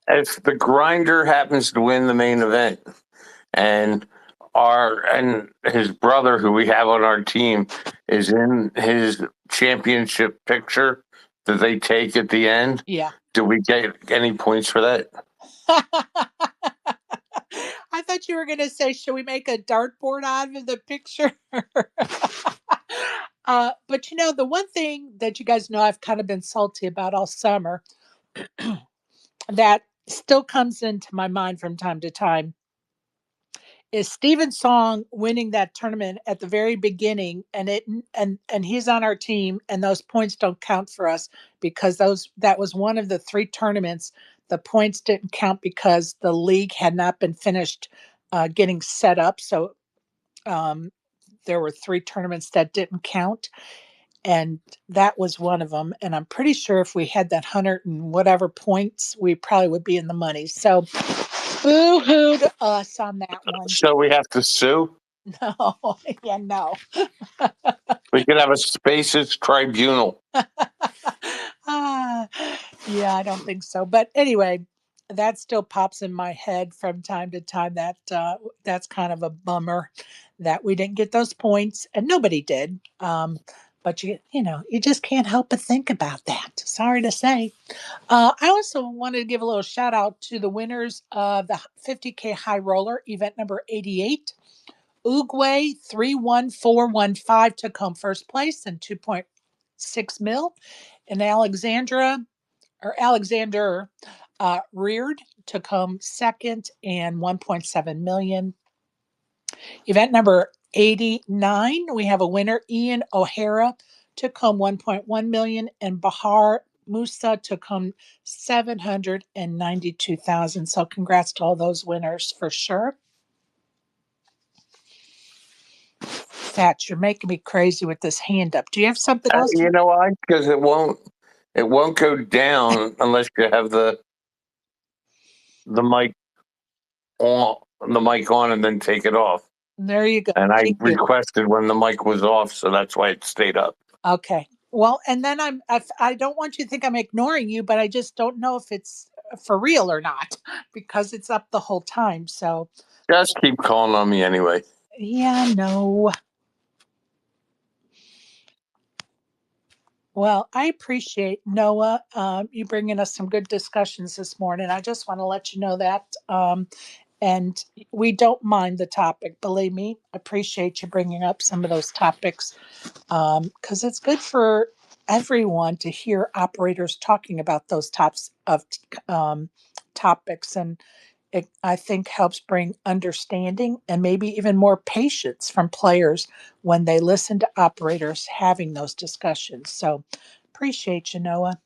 If the grinder happens to win the main event, and his brother, who we have on our team, is in his championship picture that they take at the end, Yeah. do we get any points for that? I thought you were going to say, should we make a dartboard out of the picture? But the one thing that you guys know I've kind of been salty about all summer that still comes into my mind from time to time is Steven Song winning that tournament at the very beginning, and he's on our team, and those points don't count for us because that was one of the 3 tournaments. The points didn't count because the league had not been finished getting set up. So there were 3 tournaments that didn't count, and that was one of them. And I'm pretty sure if we had that 100 and whatever points, we probably would be in the money. So boo hoo to us on that one. So we have to sue? No, yeah, no. We could have a spaces tribunal. Ah, yeah, I don't think so. But anyway, that still pops in my head from time to time. That's kind of a bummer that we didn't get those points, and nobody did. But you just can't help but think about that. Sorry to say. I also wanted to give a little shout out to the winners of the 50K High Roller event number 88. Uruguay 31415 took home first place and 2.6 mil. And Alexander Reared took home second and 1.7 million. Event number 89, we have a winner. Ian O'Hara took home 1.1 million, and Bahar Musa took home 792,000. So congrats to all those winners for sure. Fats, you're making me crazy with this hand up. Do you have something else? You know why? Because it won't go down unless you have the mic on and then take it off. There you go. And I Thank you. requested when the mic was off, so that's why it stayed up. Okay. Well, and then I don't want you to think I'm ignoring you, but I just don't know if it's for real or not because it's up the whole time. So Just keep calling on me anyway. yeah, no. Well, I appreciate Noah, you bringing us some good discussions this morning. I just want to let you know that, and we don't mind the topic. Believe me, appreciate you bringing up some of those topics because it's good for everyone to hear operators talking about those types of um, topics, and it, I think, helps bring understanding and maybe even more patience from players when they listen to operators having those discussions. So appreciate you, Noah,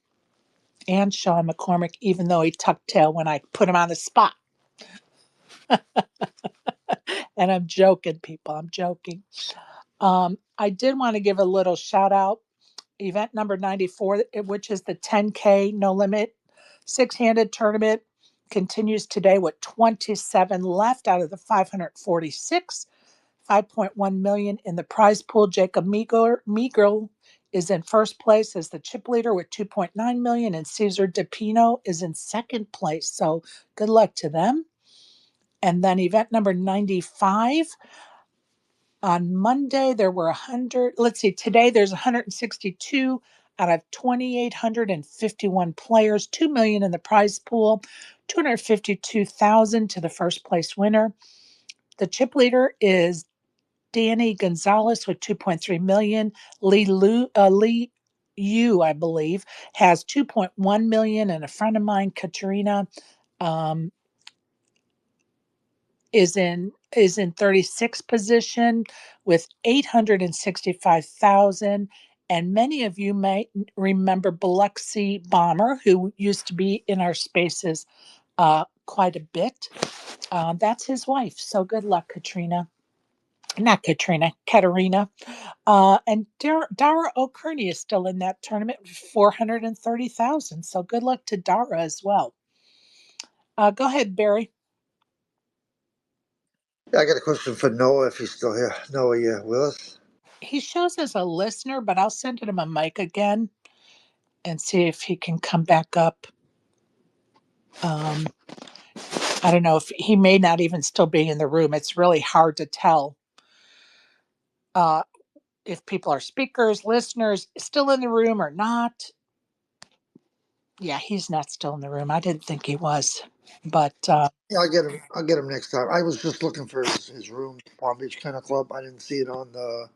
and Sean McCormick, even though he tucked tail when I put him on the spot. And I'm joking, people. I'm joking. I did want to give a little shout out. Event number 94, which is the 10K No Limit six-handed tournament, continues today with 27 left out of the 546. 5.1 million in the prize pool. Jacob Meager is in first place as the chip leader with 2.9 million, and Cesar DePino is in second place. So good luck to them. And then event number 95. On Monday, there were 100. Let's see, today there's 162 out of 2,851 players, 2 million in the prize pool, 252,000 to the first place winner. The chip leader is Danny Gonzalez with 2.3 million. Lee Yu, I believe, has 2.1 million, and a friend of mine, Katrina, um, is in 36th position with 865,000. And many of you may remember Biloxi Bomber, who used to be in our spaces quite a bit. That's his wife. So good luck, Katrina. Not Katrina, Katerina. And Dara O'Kearney is still in that tournament with 430,000. So good luck to Dara as well. Go ahead, Barry. Yeah, I got a question for Noah if he's still here. Noah, you with us? He shows as a listener, but I'll send him a mic again and see if he can come back up. I don't know if he may not even still be in the room. It's really hard to tell uh, if people are speakers, listeners, still in the room or not. Yeah, he's not still in the room. I didn't think he was, but Yeah, I'll get him. I'll get him next time. I was just looking for his room, Palm Beach Kennel Club. I didn't see it on the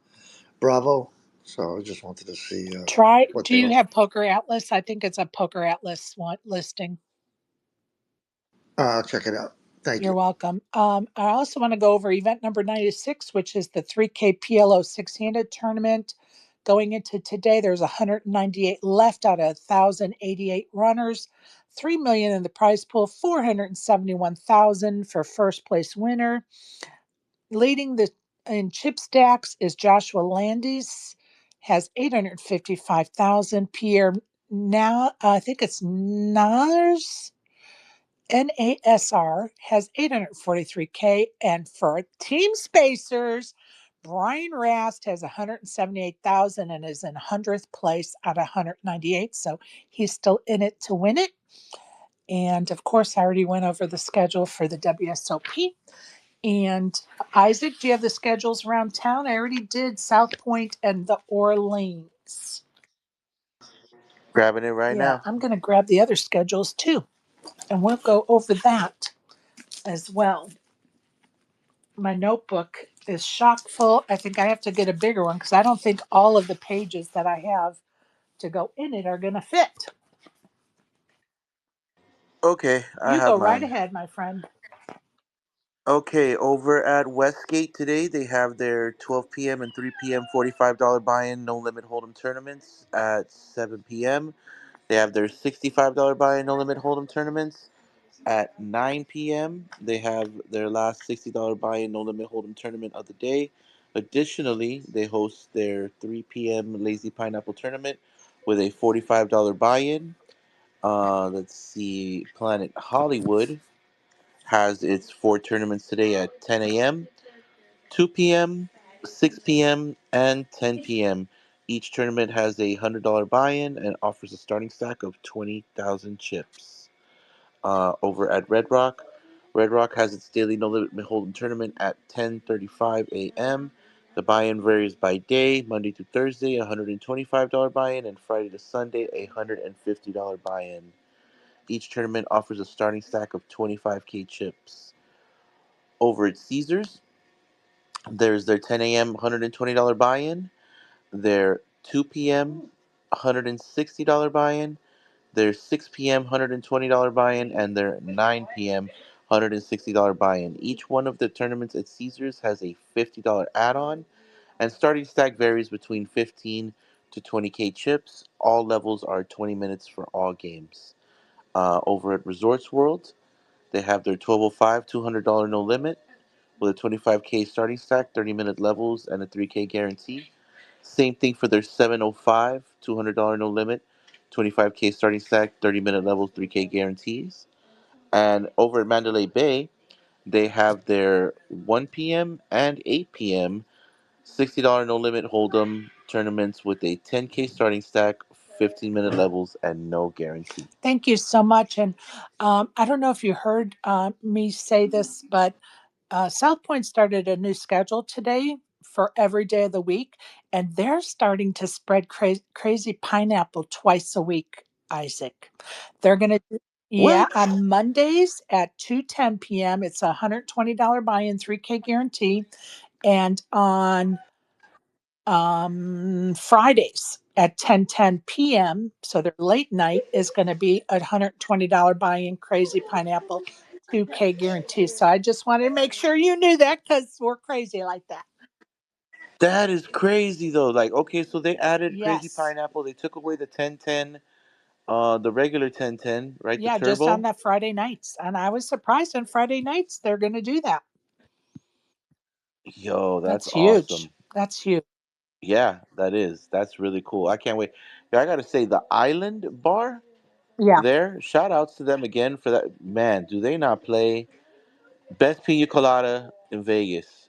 Bravo, so I just wanted to see try. what Do they you were. have Poker Atlas? I think it's a Poker Atlas listing. Check it out. Thank You're you. welcome. I also want to go over event number 96, which is the 3K PLO six-handed tournament. Going into today, there's 198 left out of 1,088 runners. 3 million in the prize pool, 471,000 for first place winner. Leading the in chip stacks is Joshua Landis, has 855,000. Pierre now, I think it's Nars NASR has 843K. And for Team Spacers, Brian Rast has 178,000 and is in 100th place out of 198. So he's still in it to win it. And of course, I already went over the schedule for the WSOP. And Isaac, do you have the schedules around town? I already did South Point and the Orleans. Grabbing it right Yeah, now. I'm going to grab the other schedules too. And we'll go over that as well. My notebook is chock full. I think I have to get a bigger one because I don't think all of the pages that I have to go in it are going to fit. Okay, I You have go right mine. ahead, my friend. Okay, over at Westgate today, they have their 12 p.m. and 3 p.m. $45 buy-in no limit hold'em tournaments at 7 p.m. They have their $65 buy-in no limit hold'em tournaments at 9 p.m. They have their last $60 buy-in no limit hold'em tournament of the day. Additionally, they host their 3 p.m. Lazy Pineapple tournament with a $45 buy-in. Let's see, Planet Hollywood has its four tournaments today at 10 a.m., 2 p.m., 6 p.m., and 10 p.m. Each tournament has a $100 buy-in and offers a starting stack of 20,000 chips. over at Red Rock. Red Rock has its daily no limit hold'em tournament at 10:35 a.m. The buy-in varies by day. Monday through Thursday, $125 buy-in, and Friday to Sunday, $150 buy-in. Each tournament offers a starting stack of 25K chips. Over at Caesars, there's their 10 a.m. $120 buy-in, their 2 p.m. $160 buy-in, their 6 p.m. $120 buy-in, and their 9 p.m. $160 buy-in. Each one of the tournaments at Caesars has a $50 add-on, and starting stack varies between 15 to 20K chips. All levels are 20 minutes for all games. Over at Resorts World, they have their 1205 $200 no limit with a 25K starting stack, 30-minute levels, and a 3K guarantee. Same thing for their 705 $200 no limit, 25K starting stack, 30-minute levels, 3K guarantees. And over at Mandalay Bay, they have their 1 p.m. and 8 p.m. $60 no limit hold'em tournaments with a 10K starting stack, 15-minute levels, and no guarantee. Thank you so much. And I don't know if you heard me say this, but South Point started a new schedule today for every day of the week, and they're starting to spread crazy pineapple twice a week, Isaac. They're going to, yeah, What? on Mondays at 2:10 p.m., it's a $120 buy in, 3K guarantee. And on Fridays at 10:10 p.m., so their late night is going to be a $120 buy-in, crazy pineapple 2K guarantee. So I just wanted to make sure you knew that because we're crazy like that. That is crazy though. Like, okay, so they added Crazy Yes. Pineapple. They took away the 1010, the regular 1010, right? The Yeah, just on turbo. that Friday nights. And I was surprised on Friday nights they're going to do that. Yo, that's That's huge. awesome. That's huge. Yeah, that is. That's really cool. I can't wait. Yeah, I gotta say, the Island Bar Yeah, there. Shout outs to them again for that. Man, do they not play best pina colada in Vegas?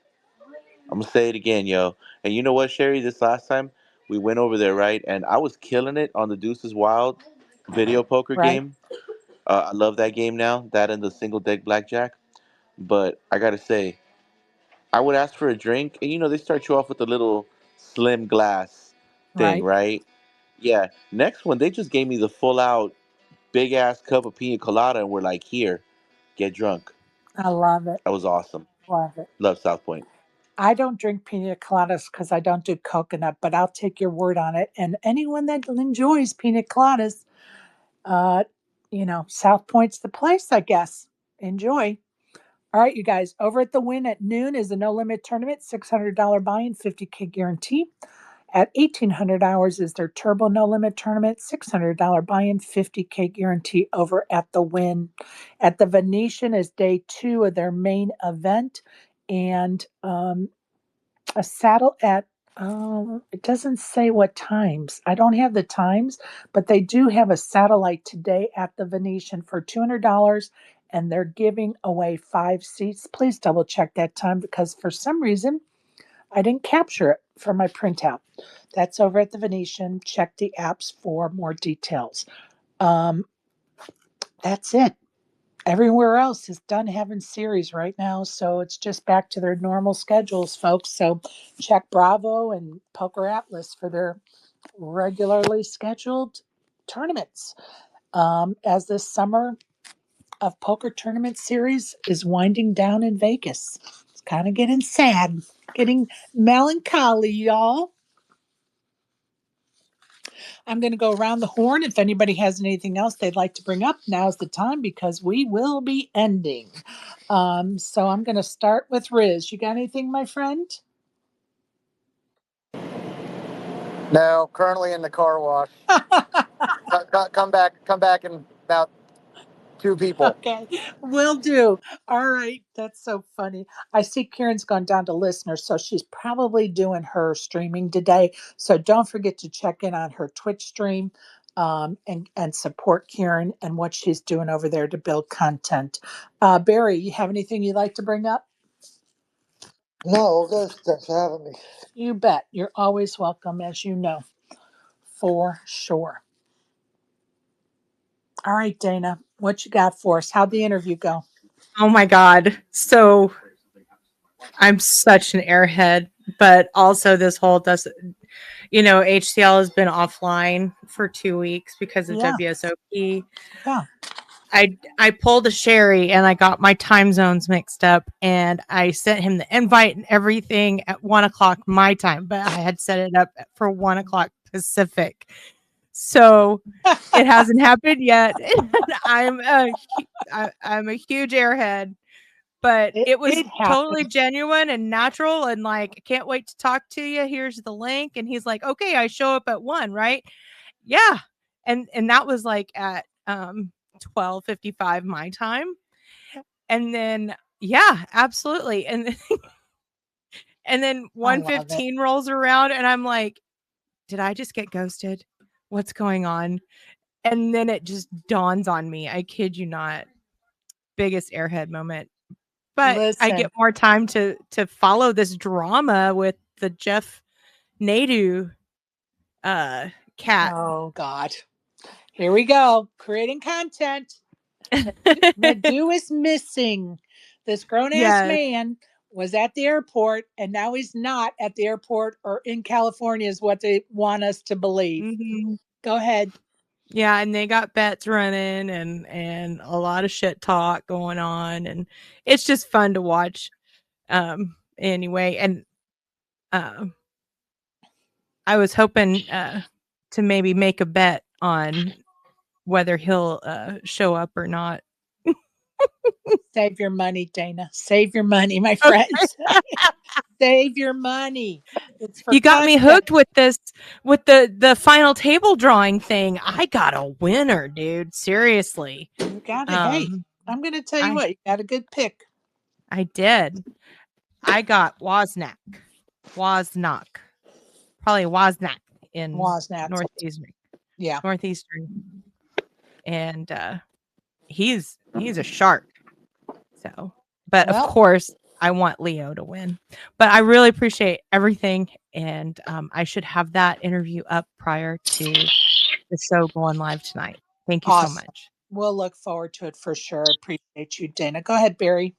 I'm gonna say it again, yo. And you know what, Sherry? This last time we went over there, right? And I was killing it on the Deuces Wild video poker right. game. I love that game now. That and the single deck blackjack. But I gotta say, I would ask for a drink, and they start you off with a little slim glass thing, Right. right? Yeah. Next one, they just gave me the full out big ass cup of pina colada, and we're like, here, get drunk. I love it. That was awesome. Love it. Love South Point. I don't drink pina coladas because I don't do coconut, but I'll take your word on it. And anyone that enjoys pina coladas, uh, South Point's the place, I guess. Enjoy. All right, you guys. Over at the Win at noon is a no limit tournament, $600 buy-in, 50K guarantee. At 1800 hours is their Turbo No Limit tournament, $600 buy-in, 50K guarantee over at the Win. At the Venetian is day 2 of their main event, and a saddle at it doesn't say what times. I don't have the times, but they do have a satellite today at the Venetian for $200, and they're giving away 5 seats. Please double check that time because for some reason I didn't capture it for my printout. That's over at the Venetian. Check the apps for more details. Um, that's it. Everywhere else is done having series right now, so it's just back to their normal schedules, folks. So check Bravo and Poker Atlas for their regularly scheduled tournaments. As this summer of poker tournament series is winding down in Vegas, it's kind of getting sad, getting melancholy, y'all. I'm going to go around the horn. If anybody has anything else they'd like to bring up, now's the time because we will be ending. So I'm going to start with Riz. You got anything, my friend? No, currently in the car wash. Come back in about two people. Okay, will do. All right, that's so funny. I see Karen's gone down to listener, so she's probably doing her streaming today. So don't forget to check in on her Twitch stream and support Karen and what she's doing over there to build content. Barry, you have anything you'd like to bring up? No, thanks for having me. You bet. You're always welcome, as you know, for sure. All right, Dana. What you got for us? How'd the interview go? Oh my God. So I'm such an airhead, but also this whole HCL has been offline for 2 weeks because of Yeah, WSOP. yeah. I pulled a Sherry and I got my time zones mixed up, and I sent him the invite and everything at 1 o'clock my time, but I had set it up for 1 o'clock Pacific. So it hasn't happened yet. I'm I'm a huge airhead, but it was It totally happened. genuine and natural, and like, can't wait to talk to you. Here's the link. And he's like, okay, I show up at 1, right? Yeah. And that was like at 12:55 my time. And then yeah, absolutely. And then I love it. 1:15 rolls around and I'm like, did I just get ghosted? What's going on? And then it just dawns on me. I kid you not. Biggest airhead moment. But I get Listen. more time to follow this drama with the Jeff Nadu cat. Oh God. Here we go. Creating content. Nadu is missing. This grown ass Yes. man was at the airport and now he's not at the airport or in California, is what they want us to believe. Mhm. Go ahead. Yeah, and they got bets running and a lot of shit talk going on, and it's just fun to watch. Anyway, and um I was hoping to maybe make a bet on whether he'll show up or not. Save your money, Dana. Save your money, my Okay. friends. Save your money. It's for You got me content. hooked with this with the final table drawing thing. I got a winner, dude. Seriously. You got it. Hey, Um I'm going to tell you I what, you got a good pick. I did. I got Wozniak. Probably Wozniak in Wozniak. Northeastern. Yeah. Northeastern. And he's a shark. So, but of Well, course, I want Leo to win. But I really appreciate everything, and I should have that interview up prior to the show going live tonight. Thank you so awesome. much. We'll look forward to it for sure. Appreciate you, Dana. Go ahead, Barry.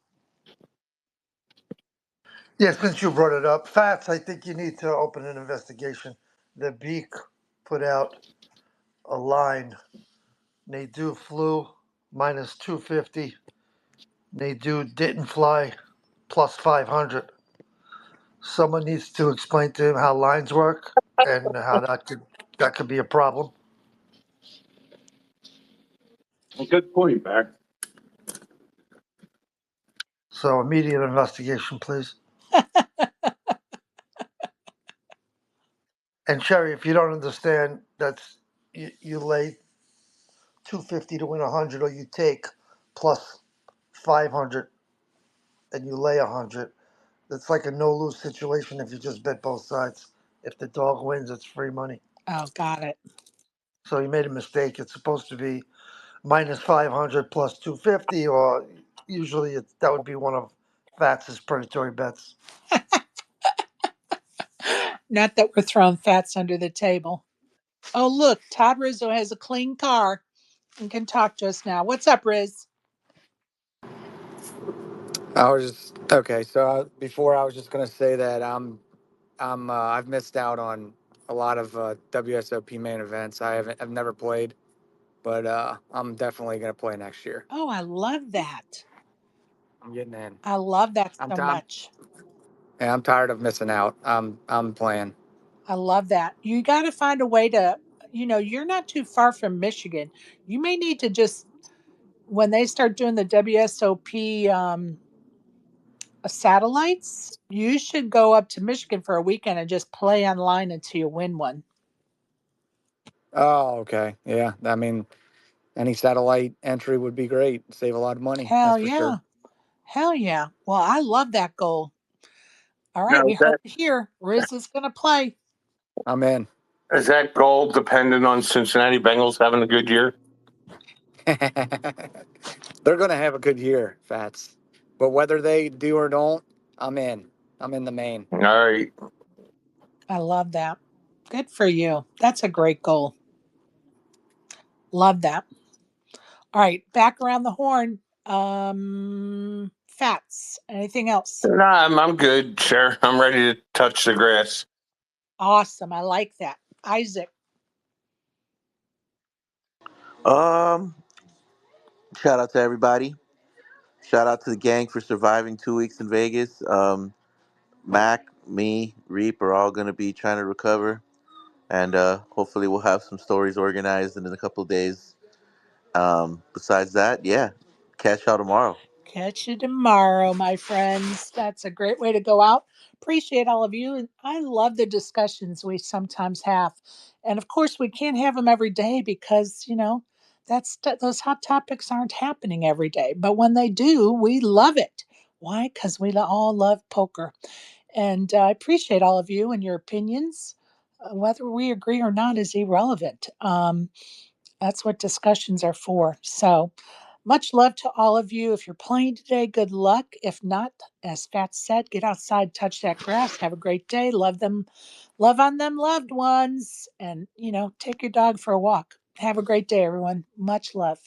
Yeah, since you brought it up, Fats, I think you need to open an investigation. The Beak put out a line. They do flew minus 250. They do didn't fly plus 500. Someone needs to explain to him how lines work and how that could be a problem. Good point, Bear. So immediate investigation, please. And Sherry, if you don't understand, that's you lay 250 to win 100, or you take plus 500 and you lay 100. It's like a no lose situation if you just bet both sides. If the dog wins, it's free money. Oh, got it. So you made a mistake. It's supposed to be minus 500 plus 250, or usually that would be one of Fats's predatory bets. Not that we're throwing fats under the table. Oh, look, Todd Rizzo has a clean car and can talk to us now. What's up, Riz? I was just okay. So before I was just gonna say that I've missed out on a lot of WSOP main events. I've never played, but I'm definitely gonna play next year. Oh, I love that. I'm getting in. I love that I'm so Tom. much. Yeah, I'm tired of missing out. I'm playing. I love that. You got to find a way to, you're not too far from Michigan. You may need to just, when they start doing the WSOP satellites, you should go up to Michigan for a weekend and just play online until you win one. Oh, okay. Yeah. I mean, any satellite entry would be great. Save a lot of money. Hell That's for yeah. sure. Hell yeah. Well, I love that goal. All Now, right. We heard it here. Riz is going to play. I'm in. is that goal dependent on Cincinnati Bengals having a good year? They're gonna have a good year, Fats. But whether they do or don't, I'm in. I'm in the main. All right. I love that. Good for you. That's a great goal. Love that. All right, back around the horn. Fats. Anything else? Nah, I'm good, sure. I'm ready to touch the grass. Awesome. I like that. Isaac. Um, Shout out to everybody. Shout out to the gang for surviving 2 weeks in Vegas. Mac, me, Reap are all gonna be trying to recover, and hopefully we'll have some stories organized in a couple of days. Besides that, yeah, catch y'all tomorrow. Catch you tomorrow, my friends. That's a great way to go out. Appreciate all of you. And I love the discussions we sometimes have. And of course, we can't have them every day because, those hot topics aren't happening every day. But when they do, we love it. Why? Because we all love poker. And I appreciate all of you and your opinions. Whether we agree or not is irrelevant. That's what discussions are for. So, much love to all of you. If you're playing today, good luck. If not, as Fat said, get outside, touch that grass, have a great day. Love them, love on them loved ones, and take your dog for a walk. Have a great day, everyone. Much love.